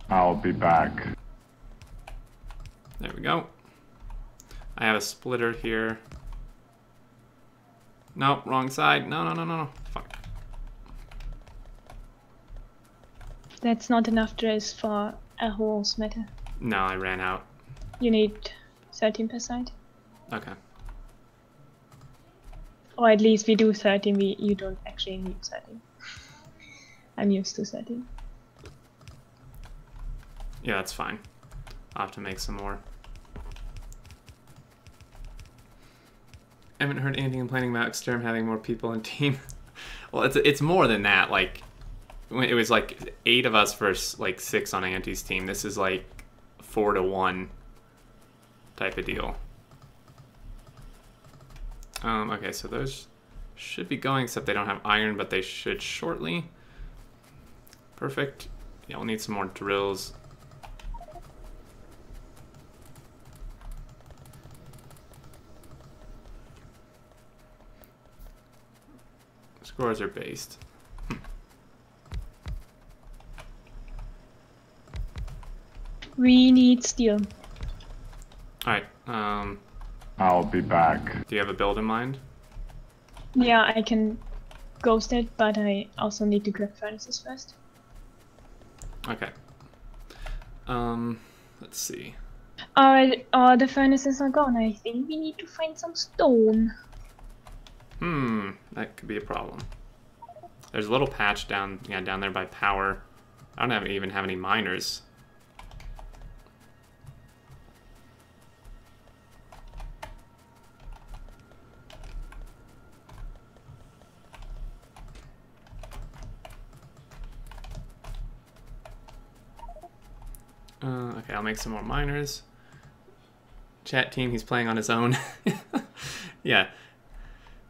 I'll be back. There we go. I have a splitter here. Nope, wrong side. No. Fuck. That's not enough dress for a whole smetter. No, I ran out. You need 13%. Okay. Or at least we do 13, you don't actually need 13. I'm used to 13. Yeah, that's fine. I'll have to make some more. I haven't heard anything complaining about Exterm having more people in team. Well, it's more than that. Like, it was like 8 of us versus like 6 on Auntie's team. This is like 4 to 1 type of deal. Okay, so those should be going, except they don't have iron, but they should shortly. Perfect. Yeah, we'll need some more drills. Scores are based. We need steel. Alright, I'll be back. do you have a build in mind? Yeah, I can ghost it, but I also need to grab furnaces first. Okay. Let's see. Alright, the furnaces are gone. I think we need to find some stone. That could be a problem. There's a little patch down there by power. I don't even have any miners. Okay, I'll make some more miners. Chat team, he's playing on his own. Yeah.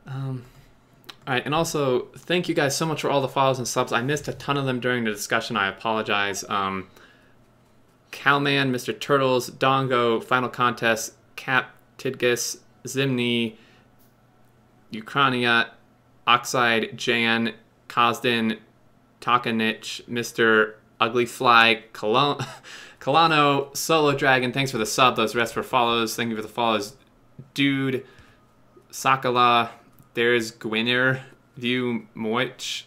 Alright, and also, thank you guys so much for all the follows and subs. I missed a ton of them during the discussion. I apologize. Cowman, Mr. Turtles, Dongo, Final Contest, Cap, Tidgus, Zimni, Ukrania, Oxide, Jan, Kosdin, Takanich, Mr. Ugly Fly, Kalano, Solo Dragon, thanks for the sub. Those rest for follows. Thank you for the follows. Dude, Sakala, there's Gwynir, View Moich,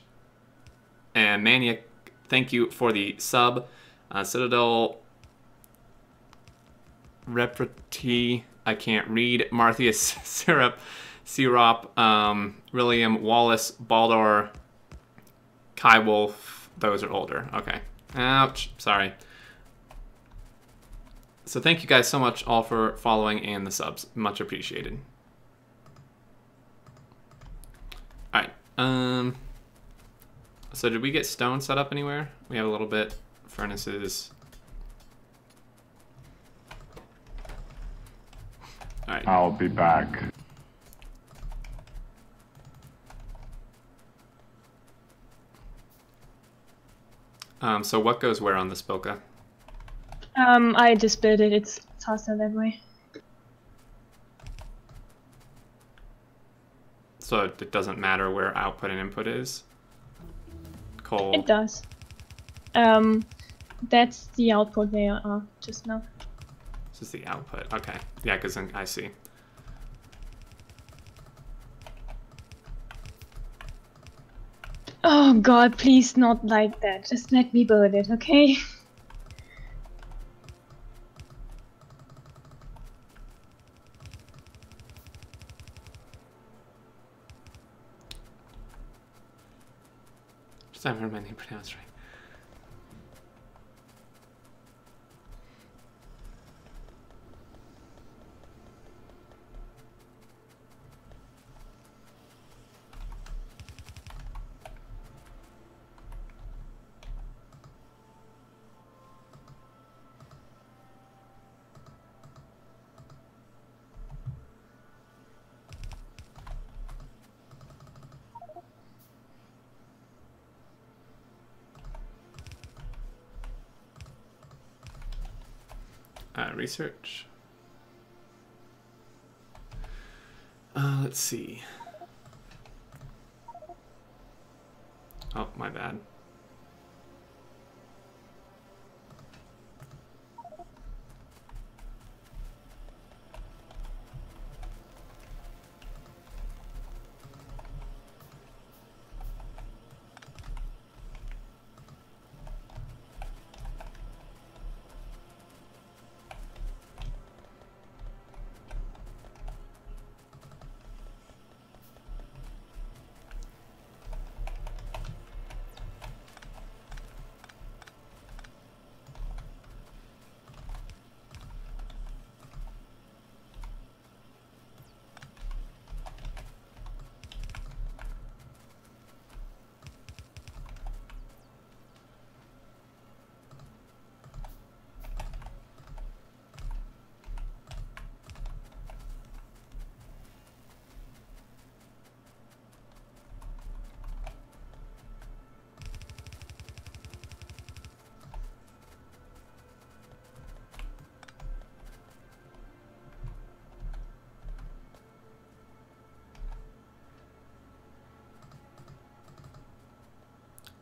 and Maniac, thank you for the sub. Citadel, Repreti, I can't read. Marthius Sirop, William, Wallace, Baldor, Kai Wolf, those are older. Okay. Ouch, sorry. So thank you guys so much all for following and the subs. Much appreciated. Alright, so did we get stone set up anywhere? We have a little bit. Furnaces. Alright. I'll be back. So what goes where on this Bilka? I just built it. It's faster that way. So it doesn't matter where output and input is? Coal. It does. That's the output they are just now. This is the output. Okay. Yeah, because I see. Oh god, please not like that. Just let me build it, okay? Just haven't heard my name pronounced right. Research. Let's see. Oh, my bad.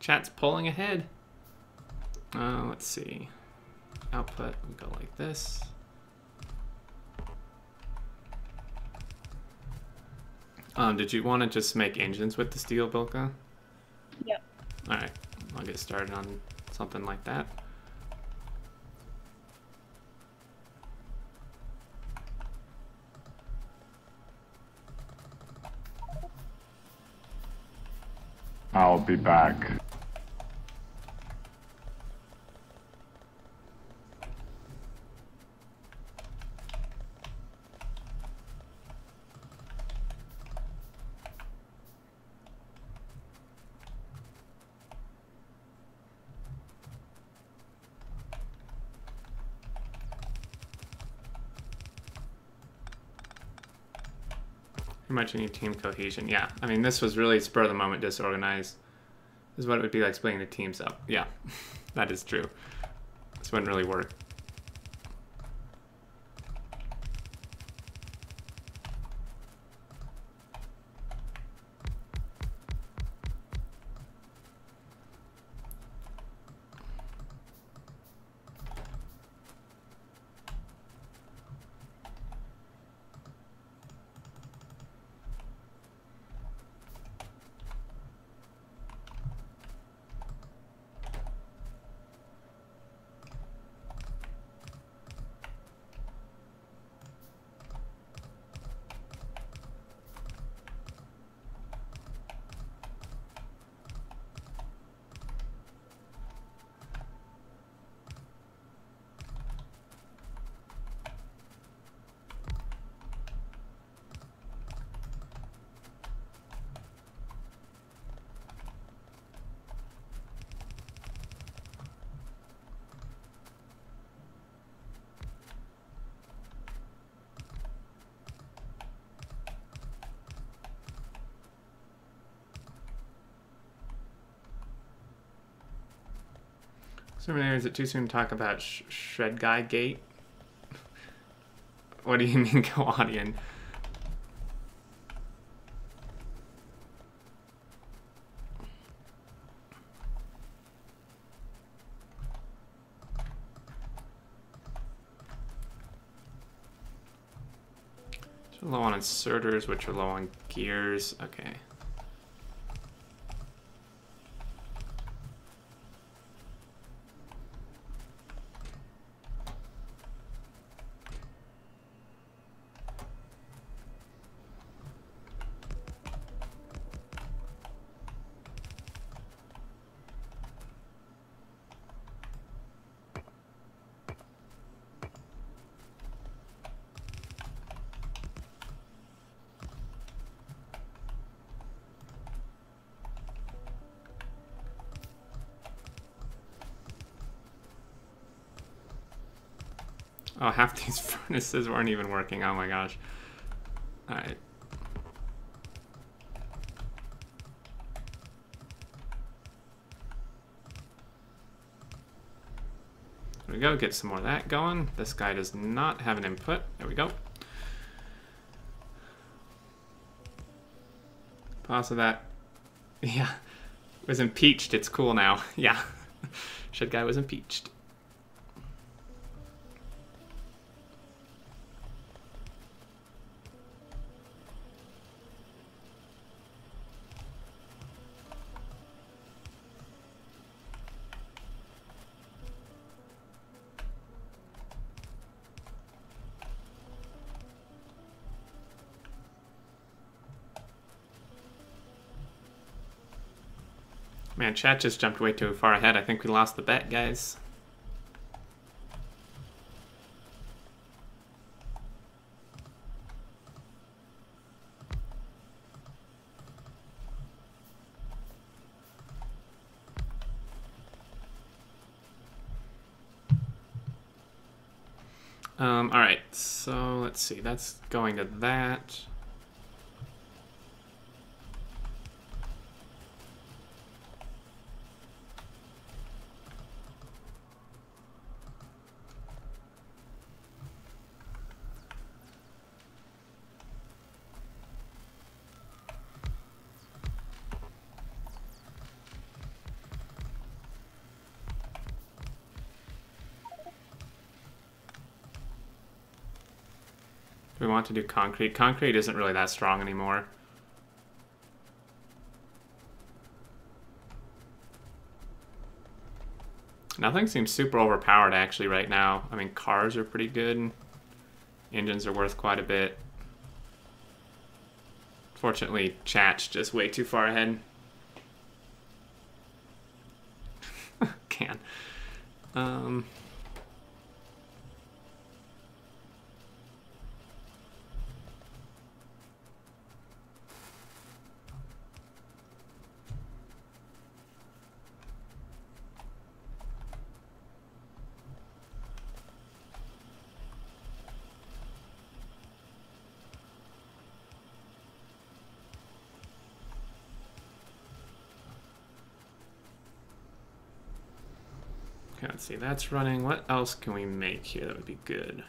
Chat's pulling ahead. Let's see. Output, we go like this. Did you want to just make engines with the steel, Bilka? Yep. Alright, I'll get started on something like that. I'll be back. Pretty much you need team cohesion. Yeah, I mean, this was really spur of the moment disorganized. This is what it would be like splitting the teams up. Yeah, that is true. This wouldn't really work. Terminator, is it too soon to talk about Shred Guy Gate? What do you mean, Kawadian? Which are low on inserters, which are low on gears. Okay. Oh, half these furnaces weren't even working. Oh my gosh. Alright. There we go. Get some more of that going. This guy does not have an input. There we go. Pause of that. Yeah. Was impeached. It's cool now. Yeah. Shed guy was impeached. Man, chat just jumped way too far ahead. I think we lost the bet, guys. All right, so let's see. That's going to that. we want to do concrete. Concrete isn't really that strong anymore. Nothing seems super overpowered actually right now. I mean, cars are pretty good. Engines are worth quite a bit. Fortunately, chat's just way too far ahead. Can. Okay, let's see, that's running. What else can we make here that would be good?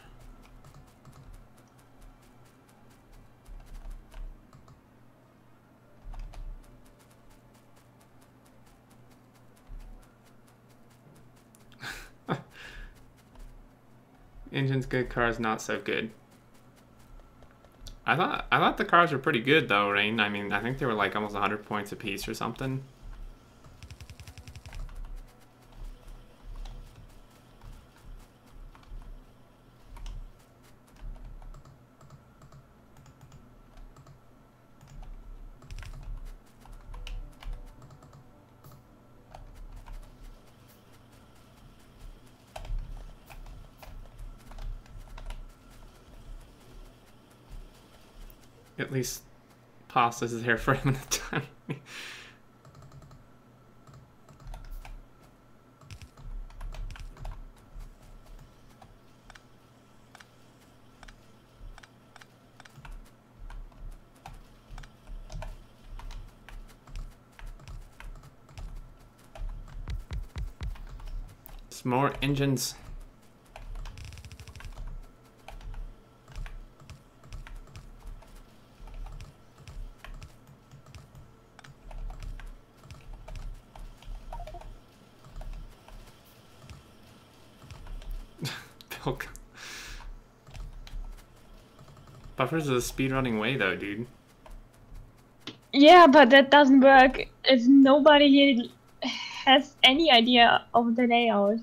Engine's good, cars not so good. I thought the cars were pretty good though, Rain. I mean, I think they were like almost 100 points apiece or something. At least Pasta's is here for him at the time. Some more engines. Bilka. Buffers is a speedrunning way though, dude. Yeah, but that doesn't work if nobody here has any idea of the layout.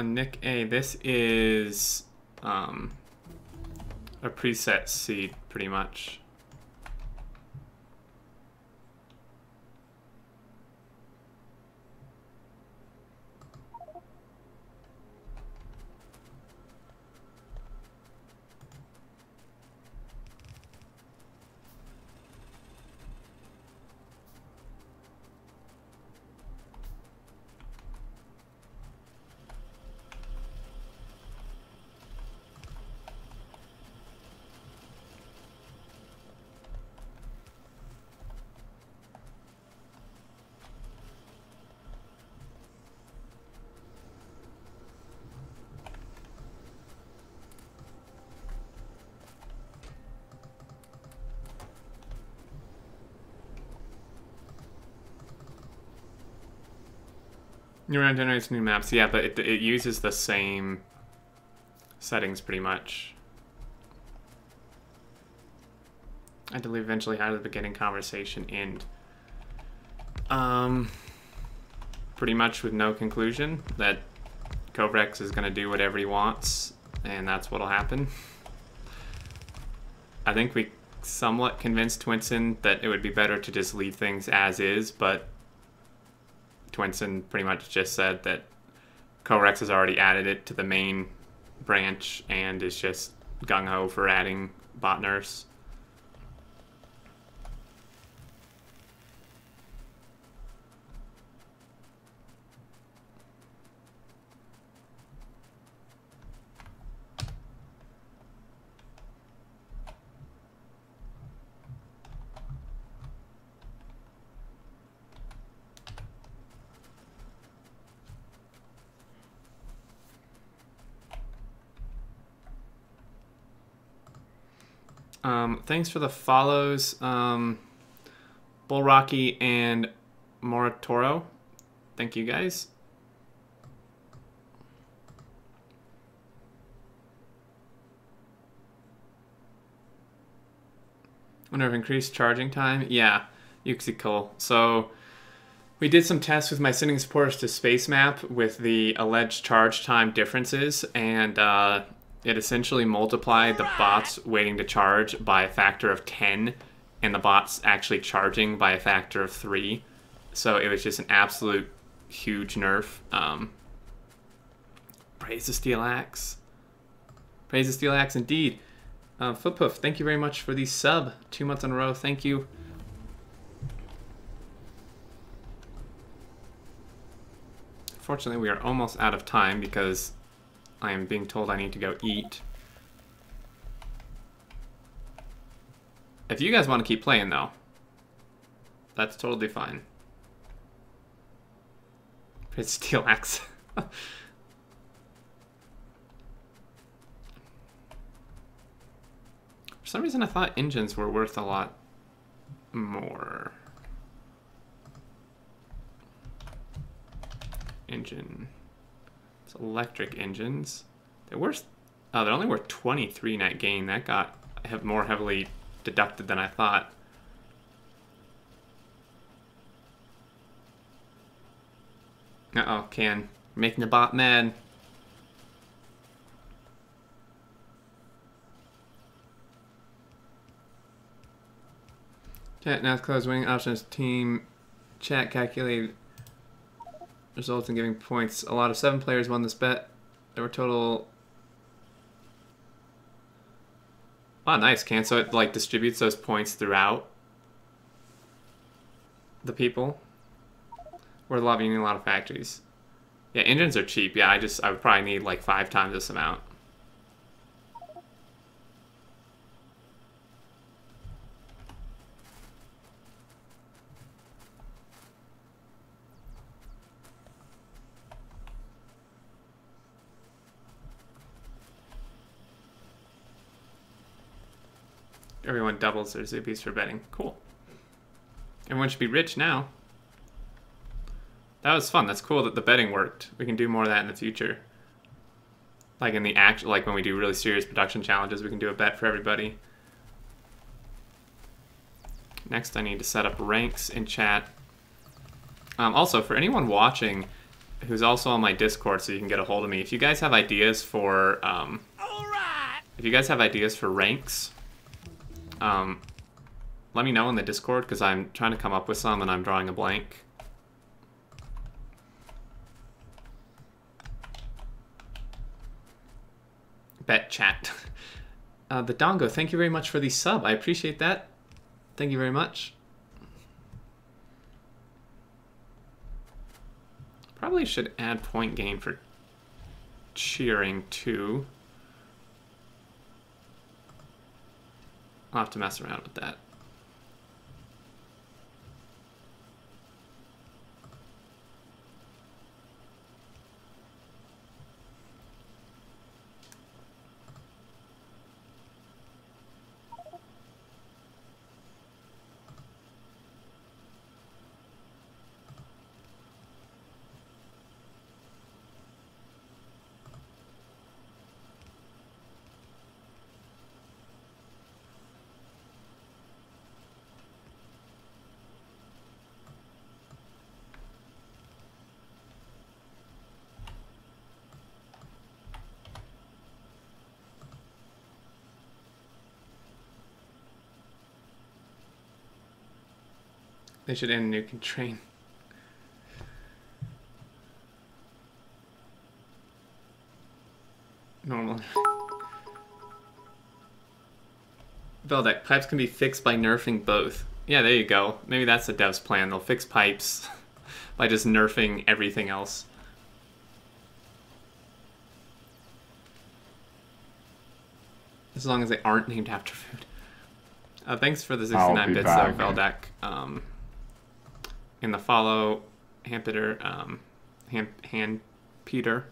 Nick A, this is a preset seed, pretty much. Neuron generates new maps, yeah, but it uses the same settings pretty much. I had to leave eventually. How did the beginning conversation end? Pretty much with no conclusion, that Kovrex is going to do whatever he wants, and that's what'll happen. I think we somewhat convinced Twinsen that it would be better to just leave things as is, but Twinsen pretty much just said that Kovrex has already added it to the main branch and is just gung-ho for adding bot nurse. Thanks for the follows, Bull Rocky and Moritoro. Thank you guys. Wonder if increased charging time? Yeah, Yuxicool. So we did some tests with my sending supporters to Space Map with the alleged charge time differences, and it essentially multiplied the bots waiting to charge by a factor of 10 and the bots actually charging by a factor of 3. So it was just an absolute huge nerf. Praise the Steel Axe. Praise the Steel Axe indeed. Footpoof, thank you very much for the sub. 2 months in a row, thank you. Fortunately, we are almost out of time because I am being told I need to go eat. If you guys want to keep playing, though, that's totally fine. Praise the Steel Axe. For some reason, I thought engines were worth a lot more. Engine. It's electric engines. They're worth. Oh, they're only worth 23 net gain. That got more heavily deducted than I thought. Uh-oh, Can. Making the bot mad. Chat now close winning options team chat calculated results in giving points. A lot of 7 players won this bet. There were total. Oh, nice, Can. So it like distributes those points throughout the people. We're lobbying a lot of factories. Yeah, engines are cheap. Yeah, I would probably need like 5 times this amount. Everyone doubles their Zubies for betting. Cool. Everyone should be rich now. That was fun. That's cool that the betting worked. We can do more of that in the future. Like in the like when we do really serious production challenges, we can do a bet for everybody. Next, I need to set up ranks in chat. Also, for anyone watching who's also on my Discord, so you can get a hold of me, if you guys have ideas for if you guys have ideas for ranks, let me know in the Discord, because I'm trying to come up with some and I'm drawing a blank. Bet chat. The Dongo, thank you very much for the sub. I appreciate that. Thank you very much. Probably should add point gain for cheering too. I'll have to mess around with that. They should end nuke and train. Normal. Veldeck, pipes can be fixed by nerfing both. Yeah, there you go. Maybe that's the dev's plan. They'll fix pipes by just nerfing everything else. As long as they aren't named after food. Thanks for the 69 bits though, Veldeck. In the follow, Hand Peter.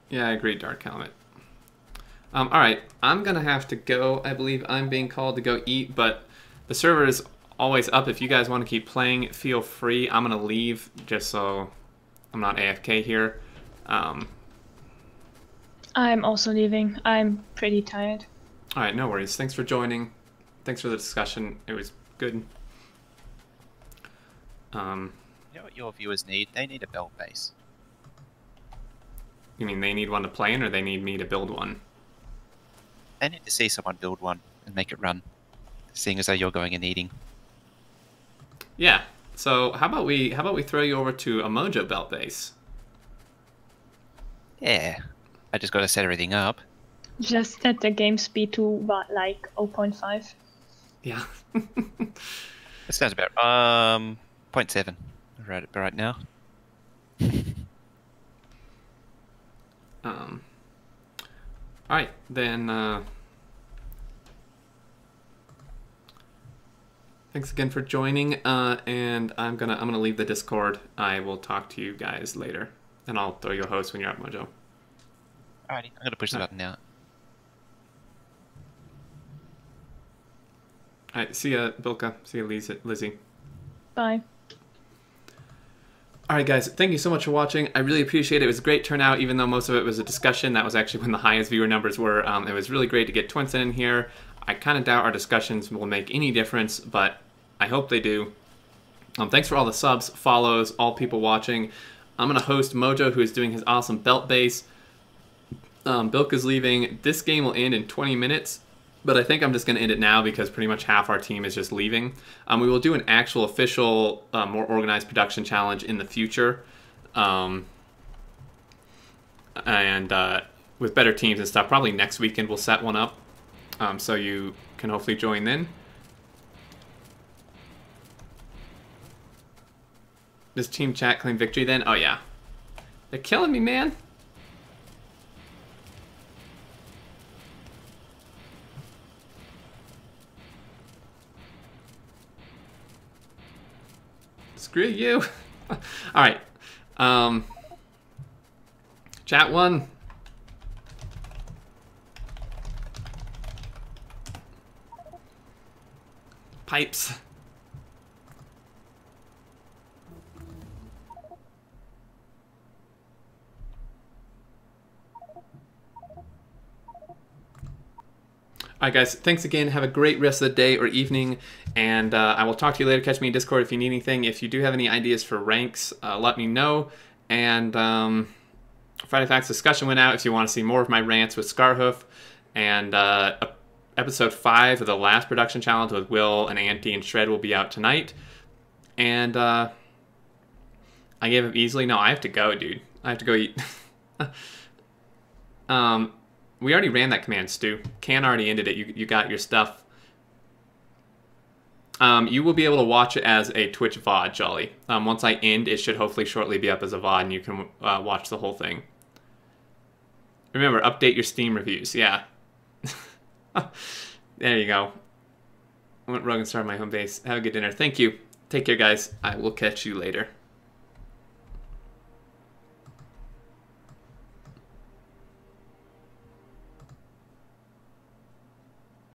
Yeah, I agree, Dark Helmet. All right, I'm gonna have to go. I believe I'm being called to go eat, but the server is always up. If you guys want to keep playing, feel free. I'm gonna leave just so I'm not AFK here. I'm also leaving. I'm pretty tired. All right, no worries. Thanks for joining. Thanks for the discussion. It was good. You know what your viewers need? They need a belt base. You mean they need one to play in, or they need me to build one? They need to see someone build one and make it run, seeing as though you're going and eating. Yeah. So how about we throw you over to a Mojo belt base? Yeah, I just got to set everything up. Just set the game speed to what, like 0.5. Yeah. That sounds about 0.7 right now. All right, then. Thanks again for joining, and I'm gonna leave the Discord. I will talk to you guys later, and I'll throw you a host when you're at Mojo. Alrighty, I'm gonna push the button now. All right, see ya, Bilka. See ya, Lizzie. Bye. All right, guys, thank you so much for watching. I really appreciate it. It was a great turnout, even though most of it was a discussion. That was actually when the highest viewer numbers were. It was really great to get Twinsen in here. I kind of doubt our discussions will make any difference, but I hope they do. Thanks for all the subs, follows, all people watching. I'm going to host Mojo, who is doing his awesome belt base. Bilka's leaving. This game will end in 20 minutes. But I think I'm just going to end it now because pretty much half our team is just leaving. We will do an actual official, more organized production challenge in the future. And with better teams and stuff, probably next weekend we'll set one up. So you can hopefully join then. Does Team Chat claim victory then? Oh yeah. They're killing me, man. Screw you. Alright. Chat 1. Pipes. Alright guys, thanks again. Have a great rest of the day or evening, and I will talk to you later. Catch me in Discord if you need anything. If you do have any ideas for ranks, let me know. And Friday Facts discussion went out if you want to see more of my rants with Scarhoof. And episode 5 of the last production challenge with Will and Auntie and Shred will be out tonight. And I gave up easily. No, I have to go, dude. I have to go eat. We already ran that command, Stu. Can already ended it. You got your stuff. You will be able to watch it as a Twitch VOD, Jolly. Once I end, it should hopefully shortly be up as a VOD, and you can watch the whole thing. Remember, update your Steam reviews. Yeah. There you go. I went rogue and started my home base. Have a good dinner. Thank you. Take care, guys. I will catch you later.